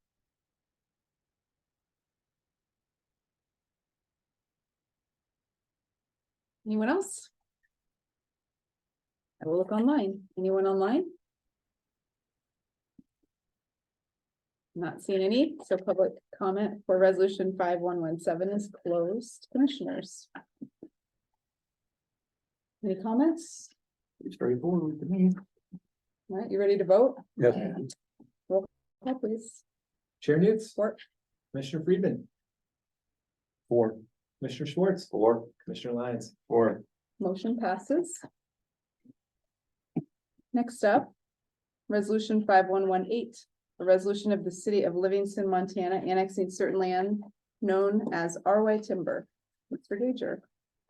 Anyone else? I will look online. Anyone online? Not seeing any, so public comment for resolution 5117 is closed. Commissioners. Any comments? it's very forward to me. All right, you ready to vote? Yes, Call, please. Chair Newts, For. Commissioner Friedman, Four. Commissioner Schwartz, Four. Commissioner Lyons. Or Motion passes. Next up, resolution 5118, a resolution of the city of Livingston, Montana, annexing certain land known as RY Timber. Mr. Gager.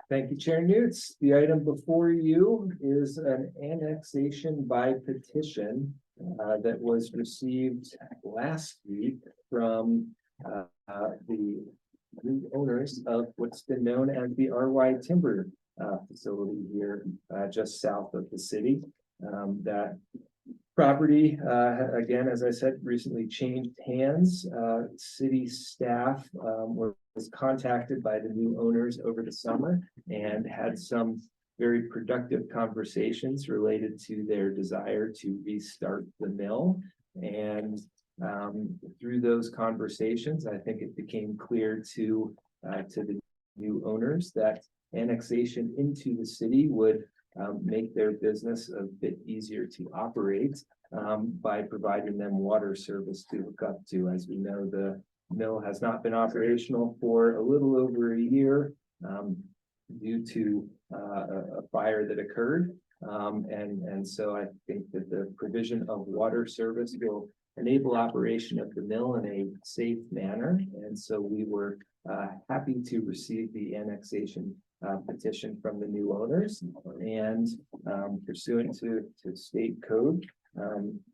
Thank you, Chair Newts. The item before you is an annexation by petition that was received last week from the new owners of what's been known as the RY Timber facility here just south of the city. That property, again, as I said, recently changed hands. City staff was contacted by the new owners over the summer and had some very productive conversations related to their desire to restart the mill. And through those conversations, I think it became clear to the new owners that annexation into the city would make their business a bit easier to operate by providing them water service to hook up to. As we know, the mill has not been operational for a little over a year due to a fire that occurred. And so I think that the provision of water service will enable operation of the mill in a safe manner. And so we were happy to receive the annexation petition from the new owners. And pursuant to state code,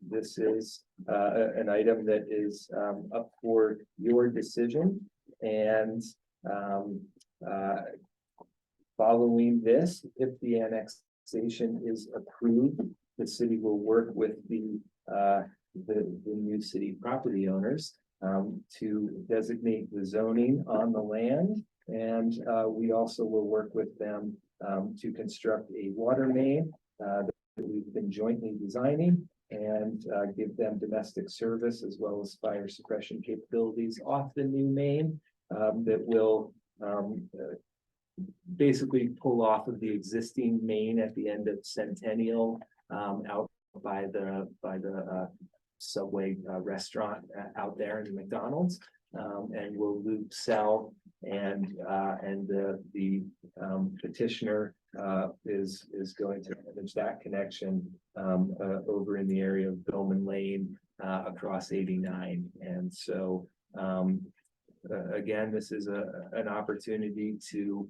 this is an item that is up for your decision. And following this, if the annexation is approved, the city will work with the new city property owners to designate the zoning on the land. And we also will work with them to construct a water main that we've been jointly designing, and give them domestic service as well as fire suppression capabilities off the new main that will basically pull off of the existing main at the end of Centennial out by the Subway restaurant out there in McDonald's, and will loop Cell, and the petitioner is going to manage that connection over in the area of Billman Lane across 89. And so again, this is an opportunity to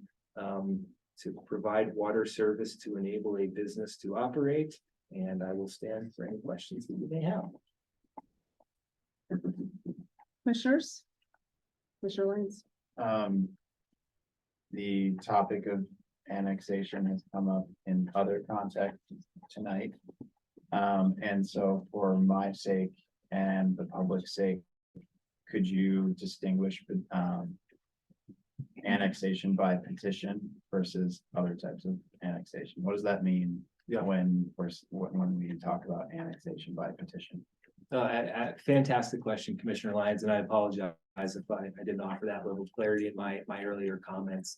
provide water service to enable a business to operate. And I will stand for any questions that you may have. Commissioners? Commissioner Lyons? The topic of annexation has come up in other contexts tonight. And so for my sake and the public's sake, could you distinguish annexation by petition versus other types of annexation? What does that mean when we talk about annexation by petition? Fantastic question, Commissioner Lyons, and I apologize if I didn't offer that level of clarity in my earlier comments.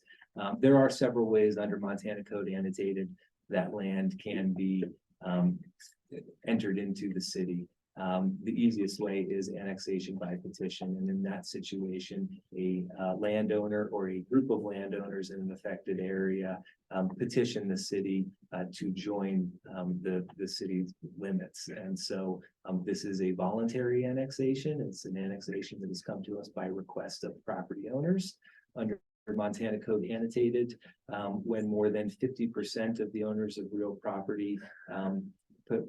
There are several ways under Montana Code annotated that land can be entered into the city. The easiest way is annexation by petition, and in that situation, a landowner or a group of landowners in an affected area petition the city to join the city's limits. And so this is a voluntary annexation. It's an annexation that has come to us by request of property owners under Montana Code annotated. When more than 50% of the owners of real property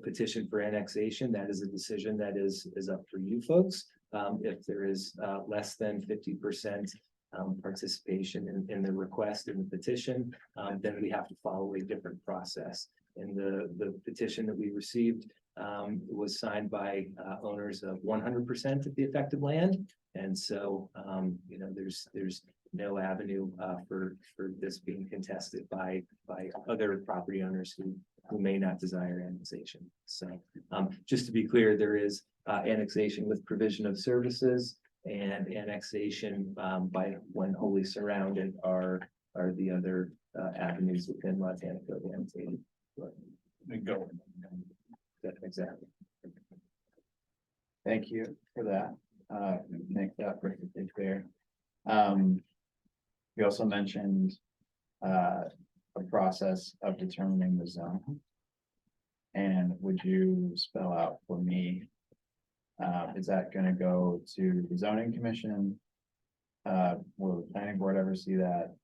petition for annexation, that is a decision that is up for you folks. If there is less than 50% participation in the request in the petition, then we have to follow a different process. And the petition that we received was signed by owners of 100% of the affected land. And so, you know, there's no avenue for this being contested by other property owners who may not desire annexation. So just to be clear, there is annexation with provision of services, and annexation by when wholly surrounded are the other avenues within Montana Code annotated. Exactly. Thank you for that. Make that perfectly clear. You also mentioned a process of determining the zone. And would you spell out for me, is that going to go to the zoning commission? Will the planning board ever see that?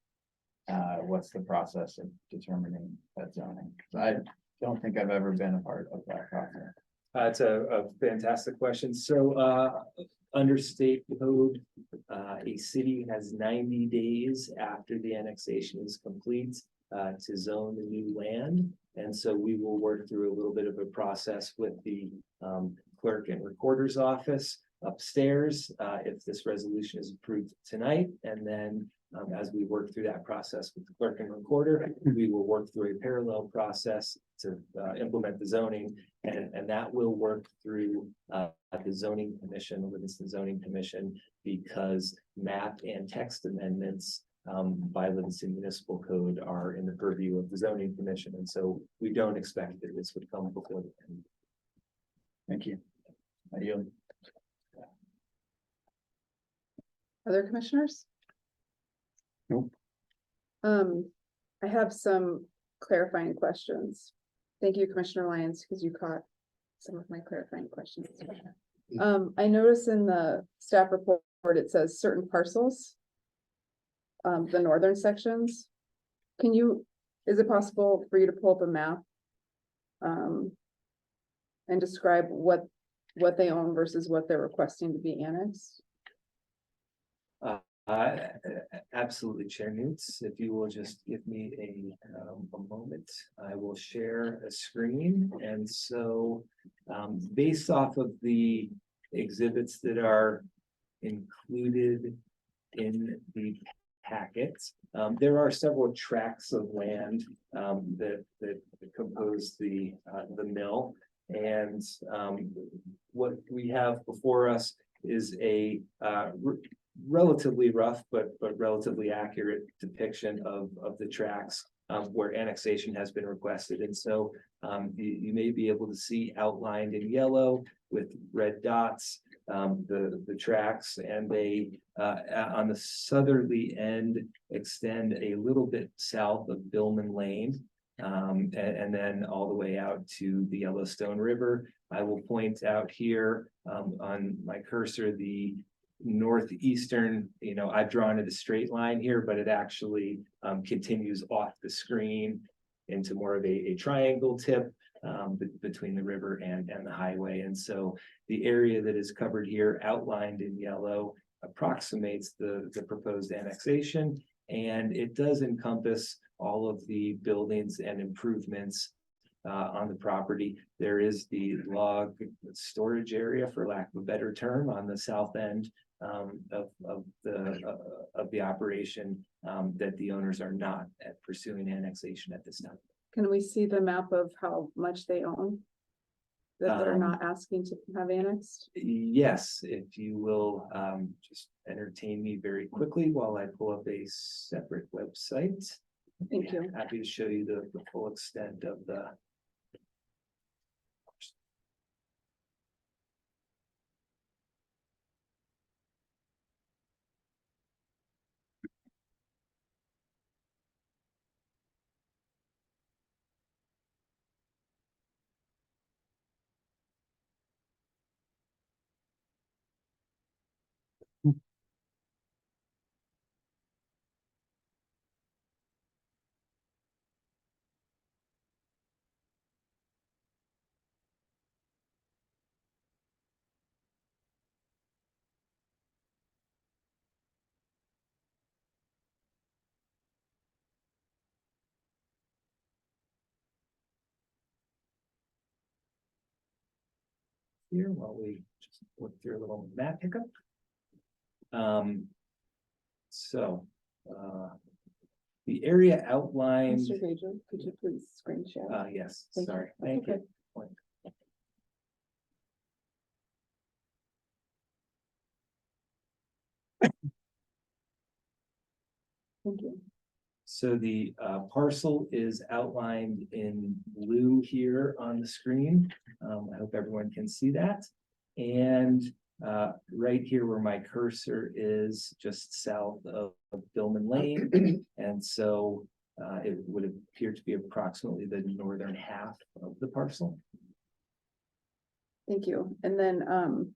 What's the process of determining that zoning? I don't think I've ever been a part of that process. It's a fantastic question. So under state code, a city has 90 days after the annexation is complete to zone the new land. And so we will work through a little bit of a process with the clerk and recorder's office upstairs if this resolution is approved tonight. And then as we work through that process with the clerk and recorder, we will work through a parallel process to implement the zoning, and that will work through the zoning commission, Livingston Zoning Commission, because map and text amendments by Livingston Municipal Code are in the purview of the zoning commission. And so we don't expect that this would come before the end. Thank you. I yield. Other commissioners? Nope. I have some clarifying questions. Thank you, Commissioner Lyons, because you caught some of my clarifying questions. I noticed in the staff report, it says certain parcels. The northern sections. Can you, is it possible for you to pull up a map? And describe what they own versus what they're requesting to be annexed? Absolutely, Chair Newts, if you will just give me a moment, I will share a screen. And so, based off of the exhibits that are included in the packets, there are several tracts of land that compose the mill. And what we have before us is a relatively rough but relatively accurate depiction of the tracts where annexation has been requested. And so you may be able to see outlined in yellow with red dots the tracts, and they on the southerly end extend a little bit south of Billman Lane. And then all the way out to the Yellowstone River. I will point out here on my cursor the northeastern, I've drawn it a straight line here, but it actually continues off the screen into more of a triangle tip between the river and the highway. And so the area that is covered here, outlined in yellow, approximates the proposed annexation, and it does encompass all of the buildings and improvements on the property. There is the log storage area, for lack of a better term, on the south end of the operation that the owners are not pursuing annexation at this time. Can we see the map of how much they own? That they're not asking to have annexed? Yes, if you will just entertain me very quickly while I pull up a separate website. Thank you. Happy to show you the full extent of the. Here while we just work through a little map pickup. So the area outlined. Mr. Gager, could you please screen share? Yes, Thank you. sorry, That's thank you. Thank you. So the parcel is outlined in blue here on the screen. I hope everyone can see that. And right here where my cursor is, just south of Billman Lane. And so it would appear to be approximately the northern half of the parcel. Thank you. And then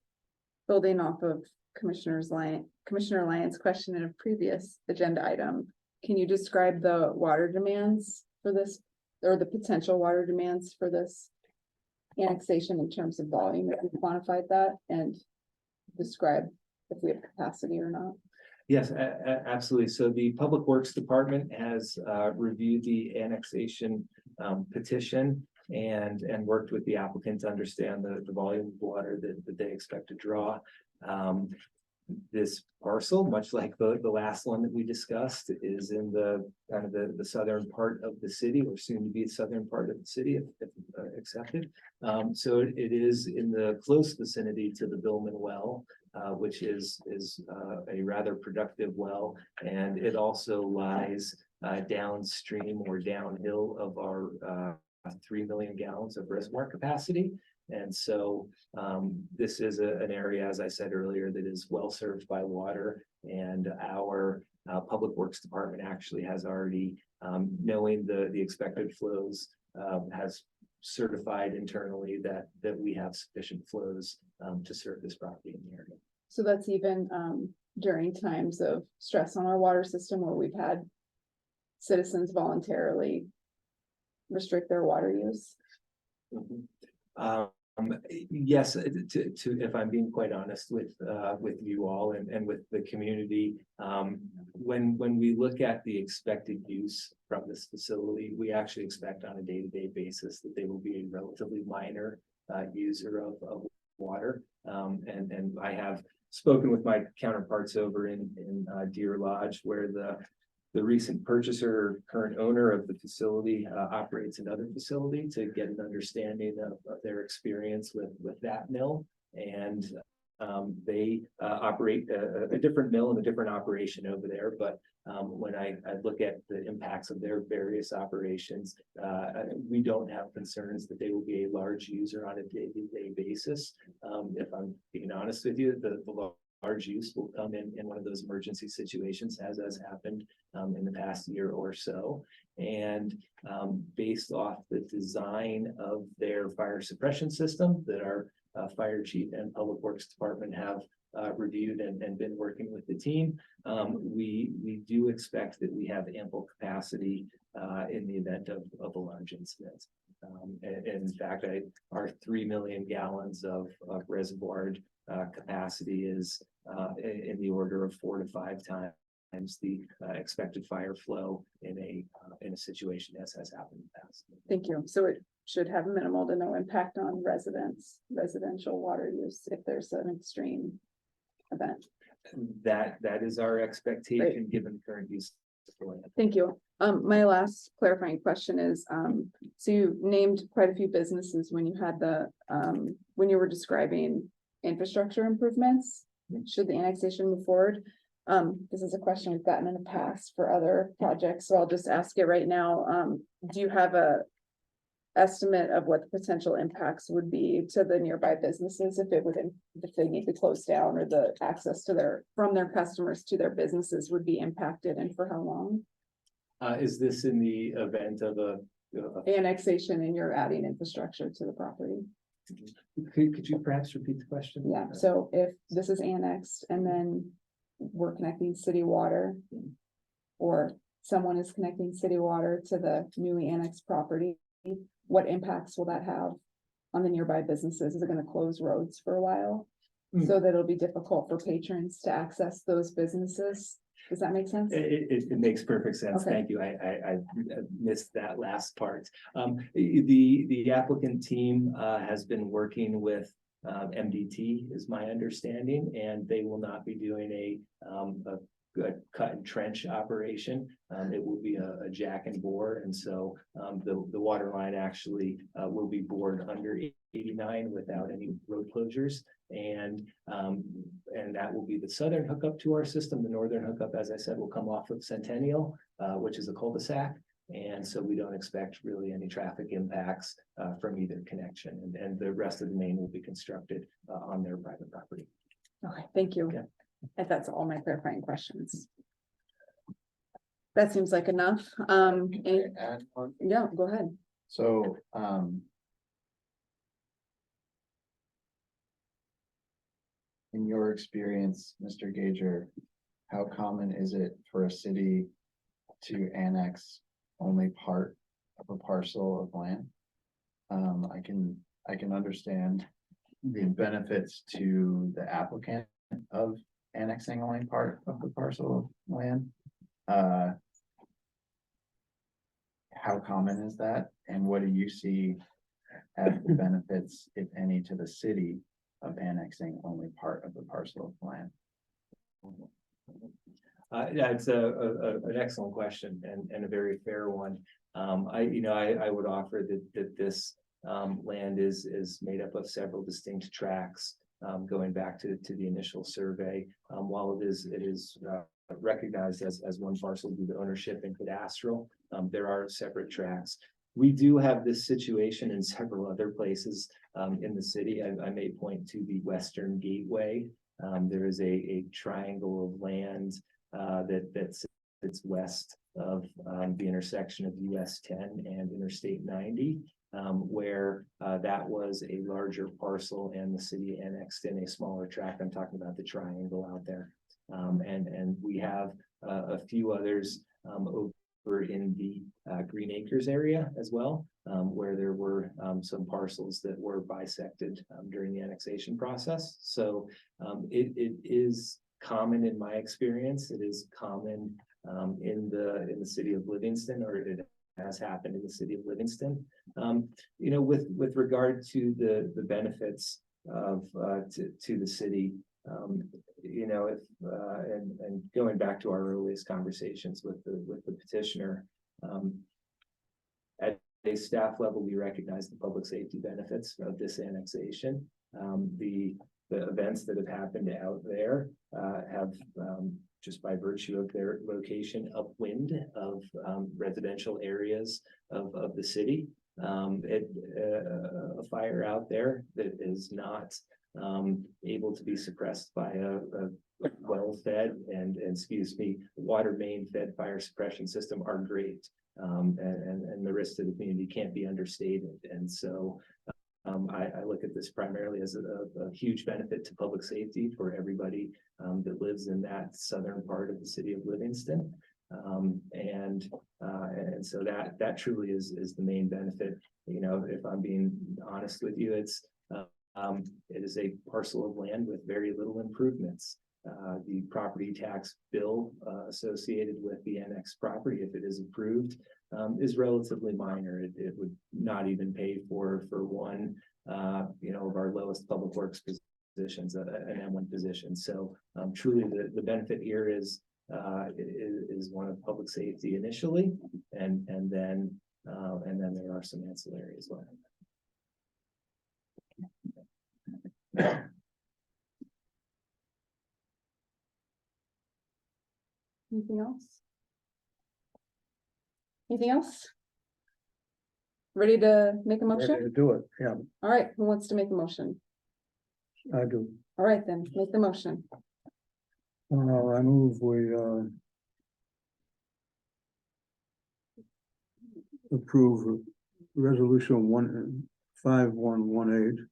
building off of Commissioner Lyon's question in a previous agenda item, can you describe the water demands for this, or the potential water demands for this annexation in terms of volume, if we quantified that, and describe if we have capacity or not? Yes, absolutely. So the Public Works Department has reviewed the annexation petition and worked with the applicant to understand the volume of water that they expect to draw. This parcel, much like the last one that we discussed, is in the kind of the southern part of the city, or soon to be the southern part of the city, if accepted. So it is in the close vicinity to the Billman well, which is a rather productive well, and it also lies downstream or downhill of our 3 million gallons of reservoir capacity. And so this is an area, as I said earlier, that is well served by water, and our Public Works Department actually has already, knowing the expected flows, has certified internally that we have sufficient flows to serve this property in the area. So that's even during times of stress on our water system, where we've had citizens voluntarily restrict their water use? Yes, if I'm being quite honest with you all and with the community, when we look at the expected use from this facility, we actually expect on a day-to-day basis that they will be a relatively minor user of water. And I have spoken with my counterparts over in Deer Lodge, where the recent purchaser, current owner of the facility, operates another facility to get an understanding of their experience with that mill. And they operate a different mill and a different operation over there. But when I look at the impacts of their various operations, we don't have concerns that they will be a large user on a day-to-day basis. If I'm being honest with you, the large use will come in one of those emergency situations, as has happened in the past year or so. And based off the design of their fire suppression system that our fire chief and public works department have reviewed and been working with the team, we do expect that we have ample capacity in the event of a large incident. And in fact, our 3 million gallons of reservoir capacity is in the order of 4 to 5 times the expected fire flow in a situation as has happened in the past. Thank you. So it should have minimal to no impact on residential water use if there's an extreme event. That is our expectation given current use. Thank you. My last clarifying question is, so you named quite a few businesses when you had when you were describing infrastructure improvements. Should the annexation move forward? This is a question we've gotten in the past for other projects, so I'll just ask it right now. Do you have a estimate of what the potential impacts would be to the nearby businesses if they need to close down, or the access to from their customers to their businesses would be impacted, and for how long? Is this in the event of a Annexation and you're adding infrastructure to the property? Could you perhaps repeat the question? Yeah, so if this is annexed and then we're connecting city water, or someone is connecting city water to the newly annexed property, what impacts will that have on the nearby businesses? Is it going to close roads for a while so that it'll be difficult for patrons to access those businesses? Does that make sense? It makes perfect sense. Okay. Thank you. I missed that last part. The applicant team has been working with MDT, is my understanding, and they will not be doing a cut and trench operation. It will be a jack and bore, and so the water line actually will be bored under 89 without any road closures, and that will be the southern hookup to our system. The northern hookup, as I said, will come off of Centennial, which is a cul-de-sac, and so we don't expect really any traffic impacts from either connection, and the rest of the main will be constructed on their private property. Okay, thank you. Yeah. And that's all my clarifying questions. That seems like enough. Add one? Yeah, go ahead. So, in your experience, Mr. Gager, how common is it for a city to annex only part of a parcel of land? I can understand the benefits to the applicant of annexing only part of the parcel of land. How common is that? And what do you see as the benefits, if any, to the city of annexing only part of the parcel of land? Yeah, it's an excellent question and a very fair one. I would offer that this land is made up of several distinct tracts, going back to the initial survey. While it is recognized as one parcel due to ownership and cadastral, there are separate tracts. We do have this situation in several other places in the city. I may point to the Western Gateway. There is a triangle of land that sits west of the intersection of US 10 and Interstate 90, where that was a larger parcel and the city annexed in a smaller tract. I'm talking about the triangle out there. And we have a few others over in the Green Acres area as well, where there were some parcels that were bisected during the annexation process. So it is common in my experience. It is common in the city of Livingston, or it has happened in the city of Livingston. You know, with regard to the benefits of to the city, you know, if and going back to our earliest conversations with the petitioner, at a staff level, we recognize the public safety benefits of this annexation. The events that have happened out there have just by virtue of their location upwind of residential areas of the city. A fire out there that is not able to be suppressed by a well-fed and excuse me, water main fed fire suppression system are great. And the risk to the community can't be understated. And so I look at this primarily as a huge benefit to public safety for everybody that lives in that southern part of the city of Livingston. And so that truly is the main benefit. You know, if I'm being honest with you, it is a parcel of land with very little improvements. The property tax bill associated with the annexed property, if it is approved, is relatively minor. It would not even pay for one, you know, of our lowest public works positions, an M1 position. So truly the benefit here is one of public safety initially, and then there are some ancillary as well. Anything else? Anything else? Ready to make a Ready motion? to do it, yeah, All right, who wants to make a motion? I do. All right, then, make the motion. I move we approve resolution 5118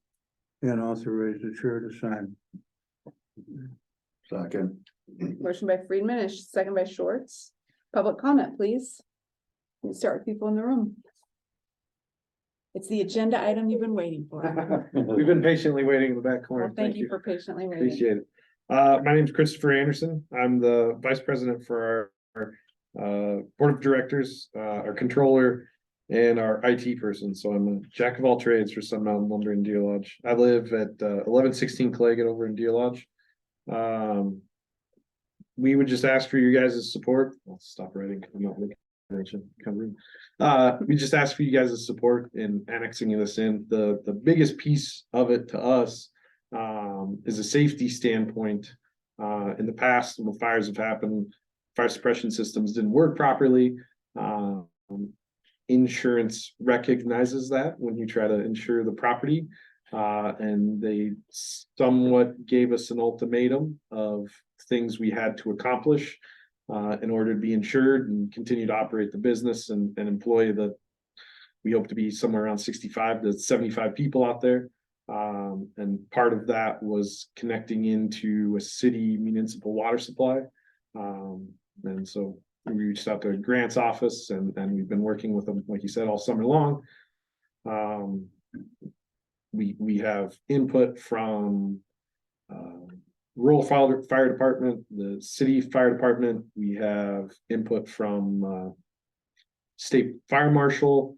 and authorize the chair to sign. Second. Motion by Friedman and second by Schwartz. Public comment, please. We'll start with people in the room. It's the agenda item you've been waiting for. We've been patiently waiting in the back corner. Well, thank you for patiently waiting. Appreciate it. My name is Christopher Anderson. I'm the vice president for our board of directors, our controller, and our IT person. So I'm a jack of all trades for Sun Mountain Lumber in Deer Lodge. I live at 1116 Claggett over in Deer Lodge. We would just ask for your guys' support. I'll stop writing. I'm not making we just ask for you guys' support in annexing this in. The biggest piece of it to us is a safety standpoint. In the past, when fires have happened, fire suppression systems didn't work properly. Insurance recognizes that when you try to insure the property. And they somewhat gave us an ultimatum of things we had to accomplish in order to be insured and continue to operate the business and employ we hope to be somewhere around 65 to 75 people out there. And part of that was connecting into a city municipal water supply. And so we reached out to Grant's office and we've been working with them, like you said, all summer long. We have input from rural fire department, the city fire department. We have input from state fire marshal,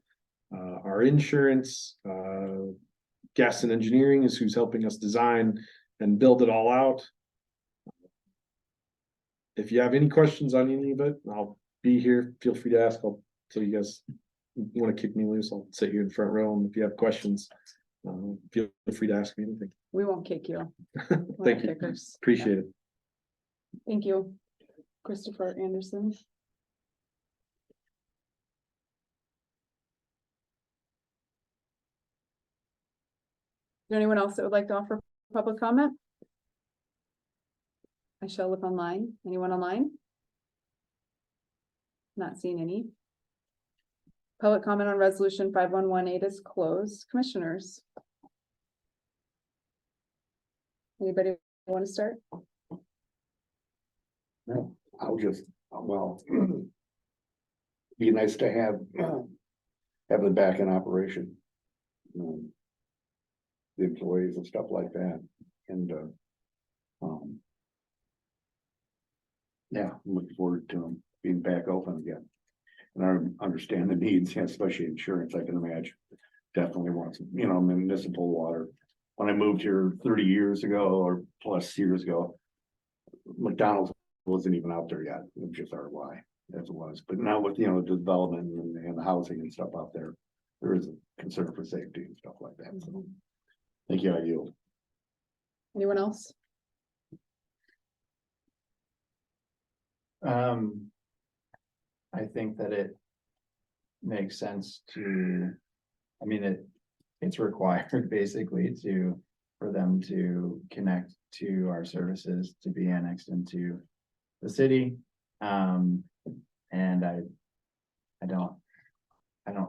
our insurance, Gaston Engineering is who's helping us design and build it all out. If you have any questions on any of it, I'll be here. Feel free to ask. So you guys want to kick me loose, I'll sit here in the front row. And if you have questions, feel free to ask me anything. We won't kick you. Thank you. Kickers. Appreciate it. Thank you, Christopher Anderson. Is there anyone else that would like to offer public comment? I shall look online. Anyone online? Not seeing any. Public comment on resolution 5118 is closed. Commissioners. Anybody want to start? No, I'll just, well, be nice to have them back in operation. The employees and stuff like that, and, yeah, I'm looking forward to them being back open again. And I understand the needs, yeah, especially insurance, I can imagine. Definitely wants, municipal water. When I moved here 30 years ago or plus years ago, McDonald's wasn't even out there yet. It was just RY as it was. But now with, the development and the housing and stuff out there, there is a concern for safety and stuff like that. So, thank you, I yield. Anyone else? I think that it makes sense to, it's required basically for them to connect to our services to be annexed into the city. And I don't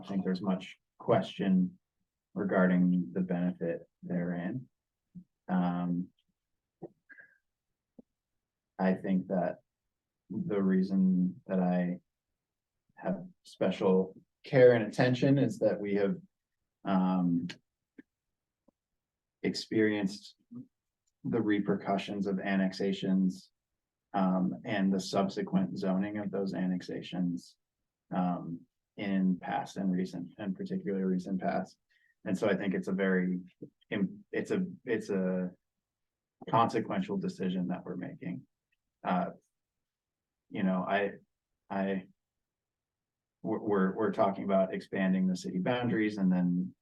think there's much question regarding the benefit therein. I think that the reason that I have special care and attention is that we have experienced the repercussions of annexations and the subsequent zoning of those annexations in past and recent, and particularly recent past. And so I think it's a consequential decision that we're making. We're talking about expanding the city boundaries, and then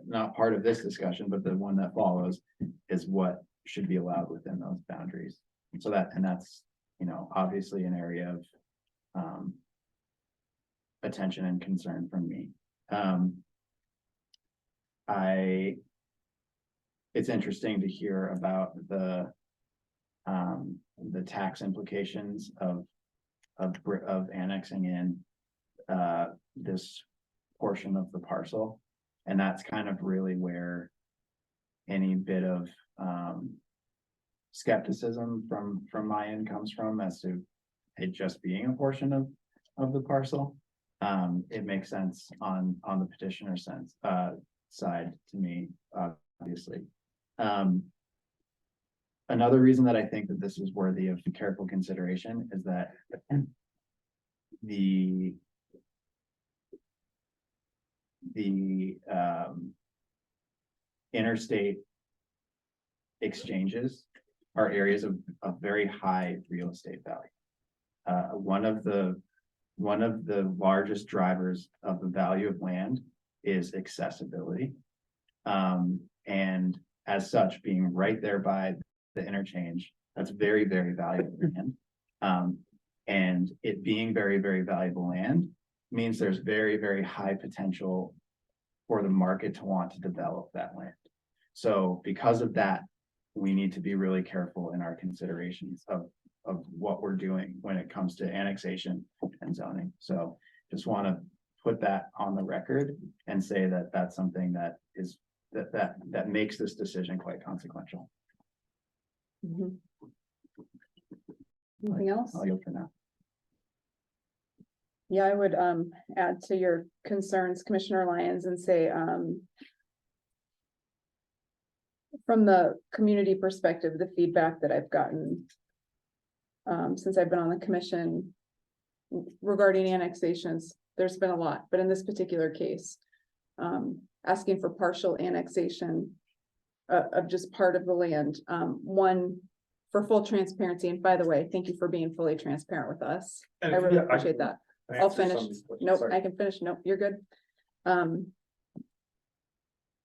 not part of this discussion, but the one that follows is what should be allowed within those boundaries. So that's obviously an area of attention and concern from me. It's interesting to hear about the tax implications of annexing in this portion of the parcel. And that's kind of really where any bit of skepticism from my end comes from, as to it just being a portion of the parcel. It makes sense on the petitioner side to me, obviously. Another reason that I think that this is worthy of careful consideration is that the interstate exchanges are areas of very high real estate value. One of the largest drivers of the value of land is accessibility. And as such, being right there by the interchange, that's very, very valuable land. And it being very, very valuable land means there's very, very high potential for the market to want to develop that land. So because of that, we need to be really careful in our considerations of what we're doing when it comes to annexation and zoning. So just want to put that on the record and say that that's something that is that makes this decision quite consequential. Mhm. Anything else? I'll yield for now. Yeah, I would add to your concerns, Commissioner Lyons, and say from the community perspective, the feedback that I've gotten since I've been on the commission regarding annexations, there's been a lot, but in this particular case, asking for partial annexation of just part of the land. One, for full transparency, and by the way, thank you for being fully transparent with us. I really appreciate that. I'll finish. Nope, I can finish. Nope, you're good.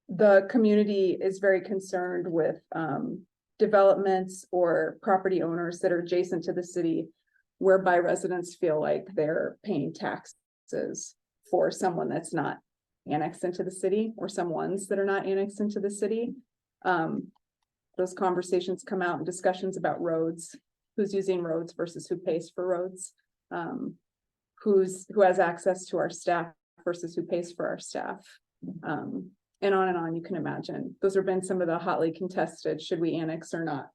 The community is very concerned with developments or property owners that are adjacent to the city, whereby residents feel like they're paying taxes for someone that's not annexed into the city, or some ones that are not annexed into the city. Those conversations come out in discussions about roads, who's using roads versus who pays for roads, who has access to our staff versus who pays for our staff, and on you can imagine. Those have been some of the hotly contested, should we annex or not?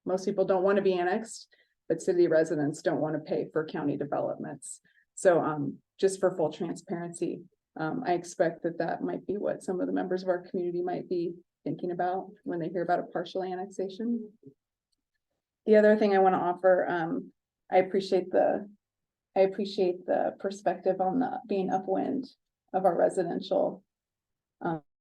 Most people don't want to be annexed, but city residents don't want to pay for county developments. So, just for full transparency, I expect that that might be what some of the members of our community might be thinking about when they hear about a partial annexation. The other thing I want to offer, I appreciate the perspective on the being upwind of our residential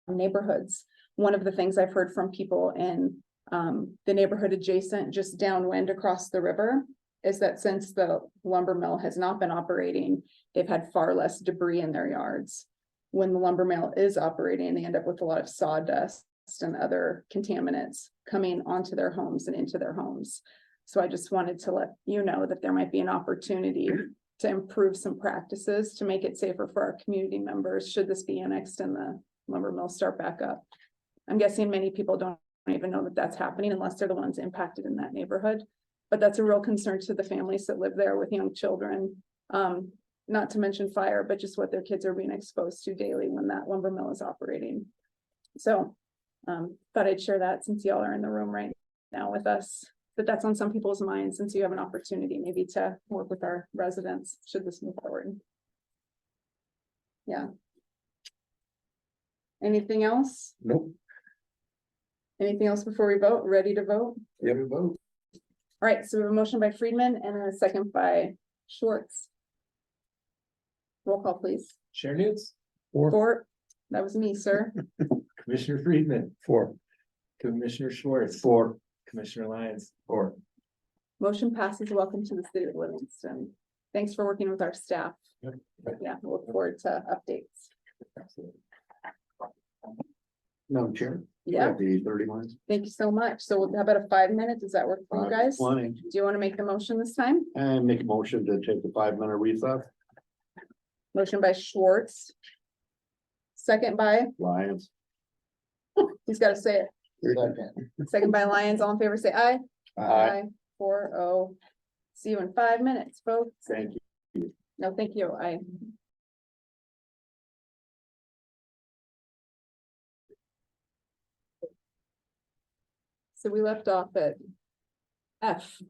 neighborhoods. One of the things I've heard from people in the neighborhood adjacent, just downwind across the river, is that since the lumber mill has not been operating, they've had far less debris in their yards. When the lumber mill is operating, they end up with a lot of sawdust and other contaminants coming onto their homes and into their homes. So I just wanted to let you know that there might be an opportunity to improve some practices to make it safer for our community members, should this be annexed and the lumber mill start back up. I'm guessing many people don't even know that that's happening unless they're the ones impacted in that neighborhood. But that's a real concern to the families that live there with young children. Not to mention fire, but just what their kids are being exposed to daily when that lumber mill is operating. So thought I'd share that since y'all are in the room right now with us, but that's on some people's minds, since you have an opportunity maybe to work with our residents should this move forward. Yeah. Anything else? Nope. Anything else before we vote? Ready to vote? Yeah, we vote. All right, so we have a motion by Friedman and a second by Schwartz. Roll call, please. Chair Newts, Fort, that was me, sir. Commissioner Friedman, 4. Commissioner Schwartz, 4. Commissioner Lyons. 4. Motion passes. Welcome to the city of Livingston. Thanks for working with our staff. Yep. Yeah, we'll look forward to updates. Madam Chair. Yeah, The 30 lines. thank you so much. So how about a 5 minute? Does that work for you guys? Do 20. you want to make the motion this time? And make a motion to take the 5-minute recess. Motion by Schwartz. Second by, Lions. he's got to say it. Second by Lyons. All in favor, say aye. 4-0. See you in 5 minutes, folks. Thank you. No, thank you. So we left off at F.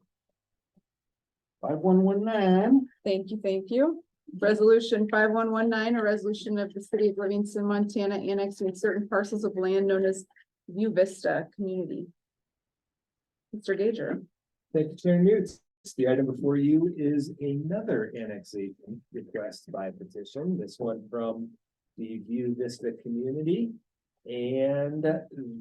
5119. Thank you. Resolution 5119, a resolution of the city of Livingston, Montana, annexing certain parcels of land known as View Vista Community. Mr. Gager. Thank you, Chair Newts. The item before you is another annexation request by petition, this one from the View Vista community. And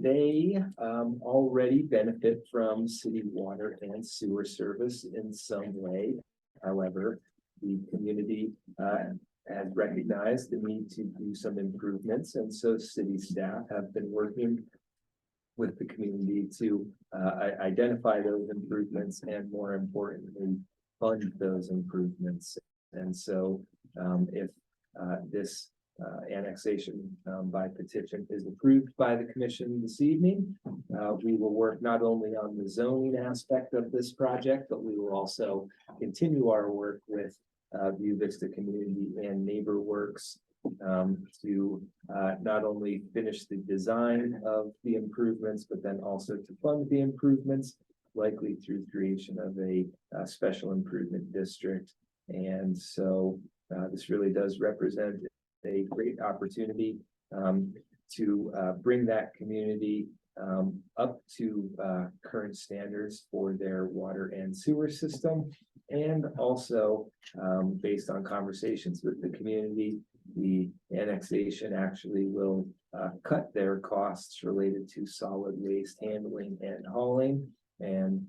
they already benefit from city water and sewer service in some way. However, the community has recognized the need to do some improvements, and so city staff have been working with the community to identify those improvements and, more importantly, fund those improvements. And so if this annexation by petition is approved by the commission this evening, we will work not only on the zoning aspect of this project, but we will also continue our work with View Vista Community and NeighborWorks to not only finish the design of the improvements, but then also to fund the improvements, likely through creation of a special improvement district. And so this really does represent a great opportunity to bring that community up to current standards for their water and sewer system. And also, based on conversations with the community, the annexation actually will cut their costs related to solid waste handling and hauling, and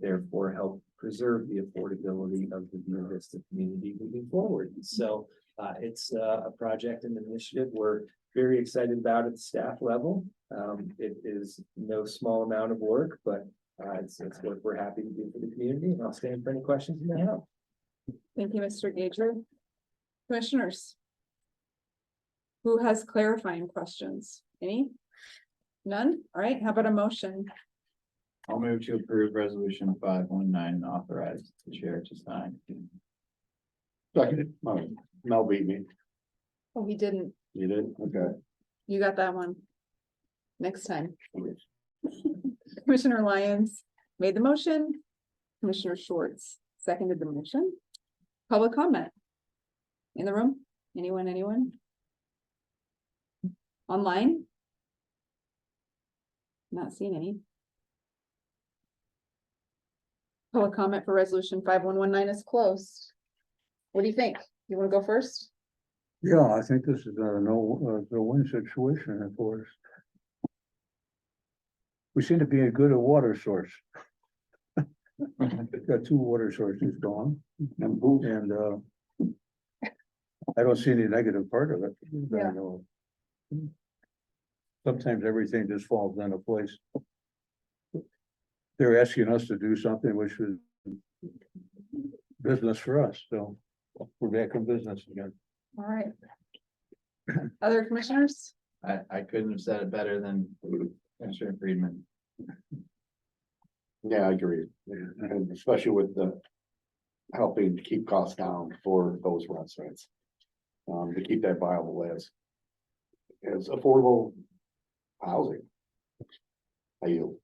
therefore help preserve the affordability of the View Vista community moving forward. So it's a project and initiative we're very excited about at the staff level. It is no small amount of work, but it's what we're happy to do for the community, and I'll stand for any questions you may have. Thank you, Mr. Gager. Commissioners. Who has clarifying questions? Any? None? All right, how about a motion? I'll move to approve resolution 519, authorize the chair to sign. Second. Mel beat me. Oh, he didn't. You did? Okay. You got that one. Next time. Commissioner Lyons made the motion. Commissioner Schwartz seconded the motion. Public comment. in the room? Anyone? Online? Not seeing any. Public comment for resolution 5119 is closed. What do you think? You wanna go first? Yeah, I think this is a no-win situation for us. We seem to be a good water source. Got 2 water sources going and I don't see any negative part of it. that I know of. Sometimes everything just falls into place. They're asking us to do something which is business for us, so we're back in business again. All right. Other commissioners? I couldn't have said it better than Commissioner Friedman. Yeah, I agree, and especially with the helping to keep costs down for those restaurants. To keep that viable as affordable housing. I yield.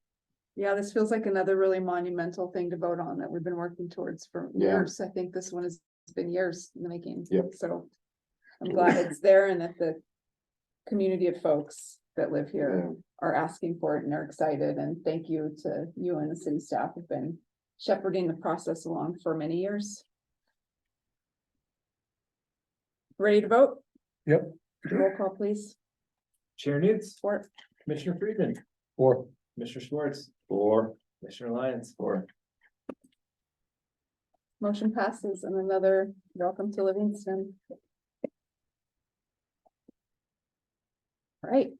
Yeah, this feels like another really monumental thing to vote on that we've been working towards for Yeah. years. I think this one has been years in the making. Yep. So I'm glad it's there and that the community of folks that live here are asking for it and are excited. And thank you to you and the city staff who've been shepherding the process along for many years. Ready to vote? Yep. Roll call, please. Chair Newts, Support. Commissioner Friedman, Or Commissioner Schwartz, Or Commissioner Lyons. Motion passes and another welcome to Livingston. All right,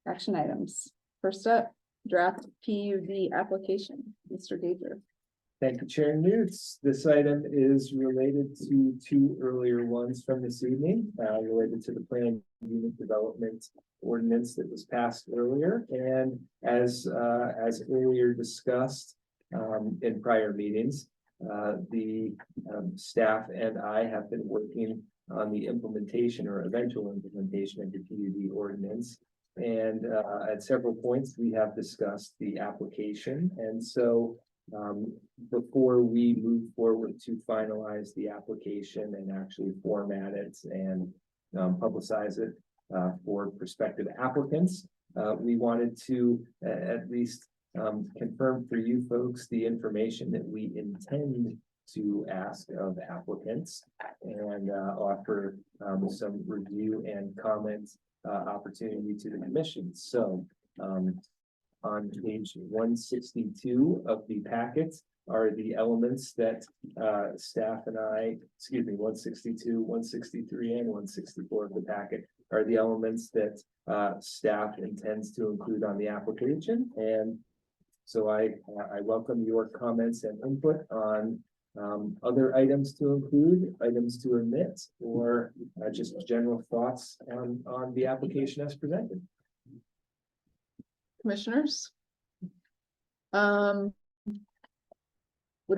action items. First up, draft PUD application, Mr. Gager. Thank you, Chair Newts. This item is related to 2 earlier ones from this evening, related to the planned unit development ordinance that was passed earlier. And as earlier discussed, in prior meetings, the staff and I have been working on the implementation or eventual implementation of the PUD ordinance. And at several points, we have discussed the application. And so before we move forward to finalize the application and actually format it and publicize it for prospective applicants, we wanted to at least confirm for you folks the information that we intend to ask of applicants and offer some review and comment opportunity to the commission. So on page 162 of the packet are the elements that staff and I, 162, 163, and 164 of the packet are the elements that staff intends to include on the application. And so I welcome your comments and input on other items to include, items to omit, or just general thoughts on the application as presented. Commissioners? Would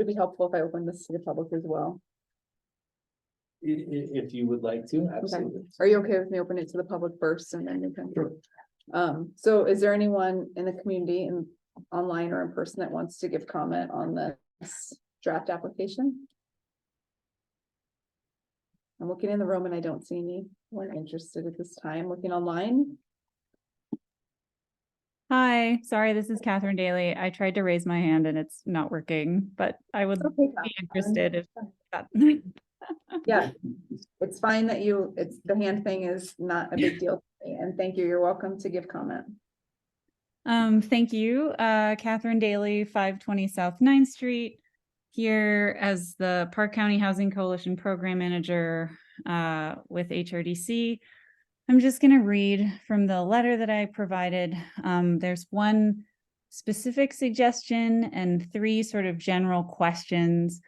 it be helpful if I opened this to the public as well? If you would like to, absolutely. Are you okay with me opening it to the public first and then you can? So is there anyone in the community and online or in person that wants to give comment on this draft application? I'm looking in the room and I don't see anyone interested at this time. Looking online. Hi, sorry, this is Catherine Daly. I tried to raise my hand and it's not working, but I would Okay, be interested if that. Yeah, it's fine that the hand thing is not a big deal. To me, and thank you. You're welcome to give comment. Thank you, Catherine Daly, 520 South 9th Street, here as the Park County Housing Coalition Program Manager with HRDC. I'm just going to read from the letter that I provided. There's one specific suggestion and 3 sort of general questions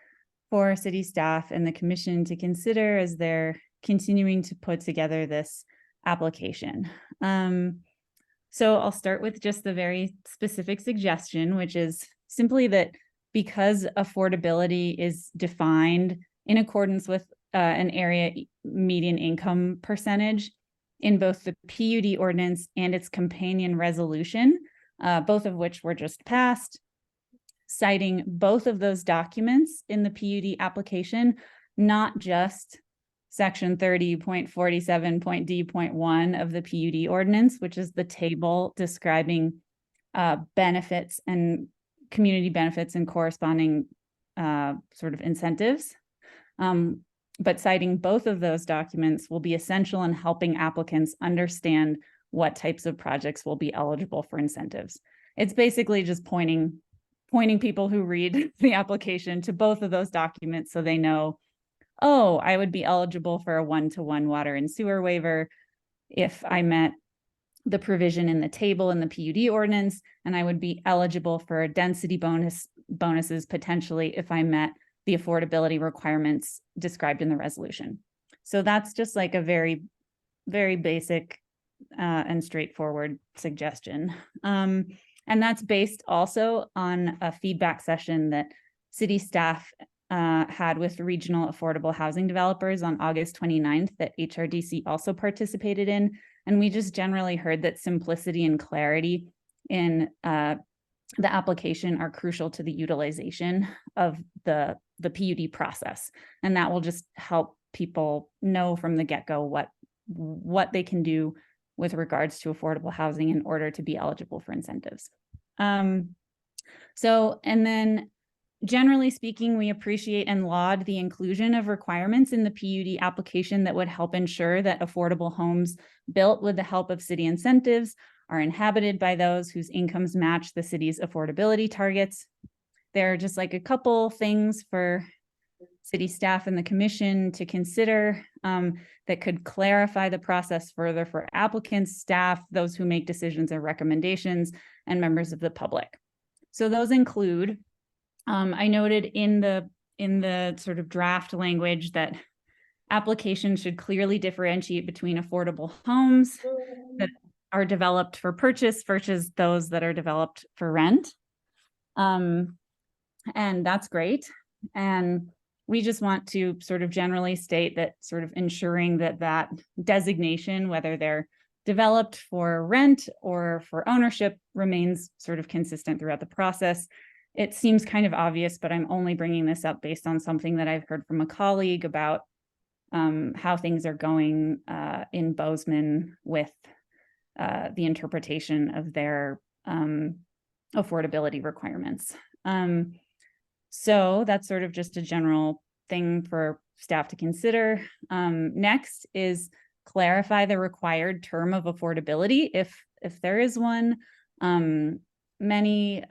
for city staff and the commission to consider as they're continuing to put together this application. So I'll start with just the very specific suggestion, which is simply that because affordability is defined in accordance with an area median income percentage in both the PUD ordinance and its companion resolution, both of which were just passed, citing both of those documents in the PUD application, not just section 30.47.d.1 of the PUD ordinance, which is the table describing benefits and community benefits and corresponding sort of incentives. But citing both of those documents will be essential in helping applicants understand what types of projects will be eligible for incentives. It's basically just pointing people who read the application to both of those documents so they know, oh, I would be eligible for a one-to-one water and sewer waiver if I met the provision in the table in the PUD ordinance, and I would be eligible for density bonuses potentially if I met the affordability requirements described in the resolution. So that's just like a very, very basic and straightforward suggestion. And that's based also on a feedback session that city staff had with regional affordable housing developers on August 29th that HRDC also participated in. And we just generally heard that simplicity and clarity in the application are crucial to the utilization of the PUD process. And that will just help people know from the get-go what they can do with regards to affordable housing in order to be eligible for incentives. And then generally speaking, we appreciate and laud the inclusion of requirements in the PUD application that would help ensure that affordable homes built with the help of city incentives are inhabited by those whose incomes match the city's affordability targets. There are just like a couple things for city staff and the commission to consider that could clarify the process further for applicants, staff, those who make decisions and recommendations, and members of the public. So those include, I noted in the sort of draft language that applications should clearly differentiate between affordable homes that are developed for purchase versus those that are developed for rent. And that's great. And we just want to sort of generally state that sort of ensuring that designation, whether they're developed for rent or for ownership, remains sort of consistent throughout the process. It seems kind of obvious, but I'm only bringing this up based on something that I've heard from a colleague about how things are going in Bozeman with the interpretation of their affordability requirements. So that's sort of just a general thing for staff to consider. Next is clarify the required term of affordability, if there is one. Many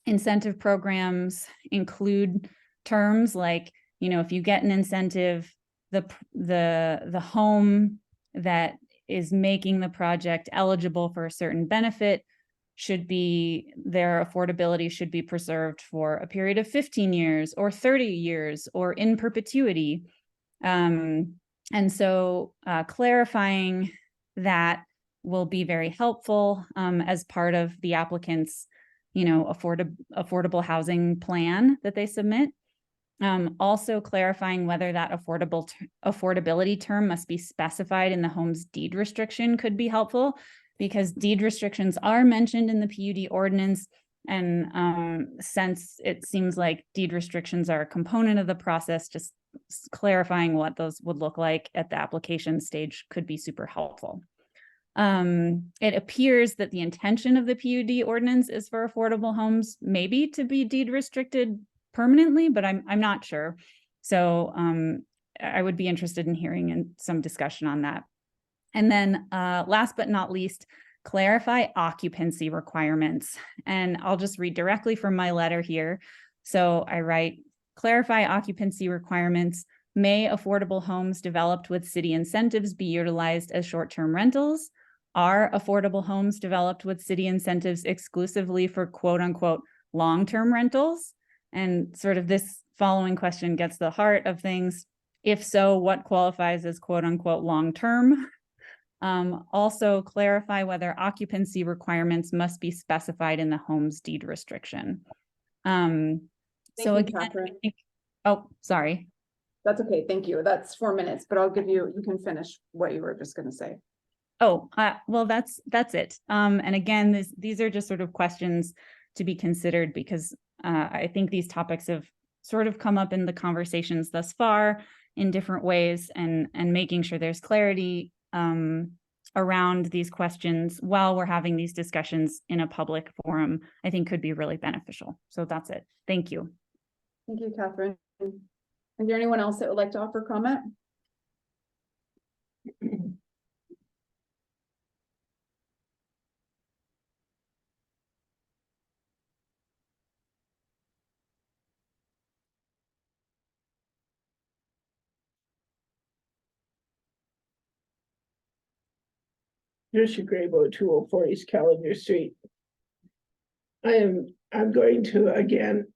incentive programs include terms like, you know, if you get an incentive, the home that is making the project eligible for a certain benefit their affordability should be preserved for a period of 15 years or 30 years or in perpetuity. And so clarifying that will be very helpful as part of the applicant's, you know, affordable housing plan that they submit. Also clarifying whether that affordability term must be specified in the home's deed restriction could be helpful, because deed restrictions are mentioned in the PUD ordinance. And since it seems like deed restrictions are a component of the process, just clarifying what those would look like at the application stage could be super helpful. It appears that the intention of the PUD ordinance is for affordable homes maybe to be deed restricted permanently, but I'm not sure. So I would be interested in hearing some discussion on that. And then last but not least, clarify occupancy requirements. And I'll just read directly from my letter here. So I write, clarify occupancy requirements. May affordable homes developed with city incentives be utilized as short-term rentals? Are affordable homes developed with city incentives exclusively for quote unquote long-term rentals? And sort of this following question gets the heart of things. If so, what qualifies as quote unquote long-term? Also clarify whether occupancy requirements must be specified in the home's deed restriction. So you, again, Catherine. Oh, sorry. That's okay. Thank you. That's 4 minutes, but I'll give you can finish what you were just going to say. Oh, well, that's it. And again, these are just sort of questions to be considered, because I think these topics have sort of come up in the conversations thus far. in different ways and making sure there's clarity around these questions while we're having these discussions in a public forum, I think could be really beneficial. So that's it. Thank you. Thank you, Catherine. Is there anyone else that would like to offer comment? Tricia Grabo, 204 East Callender Street. I'm going to again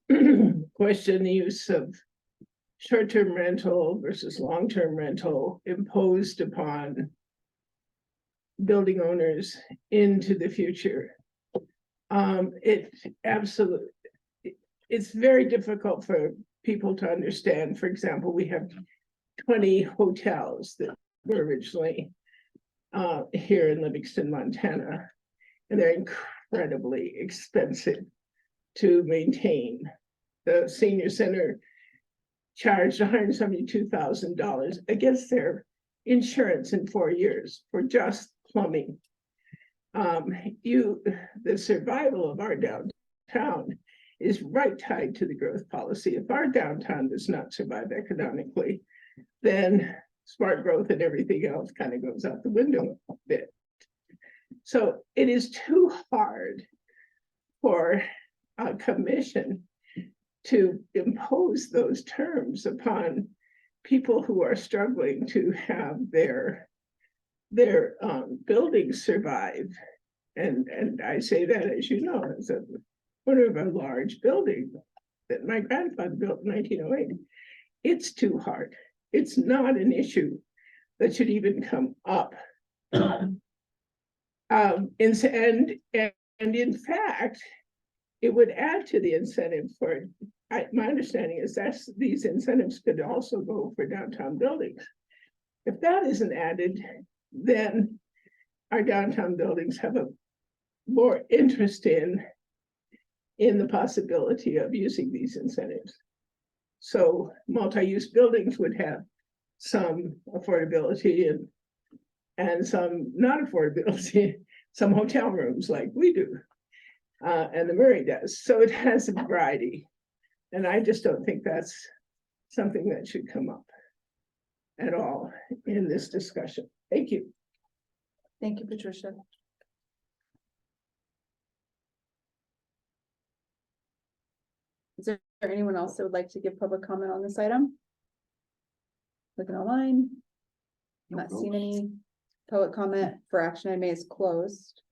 question the use of short-term rental versus long-term rental imposed upon building owners into the future. It's very difficult for people to understand. For example, we have 20 hotels that were originally here in Livingston, Montana, and they're incredibly expensive to maintain. The senior center charged $172,000 against their insurance in 4 years for just plumbing. The survival of our downtown is right tied to the growth policy. If our downtown does not survive economically, then smart growth and everything else kind of goes out the window a bit. So it is too hard for a commission to impose those terms upon people who are struggling to have their buildings survive. And I say that, as you know, as a owner of a large building that my grandfather built in 1908. It's too hard. It's not an issue that should even come up. And in fact, it would add to the incentive for, my understanding is that these incentives could also go for downtown buildings. If that isn't added, then our downtown buildings have a more interest in the possibility of using these incentives. So multi-use buildings would have some affordability and some not affordability, some hotel rooms like we do, and the Murray does. So it has a variety. And I just don't think that's something that should come up at all in this discussion. Thank you. Thank you, Patricia. Is there anyone else that would like to give public comment on this item? Looking online. Not seeing any public comment for action item is closed.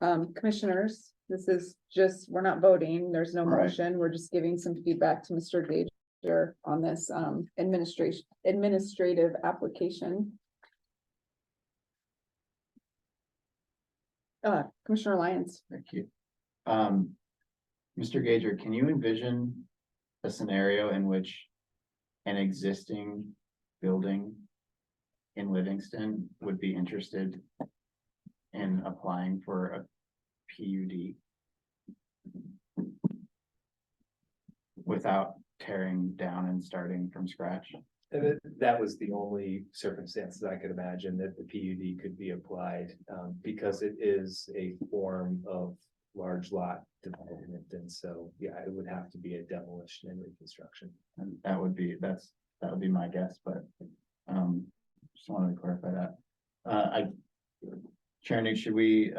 Commissioners, this is just, we're not voting, there's no Right. motion, we're just giving some feedback to Mr. Gager on this administrative application. Commissioner Lyons. Thank you. Mr. Gager, can you envision a scenario in which an existing building in Livingston would be interested in applying for a PUD without tearing down and starting from scratch? And that was the only circumstances I could imagine that the PUD could be applied, because it is a form of large lot development. And so, yeah, it would have to be a demolition and reconstruction. And that would be my guess, but just wanted to clarify that. Chair Newt, should we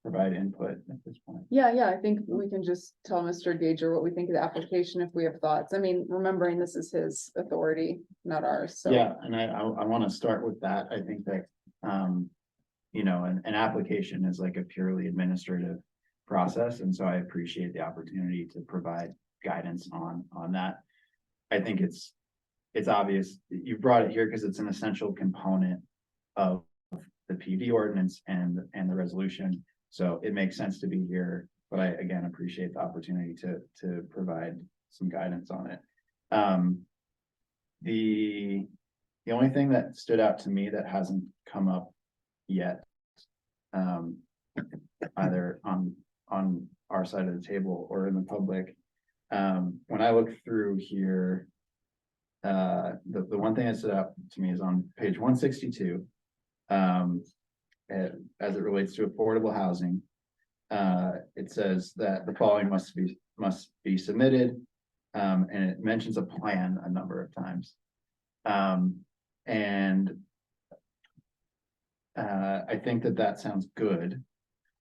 provide input at this point? Yeah, I think we can just tell Mr. Gager what we think of the application if we have thoughts. I mean, remembering this is his authority, not ours, so. Yeah, and I want to start with that. I think that, you know, an application is like a purely administrative process. And so I appreciate the opportunity to provide guidance on that. I think it's obvious you brought it here because it's an essential component of the PUD ordinance and the resolution. So it makes sense to be here, but I again appreciate the opportunity to provide some guidance on it. The only thing that stood out to me that hasn't come up yet, either on our side of the table or in the public, when I look through here, the one thing that stood out to me is on page 162. As it relates to affordable housing. It says that the following must be submitted. And it mentions a plan a number of times. I think that sounds good,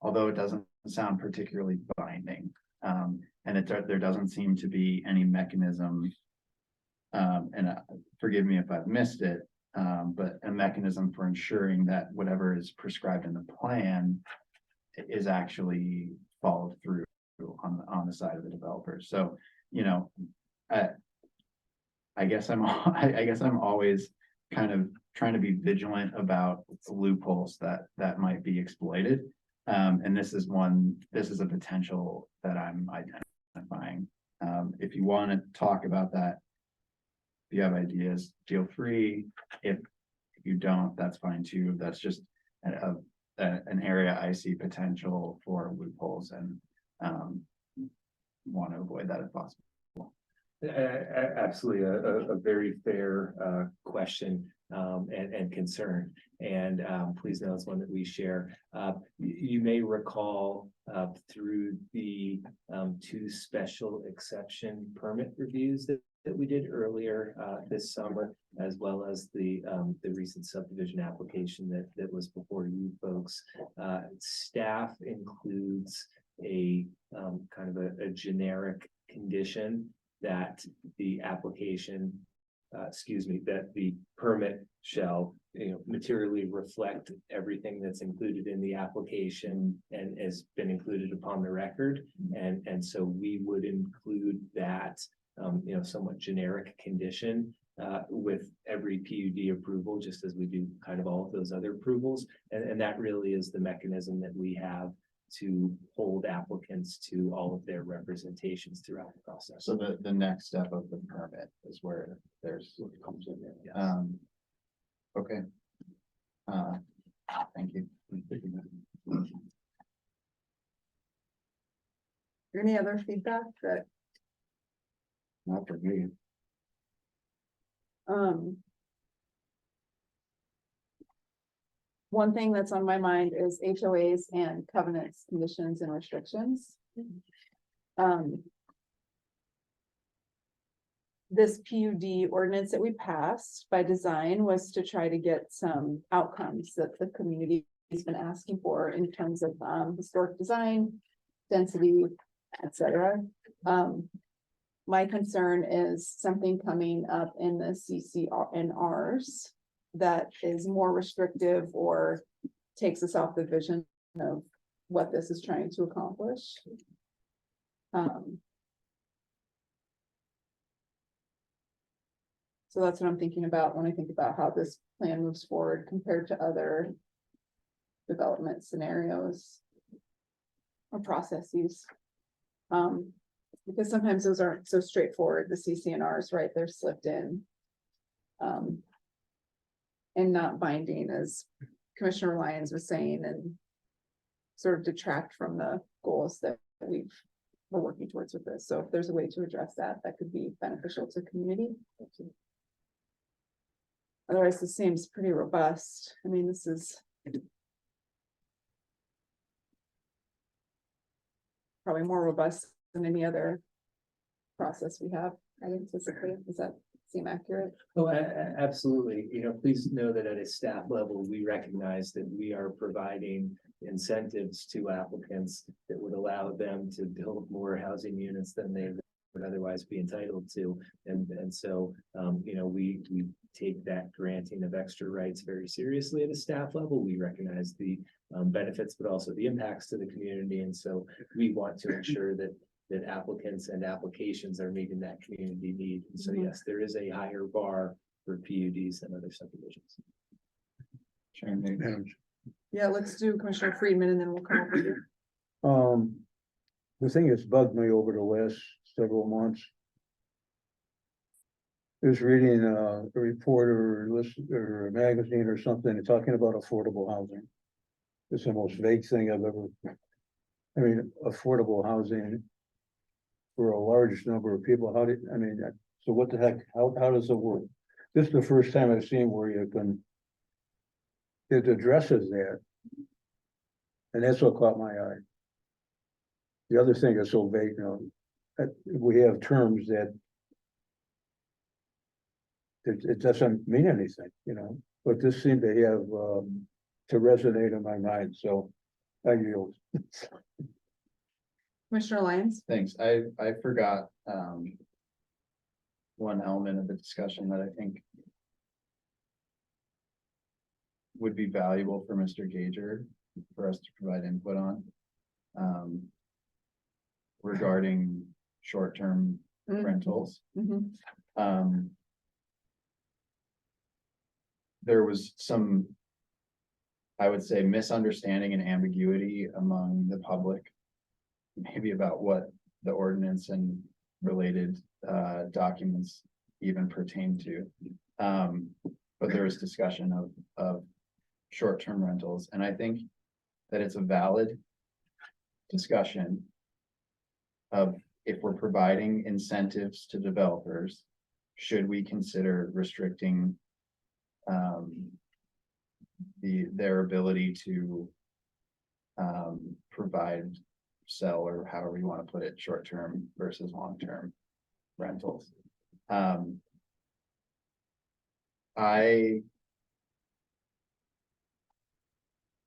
although it doesn't sound particularly binding. And there doesn't seem to be any mechanism. Forgive me if I've missed it, but a mechanism for ensuring that whatever is prescribed in the plan is actually followed through on the side of the developer. So, you know, I guess I'm always kind of trying to be vigilant about loopholes that might be exploited. And this is a potential that I'm identifying. If you want to talk about that, if you have ideas, feel free. If you don't, that's fine too. That's just an area I see potential for loopholes and want to avoid that if possible. Absolutely, a very fair question and concern, and please know it's one that we share. You may recall through the two special exception permit reviews that we did earlier this summer, as well as the recent subdivision application that was before you folks. Staff includes a kind of a generic condition that the application, that the permit shall, materially reflect everything that's included in the application and has been included upon the record. And so we would include that, somewhat generic condition with every PUD approval, just as we do kind of all of those other approvals. And that really is the mechanism that we have to hold applicants to all of their representations throughout the process. So the next step of the permit is where there's comes in there. Yes. Okay. Thank you. Any other feedback that, Not for me. one thing that's on my mind is HOAs and covenants, conditions and restrictions. This PUD ordinance that we passed by design was to try to get some outcomes that the community has been asking for in terms of historic design, density, etc. My concern is something coming up in the CCNRs that is more restrictive or takes us off the vision of what this is trying to accomplish. So that's what I'm thinking about when I think about how this plan moves forward compared to other development scenarios or processes. Because sometimes those aren't so straightforward, the CCNRs, right? They're slipped in. And not binding, as Commissioner Lyons was saying, and sort of detract from the goals that we're working towards with this. So if there's a way to address that, that could be beneficial to the community. Otherwise, this seems pretty robust. I mean, this is probably more robust than any other process we have. I anticipate. Does that seem accurate? Oh, absolutely. Please know that at a staff level, we recognize that we are providing incentives to applicants that would allow them to build more housing units than they would otherwise be entitled to. And so, we take that granting of extra rights very seriously at a staff level. We recognize the benefits, but also the impacts to the community. And so we want to ensure that applicants and applications are meeting that community need. And so, yes, there is a higher bar for PUDs than other subdivisions. Yeah, let's do Commissioner Friedman and then we'll come over here. The thing that's bugged me over the last several months is reading a report or a magazine or something talking about affordable housing. It's the most vague thing I've ever, I mean, affordable housing for a large number of people. So what the heck, how does it work? This is the first time I've seen where you can. It addresses that. And that's what caught my eye. The other thing is so vague, you know, that we have terms that. It doesn't mean anything, you know, but this seemed to have, to resonate in my mind, so I yield. Commissioner Lyons? Thanks. I forgot, one element of the discussion that I think would be valuable for Mr. Gager for us to provide input on. Regarding short-term rentals. Mhm. There was some, I would say, misunderstanding and ambiguity among the public. Maybe about what the ordinance and related documents even pertain to. But there was discussion of short-term rentals, and I think that it's a valid discussion of if we're providing incentives to developers, should we consider restricting their ability to provide, sell, or however you want to put it, short-term versus long-term rentals. I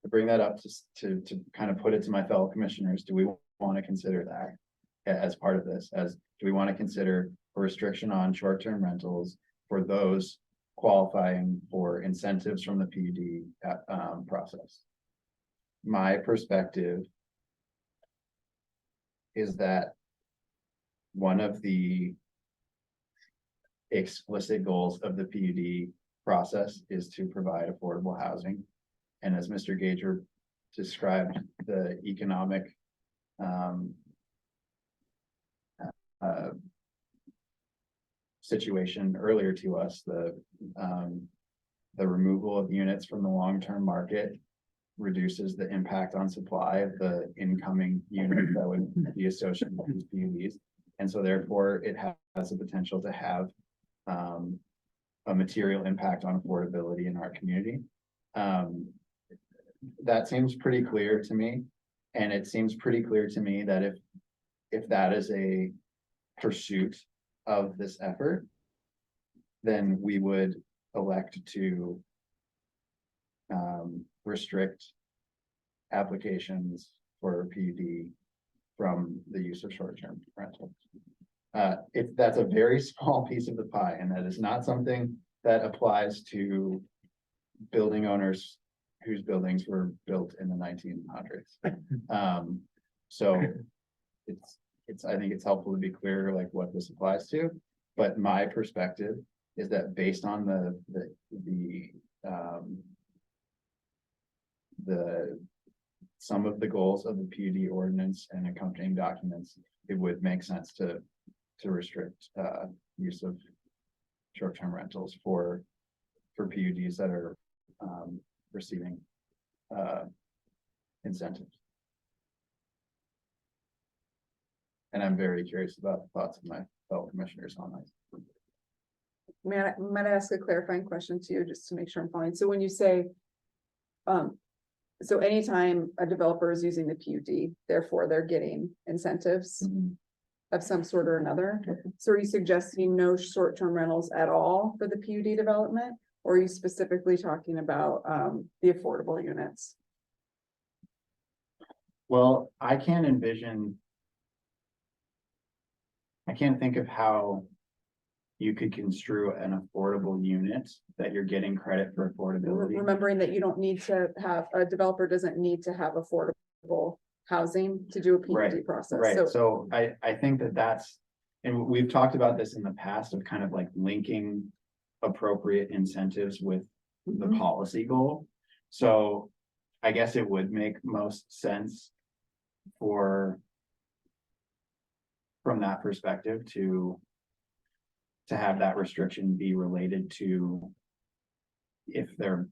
bring that up to kind of put it to my fellow commissioners. Do we want to consider that as part of this? Do we want to consider a restriction on short-term rentals for those qualifying for incentives from the PUD process? My perspective is that one of the explicit goals of the PUD process is to provide affordable housing. And as Mr. Gager described the economic situation earlier to us, the removal of units from the long-term market reduces the impact on supply of the incoming units that would be associated with these PUDs. And so therefore it has the potential to have a material impact on affordability in our community. That seems pretty clear to me. And it seems pretty clear to me that if that is a pursuit of this effort, then we would elect to restrict applications for PUD from the use of short-term rentals. If that's a very small piece of the pie, and that is not something that applies to building owners whose buildings were built in the 1900s. So I think it's helpful to be clear like what this applies to, but my perspective is that based on some of the goals of the PUD ordinance and accompanying documents, it would make sense to restrict use of short-term rentals for PUDs that are receiving incentives. And I'm very curious about the thoughts of my fellow commissioners on that. Might I ask a clarifying question to you, just to make sure I'm following? So when you say, so anytime a developer is using the PUD, therefore they're getting incentives of some sort or another. So are you suggesting no short-term rentals at all for the PUD development? Or are you specifically talking about the affordable units? Well, I can't think of how you could construe an affordable unit that you're getting credit for affordability. Remembering that you don't need to have, a developer doesn't need to have affordable housing to do a PUD process. Right, so I think that's, and we've talked about this in the past of kind of like linking appropriate incentives with the policy goal. So I guess it would make most sense from that perspective to have that restriction be related to if they're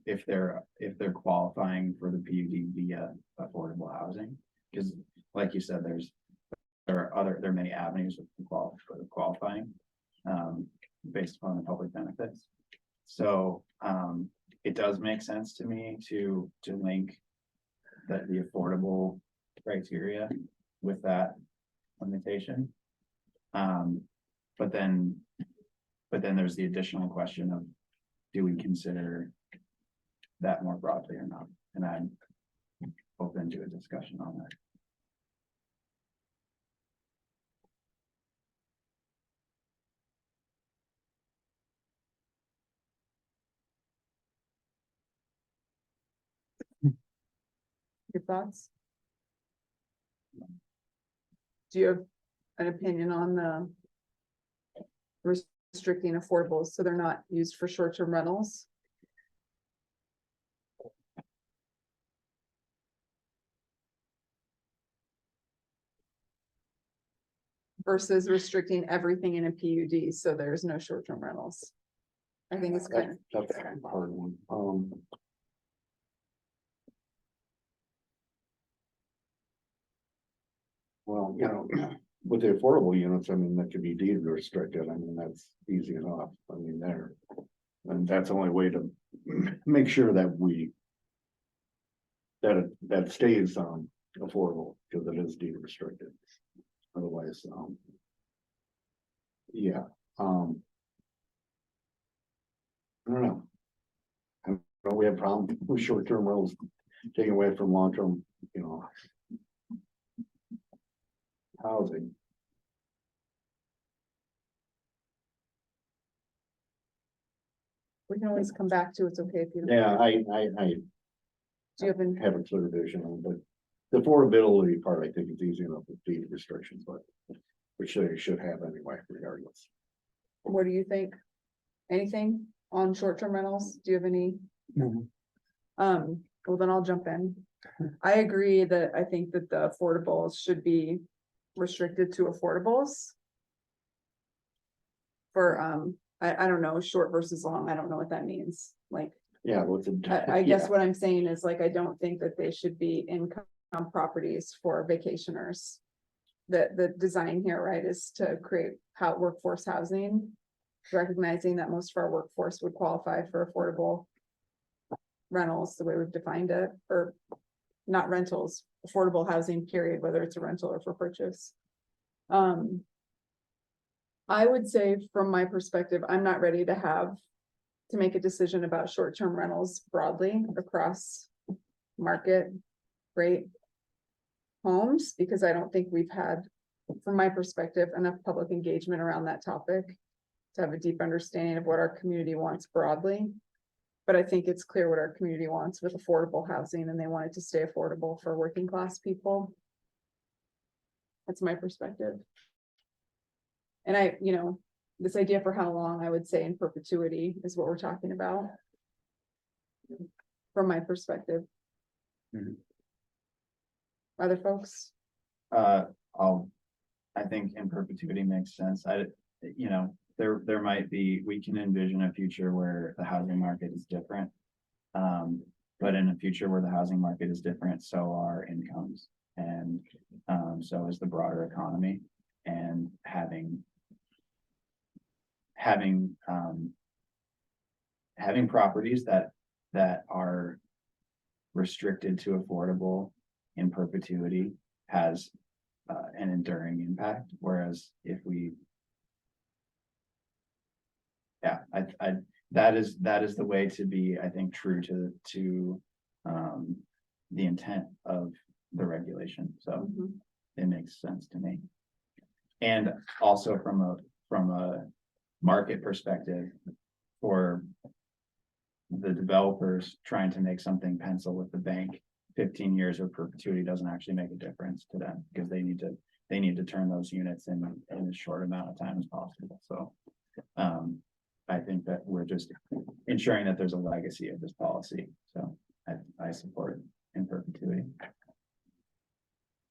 qualifying for the PUD via affordable housing. Because like you said, there are many avenues for qualifying. based upon the public benefits. So, it does make sense to me to link that the affordable criteria with that limitation. But then there's the additional question of, do we consider that more broadly or not? And I'm open to a discussion on that. Your thoughts? Do you have an opinion on the restricting affordables so they're not used for short-term rentals? Versus restricting everything in a PUD, so there's no short-term rentals. I think it's kind of. That's a hard one. Well, with the affordable units, I mean, that could be deed restricted. I mean, that's easy enough. I mean, there. And that's the only way to make sure that that stays affordable, because it is deed restricted. Otherwise, yeah, I don't know. I know we have problems with short-term rentals taken away from long-term, housing. We can always come back to, it's okay if you. Yeah, I Do you have an, have a clear vision on, but the affordability part, I think is easy enough with deed restrictions, but which they should have anyway, regardless. what do you think? Anything on short-term rentals? Do you have any? No. Well, then I'll jump in. I agree that I think that the affordables should be restricted to affordables. For, I don't know, short versus long, I don't know what that means, like, Yeah, what's it? I guess what I'm saying is like, I don't think that they should be income properties for vacationers. The design here, right, is to create workforce housing. Recognizing that most of our workforce would qualify for affordable rentals, the way we've defined it, or not rentals, affordable housing, period, whether it's a rental or for purchase. I would say from my perspective, I'm not ready to make a decision about short-term rentals broadly across market rate homes, because I don't think we've had, from my perspective, enough public engagement around that topic to have a deep understanding of what our community wants broadly. But I think it's clear what our community wants with affordable housing, and they want it to stay affordable for working class people. That's my perspective. And this idea for how long, I would say in perpetuity is what we're talking about. From my perspective. Mhm. Other folks? I think in perpetuity makes sense. There might be, we can envision a future where the housing market is different. But in a future where the housing market is different, so are incomes, and so is the broader economy. And having properties that are restricted to affordable in perpetuity has an enduring impact, whereas if we that is the way to be, I think, true to the intent of the regulation. So it makes sense to me. And also from a market perspective, for the developers trying to make something pencil with the bank, 15 years of perpetuity doesn't actually make a difference to them, because they need to turn those units in as short amount of time as possible. So I think that we're just ensuring that there's a legacy of this policy. So I support it in perpetuity.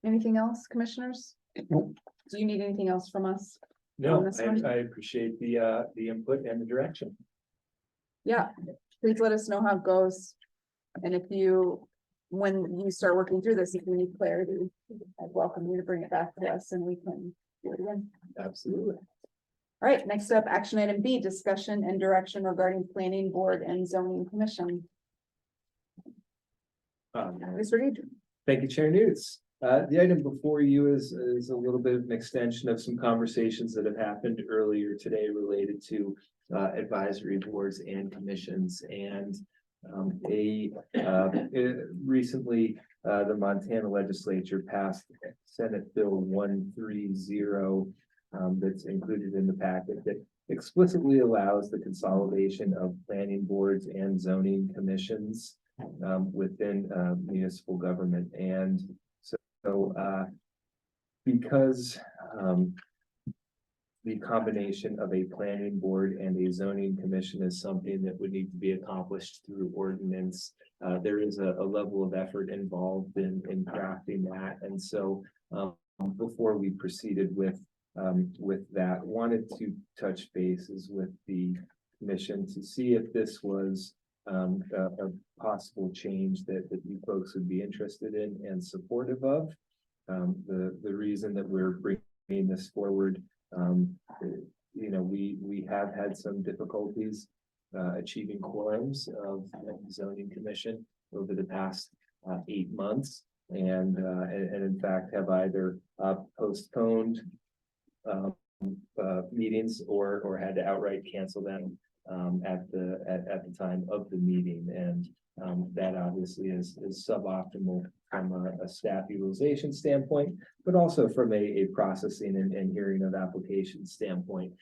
Anything else, commissioners? Nope. Do you need anything else from us? No, On this one? I appreciate the input and the direction. Yeah, please let us know how it goes. And when you start working through this, if you need clarity, I'd welcome you to bring it back to us and we can do it again. Absolutely. All right, next up, action item B, discussion and direction regarding planning board and zoning commission. Mr. Reed. Thank you, Chair Newts. The item before you is a little bit of an extension of some conversations that have happened earlier today related to advisory boards and commissions. And recently, the Montana legislature passed Senate Bill 130 that's included in the packet that explicitly allows the consolidation of planning boards and zoning commissions within municipal government. And so because the combination of a planning board and a zoning commission is something that would need to be accomplished through ordinance, there is a level of effort involved in crafting that. And so before we proceeded with that, wanted to touch bases with the commission to see if this was a possible change that you folks would be interested in and supportive of. The reason that we're bringing this forward, you know, we have had some difficulties achieving quorums of the zoning commission over the past 8 months, and in fact have either postponed meetings or had to outright cancel them at the time of the meeting. And that obviously is suboptimal from a staff utilization standpoint, but also from a processing and hearing of application standpoint,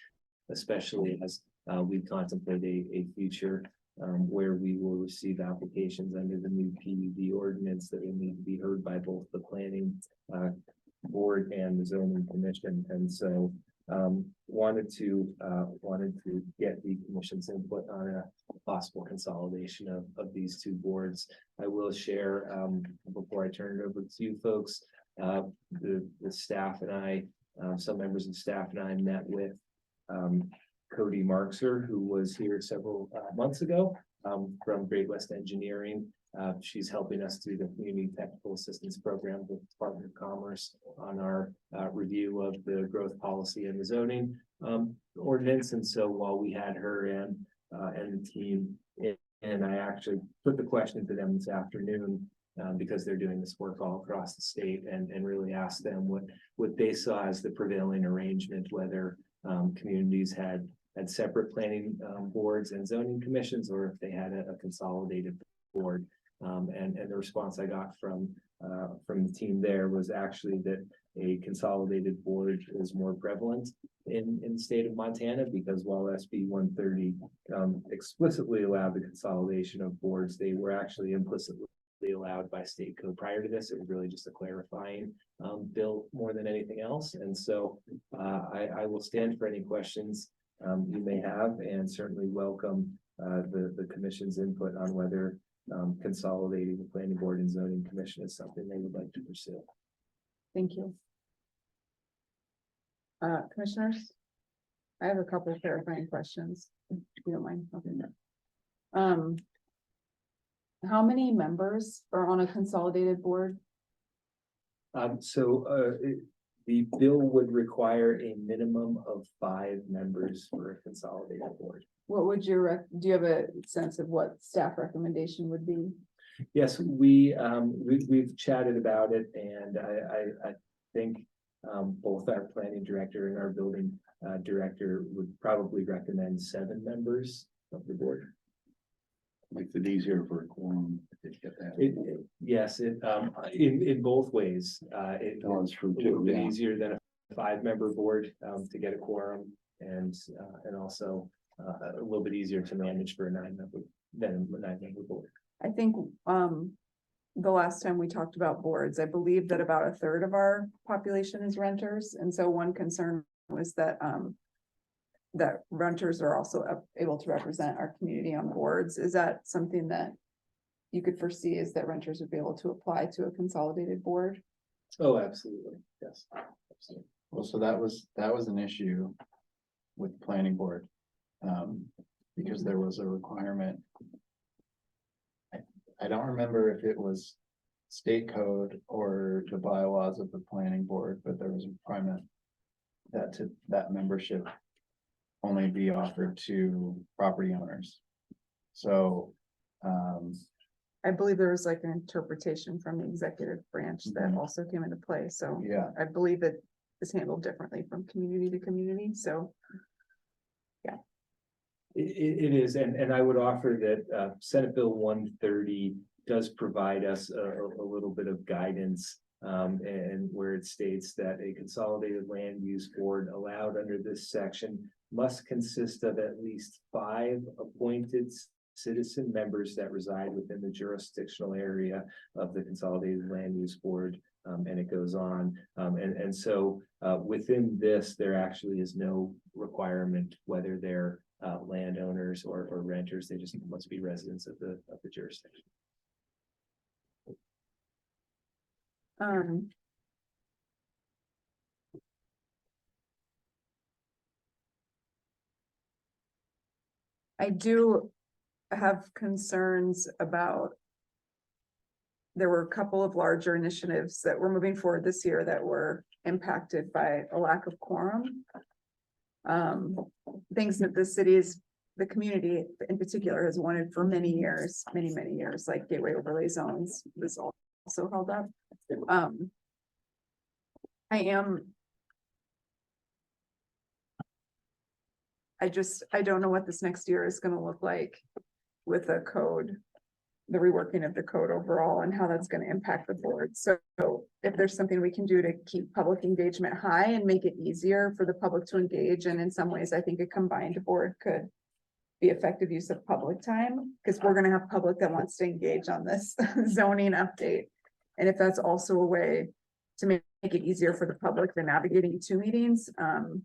especially as we contemplate a future where we will receive applications under the new PUD ordinance that will need to be heard by both the planning board and the zoning commission. And so wanted to get the commission's input on a possible consolidation of these two boards. I will share before I turn it over to you folks, the staff and I, some members of staff and I met with Cody Markser, who was here several months ago from Great West Engineering. She's helping us through the Community Technical Assistance Program with the Department of Commerce on our review of the growth policy and the zoning ordinance. And so while we had her and the team in, and I actually put the question to them this afternoon because they're doing this work all across the state, and really asked them what they saw as the prevailing arrangement, whether communities had separate planning boards and zoning commissions, or if they had a consolidated board. And the response I got from the team there was actually that a consolidated board is more prevalent in the state of Montana, because while SB 130 explicitly allowed the consolidation of boards, they were actually implicitly allowed by state code prior to this. It was really just a clarifying bill more than anything else. And so I will stand for any questions you may have, and certainly welcome the commission's input on whether consolidating the planning board and zoning commission is something they would like to pursue. Thank you. Commissioners, I have a couple of clarifying questions, if you don't mind. How many members are on a consolidated board? The bill would require a minimum of 5 members for a consolidated board. What would your, do you have a sense of what staff recommendation would be? Yes, we've chatted about it, and I think both our planning director and our building director would probably recommend 7 members of the board. Makes it easier for a quorum to get that. Yes, in both ways. No, it's true A little too, bit yeah. easier than a 5-member board to get a quorum, and also a little bit easier to manage for a 9-member board. I think the last time we talked about boards, I believe that about 1/3 of our population is renters. And so one concern was that that renters are also able to represent our community on boards. Is that something that you could foresee, is that renters would be able to apply to a consolidated board? Oh, absolutely, yes. Absolutely. Well, so that was an issue with the planning board. Because there was a requirement. I don't remember if it was state code or the bylaws of the planning board, but there was a requirement that membership only be offered to property owners. So, I believe there was like an interpretation from the executive branch that Mhm. also came into play, so. yeah, I believe it is handled differently from community to community, so. It is, and I would offer that, Senate Bill 130 does provide us a little bit of guidance. And where it states that a consolidated land use board allowed under this section must consist of at least 5 appointed citizen members that reside within the jurisdictional area of the consolidated land use board. And it goes on. And so within this, there actually is no requirement whether they're landowners or renters. They just must be residents of the jurisdiction. I do have concerns about. There were a couple of larger initiatives that were moving forward this year that were impacted by a lack of quorum. Things that the city's, the community in particular has wanted for many years, many years, like gateway overlay zones was also held up. I don't know what this next year is gonna look like with the code, the reworking of the code overall and how that's gonna impact the board. So if there's something we can do to keep public engagement high and make it easier for the public to engage, and in some ways, I think a combined board could be effective use of public time, because we're gonna have public that wants to engage on this zoning update. And if that's also a way to make it easier for the public than navigating 2 meetings, because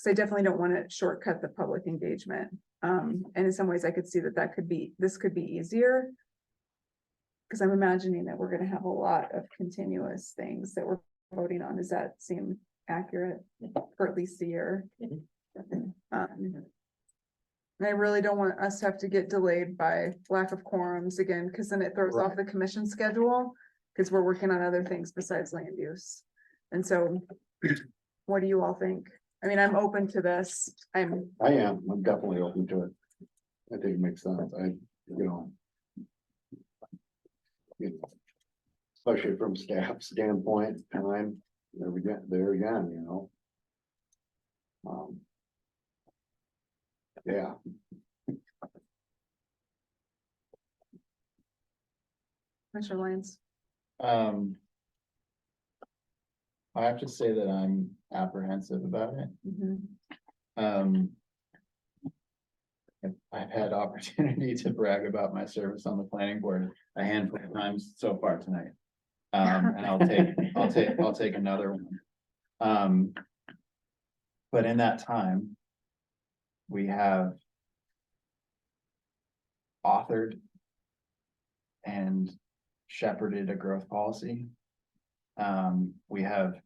I definitely don't want to shortcut the public engagement. And in some ways I could see that this could be easier. Because I'm imagining that we're gonna have a lot of continuous things that we're voting on. Does that seem accurate for at least a year? And I really don't want us to have to get delayed by lack of quorums again, because then it throws off the commission schedule. Because we're working on other things besides land use. And so, what do you all think? I mean, I'm open to this. I'm definitely open to it. I think it makes sense. Especially from staff standpoint, time, there again. Yeah, Commissioner Lyons. I have to say that I'm apprehensive about it. I've had opportunity to brag about my service on the planning board a handful of times so far tonight. And I'll take another one. But in that time, we have authored and shepherded a growth policy. We have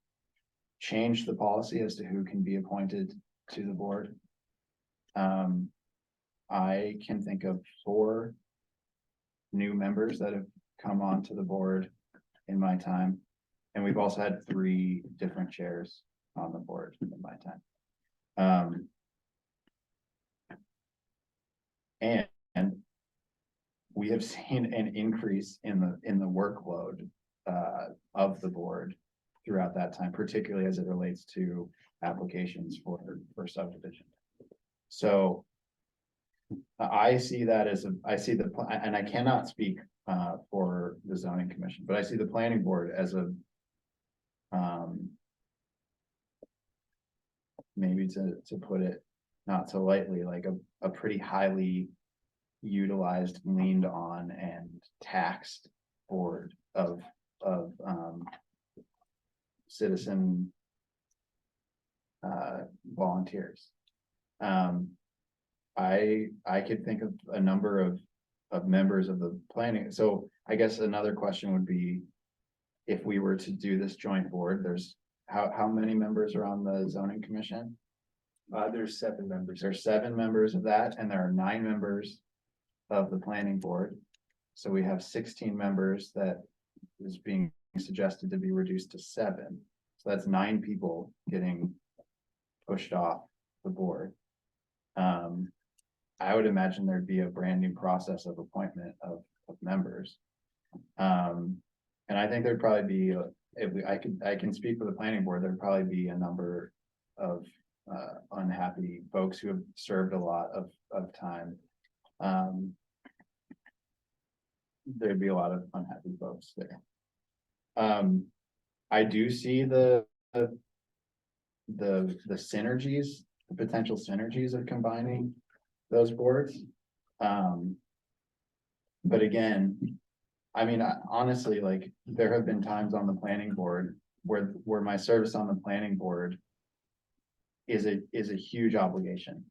changed the policy as to who can be appointed to the board. I can think of 4 new members that have come onto the board in my time. And we've also had 3 different chairs on the board in my time. And we have seen an increase in the workload of the board throughout that time, particularly as it relates to applications for subdivision. So I see that as and I cannot speak for the zoning commission, but I see the planning board as maybe to put it not so lightly, like a pretty highly utilized, leaned on and taxed board of citizen volunteers. I could think of a number of members of the planning. So I guess another question would be, if we were to do this joint board, there's how many members are on the zoning commission? There's 7 members. There's 7 members of that, and there are 9 members of the planning board. So we have 16 members that is being suggested to be reduced to 7. So that's 9 people getting pushed off the board. I would imagine there'd be a brand new process of appointment of members. And I think there'd probably be, I can speak for the planning board, there'd probably be a number of unhappy folks who have served a lot of time. There'd be a lot of unhappy folks there. I do see the synergies, the potential synergies of combining those boards. But again, I mean, honestly, like, there have been times on the planning board where my service on the planning board is a huge obligation.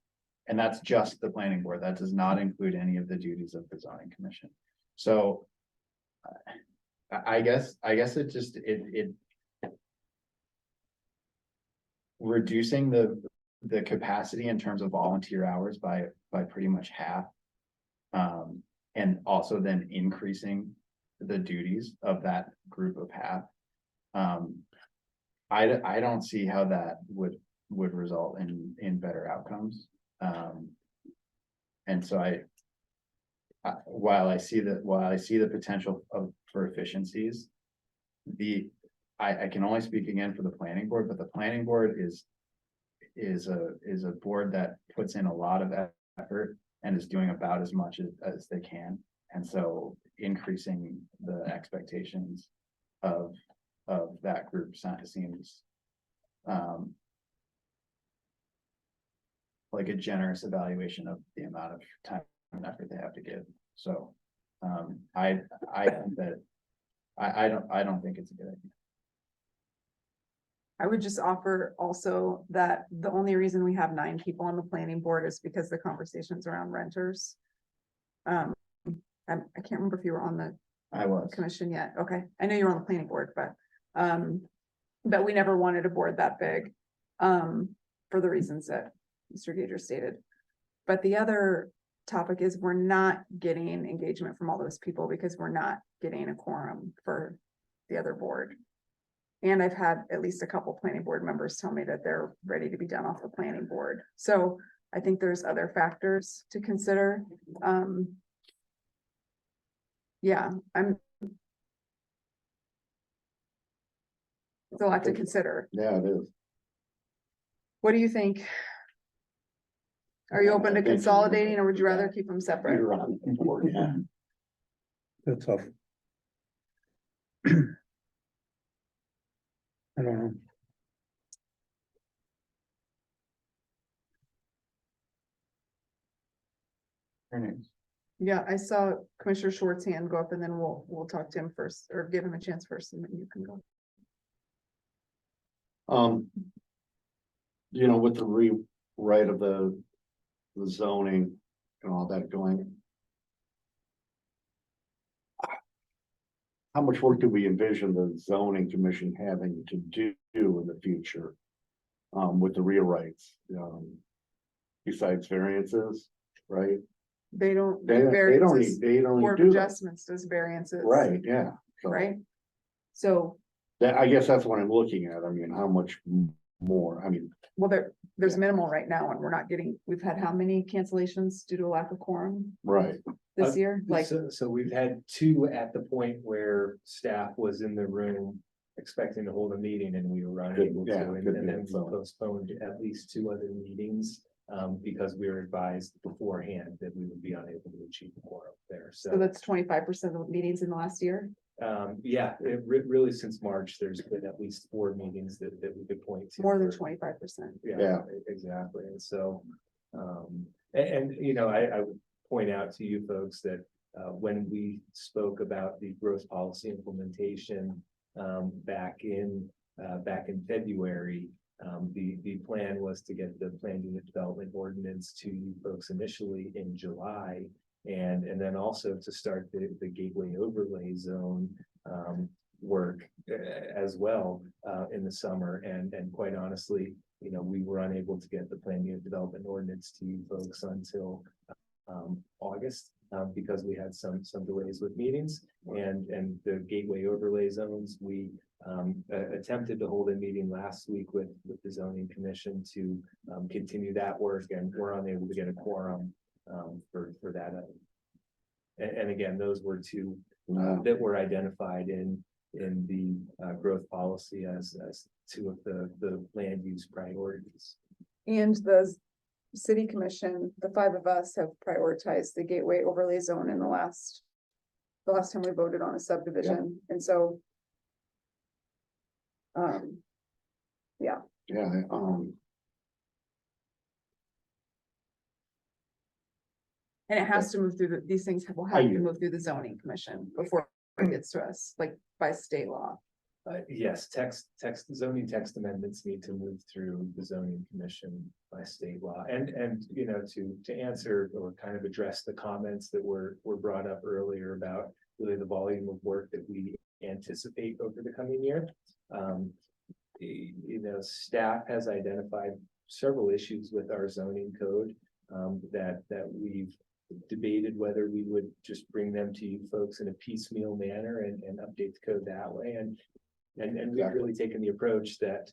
And that's just the planning board. That does not include any of the duties of the zoning commission. So I guess it just, reducing the capacity in terms of volunteer hours by pretty much half. And also then increasing the duties of that group of half. I don't see how that would result in better outcomes. And so while I see the potential for efficiencies, I can only speak again for the planning board, but the planning board is a board that puts in a lot of effort and is doing about as much as they can. And so increasing the expectations of that group seems like a generous evaluation of the amount of time and effort they have to give. So I think that I don't think it's a good idea. I would just offer also that the only reason we have 9 people on the planning board is because the conversations around renters. I can't remember if you were on the I was. commission yet. Okay, I know you're on the planning board, but we never wanted a board that big, for the reasons that Mr. Gager stated. But the other topic is we're not getting engagement from all those people because we're not getting a quorum for the other board. And I've had at least a couple planning board members tell me that they're ready to be done off the planning board. So I think there's other factors to consider. Yeah, it's a lot to consider. Yeah, it is. What do you think? Are you open to consolidating or would you rather keep them separate? You're on the board, yeah. That's tough. I don't know. Yeah, I saw Commissioner Schwartz hand go up and then we'll talk to him first or give him a chance first and then you can go. With the rewrite of the zoning and all that going. How much work do we envision the zoning commission having to do in the future? With the rewrites, besides variances, right? They don't. They do don't variances. need Board do that. adjustments does variances. Right, yeah. So Right? So, I guess that's what I'm looking at. I mean, how much more? I mean, well, there's minimal right now and we're not getting, we've had how many cancellations due to a lack of quorum right. this year? Like, So we've had 2 at the point where staff was in the room expecting to hold a meeting and we were unable to, and then we postponed at least 2 other meetings. Because we were advised beforehand that we would be unable to achieve a quorum there, so that's 25% of the meetings in the last year. Yeah, really since March, there's been at least 4 meetings that we could point to. More than for- 25%. Yeah. Exactly, and so, I would point out to you folks that, when we spoke about the growth policy implementation, back in February, the plan was to get the planned unit development ordinance to you folks initially in July. And then also to start the gateway overlay zone work as well in the summer. And quite honestly, we were unable to get the planned unit development ordinance to you folks until August. because we had some delays with meetings and the gateway overlay zones. We attempted to hold a meeting last week with the zoning commission to continue that work, and we're unable to get a quorum for that. And again, those were two that were identified in the growth policy as two of the land use priorities. And the city commission, the 5 of us have prioritized the gateway overlay zone in the last time we voted on a subdivision, and so. Yeah, Yeah, and it has to move through these things will have to move through the zoning commission before it gets to us, like by state law. Yes, zoning text amendments need to move through the zoning commission by state law. And, you know, to answer or kind of address the comments that were brought up earlier about really the volume of work that we anticipate over the coming year. You know, staff has identified several issues with our zoning code that we've debated whether we would just bring them to you folks in a piecemeal manner and update the code that way. And we've really taken the approach that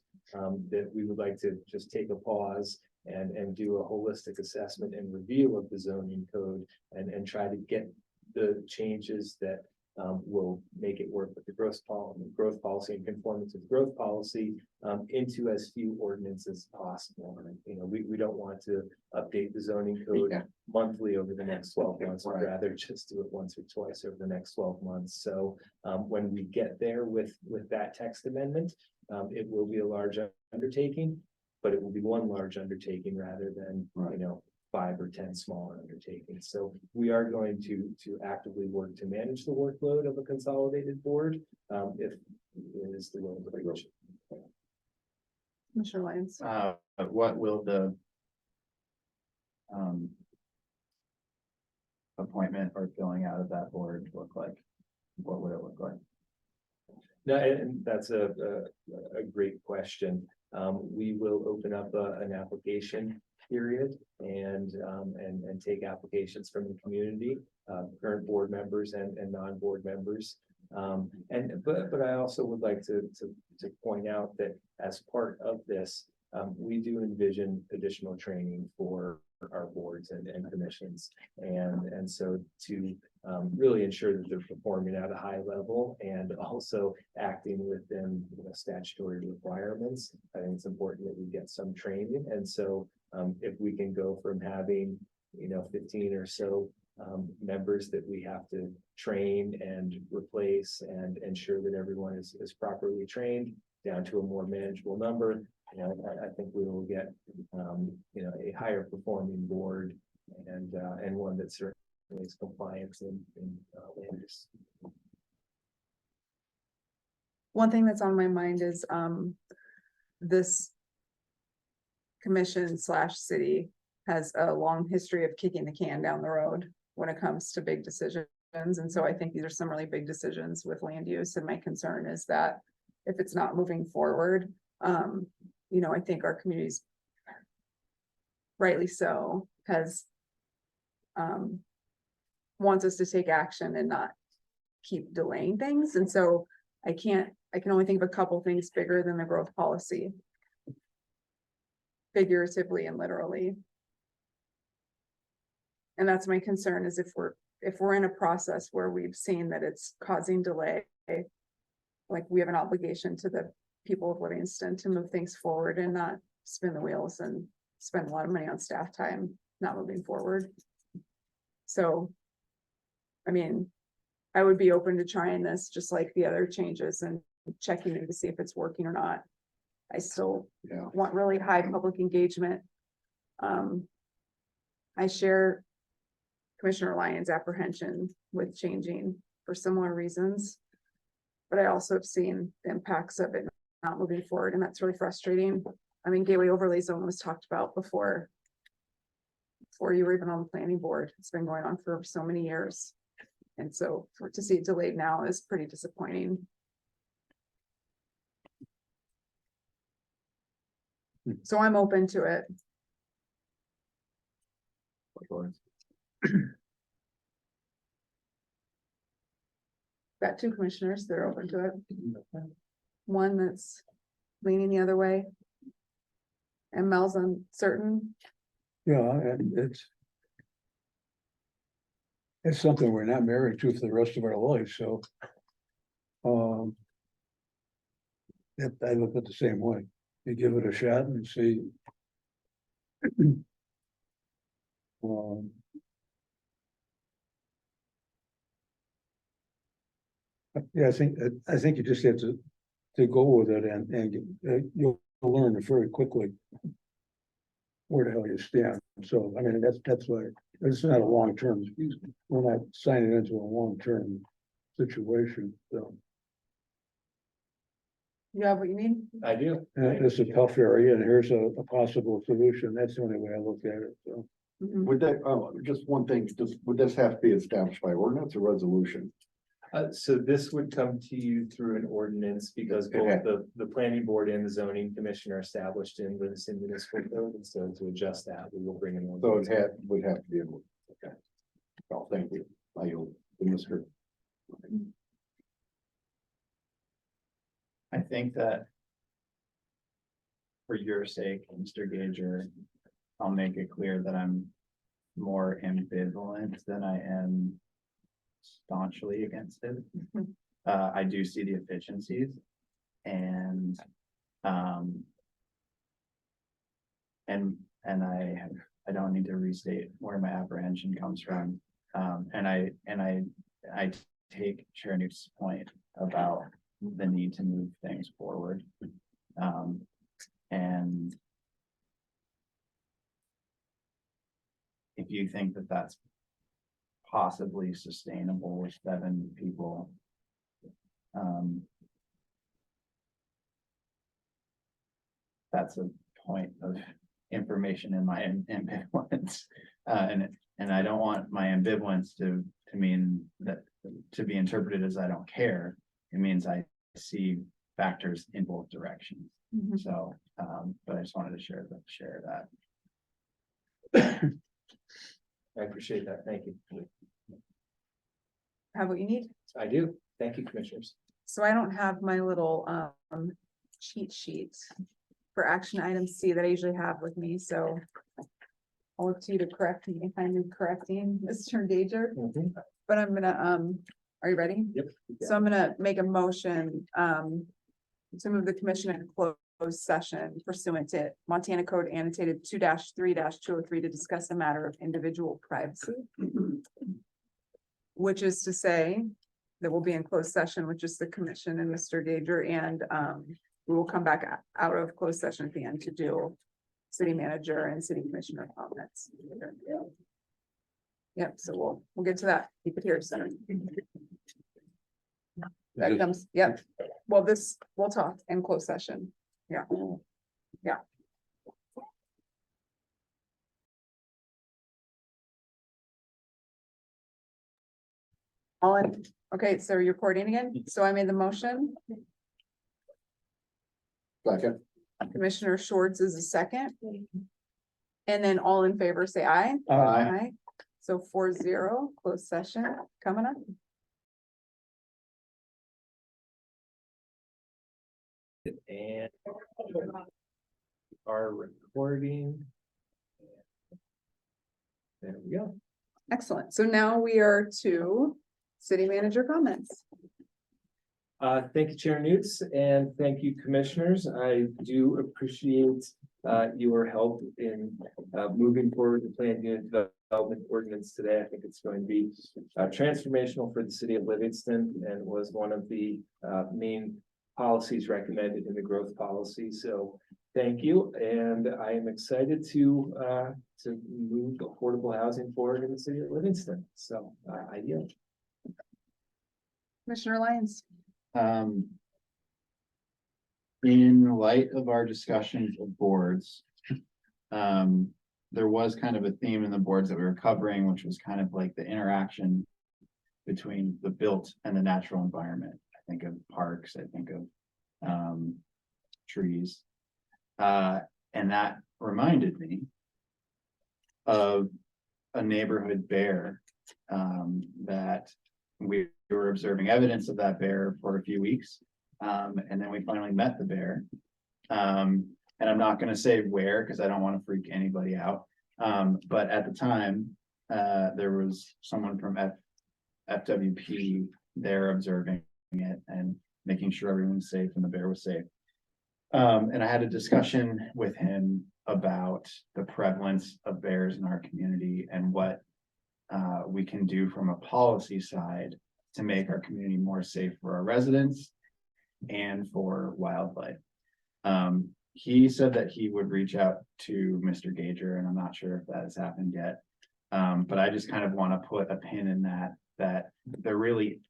we would like to just take a pause and do a holistic assessment and review of the zoning code and try to get the changes that will make it work with the growth policy and conformance to the growth policy into as few ordinances as possible. And, you know, we don't want to update the zoning code monthly over the next 12 months, but rather just do it once or twice over the next 12 months. So when we get there with that text amendment, it will be a large undertaking, but it will be one large undertaking rather than, you know, 5 or 10 smaller undertakings. So we are going to actively work to manage the workload of a consolidated board if it is the will of the commission. Commissioner Lyons. What will the appointment or filling out of that board look like? What would it look like? No, and that's a great question. We will open up an application period and take applications from the community, current board members and non-board members. But I also would like to point out that as part of this, we do envision additional training for our boards and commissions. And so to really ensure that they're performing at a high level and also acting within, you know, statutory requirements, I think it's important that we get some training. And so if we can go from having, you know, 15 or so members that we have to train and replace and ensure that everyone is properly trained down to a more manageable number, you know, I think we will get, you know, a higher performing board and one that certainly is compliant in land use. One thing that's on my mind is this commission / city has a long history of kicking the can down the road when it comes to big decisions. And so I think these are some really big decisions with land use. And my concern is that if it's not moving forward, you know, I think our community's rightly so has wants us to take action and not keep delaying things. And so I can only think of a couple things bigger than the growth policy, figuratively and literally. And that's my concern, is if we're in a process where we've seen that it's causing delay, like we have an obligation to the people of Livingston to move things forward and not spin the wheels and spend a lot of money on staff time not moving forward. So, I mean, I would be open to trying this just like the other changes and checking in to see if it's working or not. I still want really high public engagement. I share Commissioner Lyons' apprehension with changing for similar reasons, but I also have seen the impacts of it not moving forward, and that's really frustrating. I mean, gateway overlay zone was talked about before you were even on the planning board. It's been going on for so many years. And so to see it delayed now is pretty disappointing. So I'm open to it. Got two commissioners, they're open to it. One that's leaning the other way. And Mel's uncertain. Yeah, and it's something we're not married to for the rest of our life, so. I look at the same way. You give it a shot and see. Um, Yeah, I think you just have to go with it and you'll learn very quickly. Where the hell you stand. So, I mean, that's why, it's not a long-term, we're not signing into a long-term situation, so. You have what you need? I do. And it's a tough area and here's a possible solution. That's the only way I look at it, so. Mhm. Would that, just one thing, would this have to be established by ordinance or resolution? So this would come to you through an ordinance because both Okay. the planning board and the zoning commission are established in the municipal code. And so to adjust that, we will bring in. So would have to be, okay. Well, thank you. I yield to Mr. I think that for your sake, Mr. Gager, I'll make it clear that I'm more ambivalent than I am staunchly against it. I do see the efficiencies and, and I don't need to restate where my apprehension comes from. And I take Chair Newt's point about the need to move things forward. And if you think that that's possibly sustainable with 7 people, that's a point of information in my ambivalence. And I don't want my ambivalence to mean that, to be interpreted as I don't care. It means I see factors in both directions. Mhm. So, but I just wanted to share that. I appreciate that. Thank you. Have what you need? I do. Thank you, commissioners. So I don't have my little cheat sheet for action item C that I usually have with me, so. I'll look to you to correct me if I'm correcting Mr. Gager, but I'm gonna, are you ready? Yep. So I'm gonna make a motion, to move the commission in closed session pursuant to Montana Code annotated 2-3-203 to discuss a matter of individual privacy. Which is to say that we'll be in closed session, which is the commission and Mr. Gager, and, we will come back out of closed session at the end to do city manager and city commissioner comments. Yep, so we'll get to that. Keep it here, Center. That comes, yep. Well, we'll talk in closed session. Yeah. Yeah. All in, okay, so you're recording again. So I made the motion. Second. Commissioner Schwartz is a second. And then all in favor, say aye. Aye. So 4-0, closed session coming up. And our recording. There we go. Excellent. So now we are to city manager comments. Thank you, Chair Newts, and thank you, commissioners. I do appreciate your help in moving forward the planned unit development ordinance today. I think it's going to be transformational for the city of Livingston and was one of the main policies recommended in the growth policy. So thank you, and I am excited to move affordable housing forward in the city of Livingston. So I yield. Commissioner Lyons. In light of our discussions of boards, there was kind of a theme in the boards that we were covering, which was kind of like the interaction between the built and the natural environment. I think of parks, I think of trees. And that reminded me of a neighborhood bear that we were observing evidence of that bear for a few weeks. And then we finally met the bear. And I'm not gonna say where, because I don't want to freak anybody out. But at the time, there was someone from FWP there observing it and making sure everyone's safe and the bear was safe. And I had a discussion with him about the prevalence of bears in our community and what we can do from a policy side to make our community more safe for our residents and for wildlife. He said that he would reach out to Mr. Gager, and I'm not sure if that has happened yet. But I just kind of want to put a pin in that there really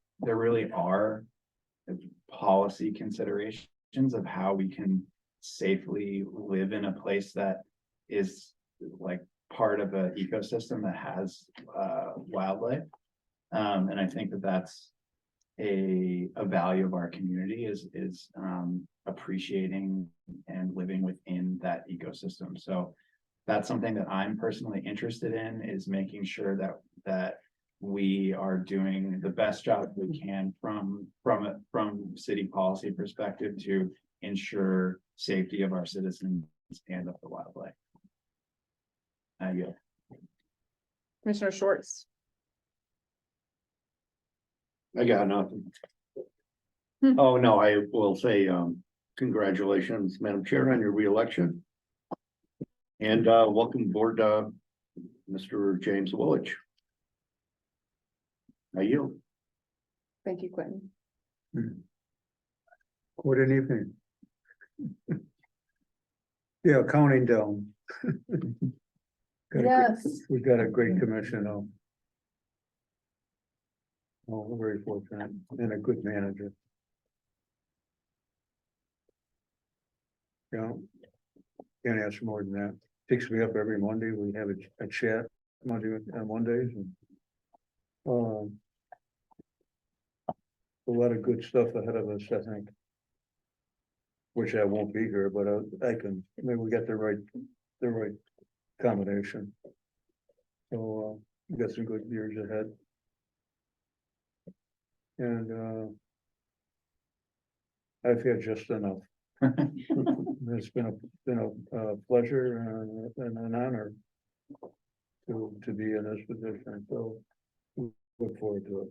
are policy considerations of how we can safely live in a place that is like part of an ecosystem that has wildlife. And I think that that's a value of our community is appreciating and living within that ecosystem. So that's something that I'm personally interested in, is making sure that we are doing the best job we can from city policy perspective to ensure safety of our citizens and of the wildlife. Yeah. Commissioner Schwartz. I got nothing. Hmm. Oh, no, I will say, congratulations, Madam Chair, on your reelection. And, welcome aboard, Mr. James Willich. I yield. Thank you, Quentin. What an evening. Yeah, counting down. Yes. We got a great commission. Oh, we're very fortunate and a good manager. Yeah. Can't ask more than that. Picks me up every Monday. We have a chat on Mondays and. A lot of good stuff ahead of us, I think. Wish I won't be here, but I can, maybe we got the right combination. So, we got some good years ahead. And, I've had just enough. It's been a pleasure and an honor to be in this position, so look forward to it.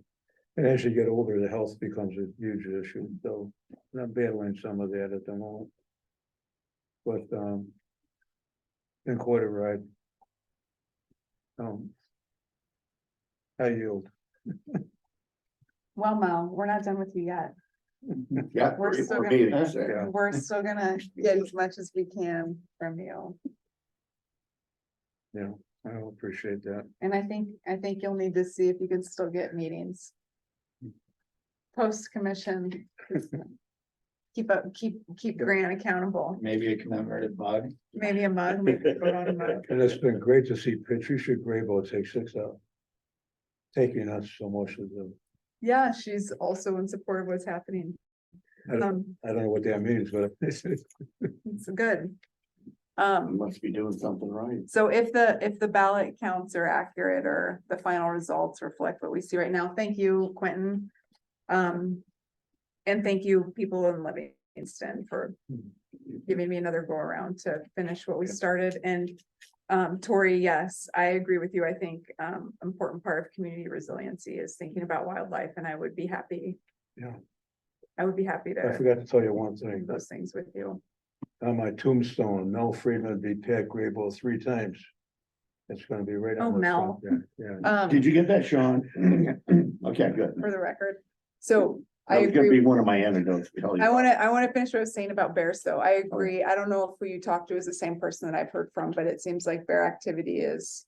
And as you get older, the health becomes a huge issue, so I'm battling some of that at the moment. But, been quite a ride. I yield. Well, Mel, we're not done with you yet. Yeah, We're 3 still more gonna- meetings there. We're still gonna get as much as we can from you. Yeah, I appreciate that. And I think you'll need to see if you can still get meetings. Post commission. Keep Grant accountable. Maybe a commemorative bug. Maybe a mug, maybe put on a mug. And it's been great to see Patricia Graybo take 6 out. Taking us so much of the, Yeah, she's also in support of what's happening. I don't know what that means, but It's good. You must be doing something right. So if the ballot counts are accurate or the final results reflect what we see right now, thank you, Quentin. And thank you, people in Livingston, for giving me another go around to finish what we started. And Tori, yes, I agree with you. I think important part of community resiliency is thinking about wildlife, and I would be happy. Yeah. I would be happy I to forgot to tell you one do thing. those things with you. On my tombstone, Mel Friedman beat Pat Graybo 3 times. It's gonna be right on. Oh, the Mel. front there. Yeah. Did you get that, Sean? Okay, good. For the record, so I That was gonna agree. be one of my anecdotes to tell you. I about. wanna finish what I was saying about bears, though. I agree. I don't know if who you talked to is the same person that I've heard from, but it seems like bear activity is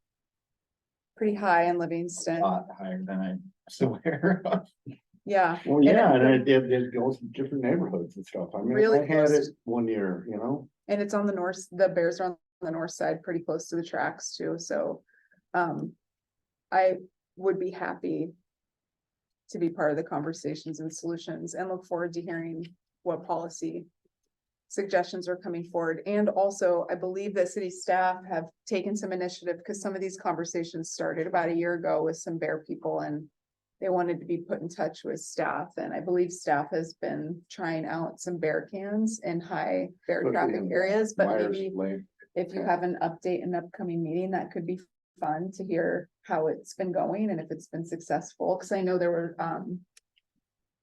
pretty high in A Livingston. lot higher than I'm aware of. Yeah. Well, yeah, and it goes to different neighborhoods and stuff. I mean, Really I had close it one year, you know? And it's on the north, the bears are on the north side, pretty close to the tracks too, so. I would be happy to be part of the conversations and solutions and look forward to hearing what policy suggestions are coming forward. And also, I believe that city staff have taken some initiative because some of these conversations started about a year ago with some bear people and they wanted to be put in touch with staff, and I believe staff has been trying out some bear cans in high bear Especially traffic in areas, but Myers maybe Lane. if you have an update in an upcoming meeting, that could be fun to hear how it's been going and if it's been successful, because I know there were,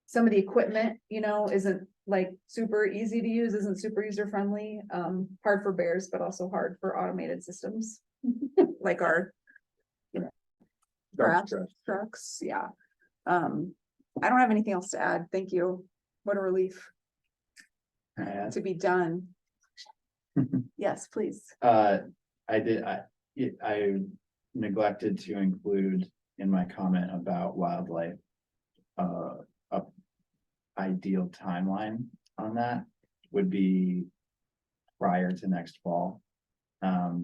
some of the equipment, isn't like super easy to use, isn't super user friendly, hard for bears, but also hard for automated systems. Like our, Garbage trucks, yeah. I don't have anything else to add. Thank you. What a relief to be done. Yes, please. I neglected to include in my comment about wildlife. A ideal timeline on that would be prior to next fall.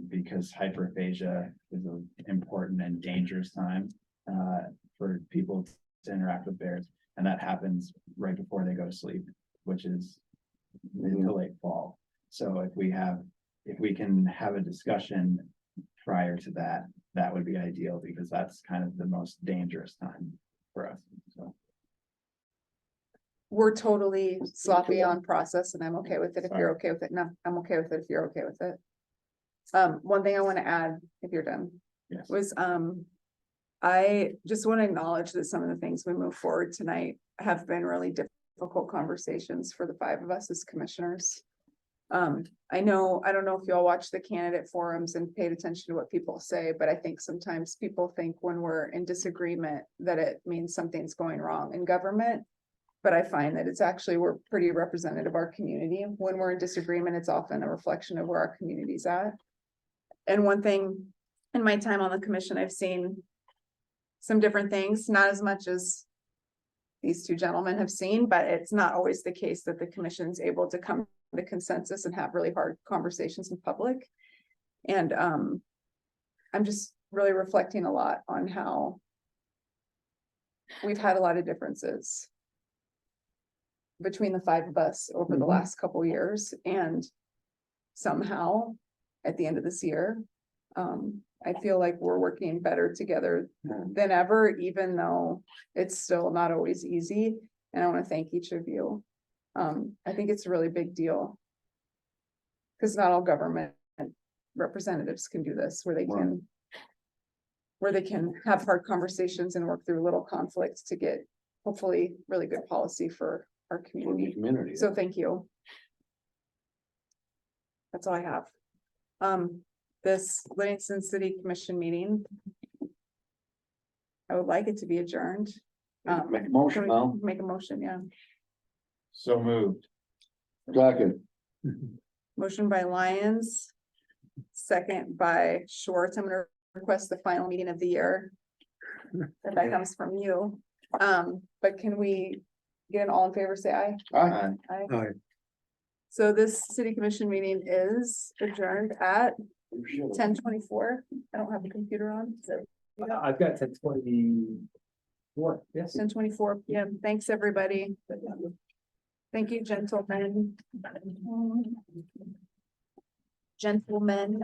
Because hyperphagia is an important and dangerous time, for people to interact with bears. And that happens right before they go to sleep, which is mid to late fall. So if we can have a discussion prior to that, that would be ideal, because that's kind of the most dangerous time for us, so. We're totally sloppy on process and I'm okay with it if you're okay with it. No, I'm okay with it if you're okay with it. One thing I want to add, if you're done, Yes. was, I just want to acknowledge that some of the things we move forward tonight have been really difficult conversations for the 5 of us as commissioners. I don't know if y'all watch the candidate forums and paid attention to what people say, but I think sometimes people think when we're in disagreement that it means something's going wrong in government. But I find that it's actually, we're pretty representative of our community. When we're in disagreement, it's often a reflection of where our community's at. And one thing in my time on the commission, I've seen some different things, not as much as these 2 gentlemen have seen, but it's not always the case that the commission's able to come to consensus and have really hard conversations in public. And I'm just really reflecting a lot on how we've had a lot of differences between the 5 of us over the last couple years, and somehow at the end of this year, I feel like we're working better together than ever, even though it's still not always easy. And I want to thank each of you. I think it's a really big deal, because not all government representatives can do this, where they can have hard conversations and work through little conflicts to get hopefully really good policy for our For the community. community. So thank you. That's all I have. This Livingston City Commission meeting, I would like it to be adjourned. Make a motion Can we now. Make a motion, yeah. So moved. Second. Motion by Lyons, second by Schwartz. I'm gonna request the final meeting of the year. If that comes from you. But can we get an all in favor, say aye? Aye. Aye. Aye. So this city commission meeting is adjourned at 10:24. I don't have the computer on, so I've got 10:24. Yes. 10:24 p.m. Thanks, everybody. Thank you, gentlemen. Gentlemen.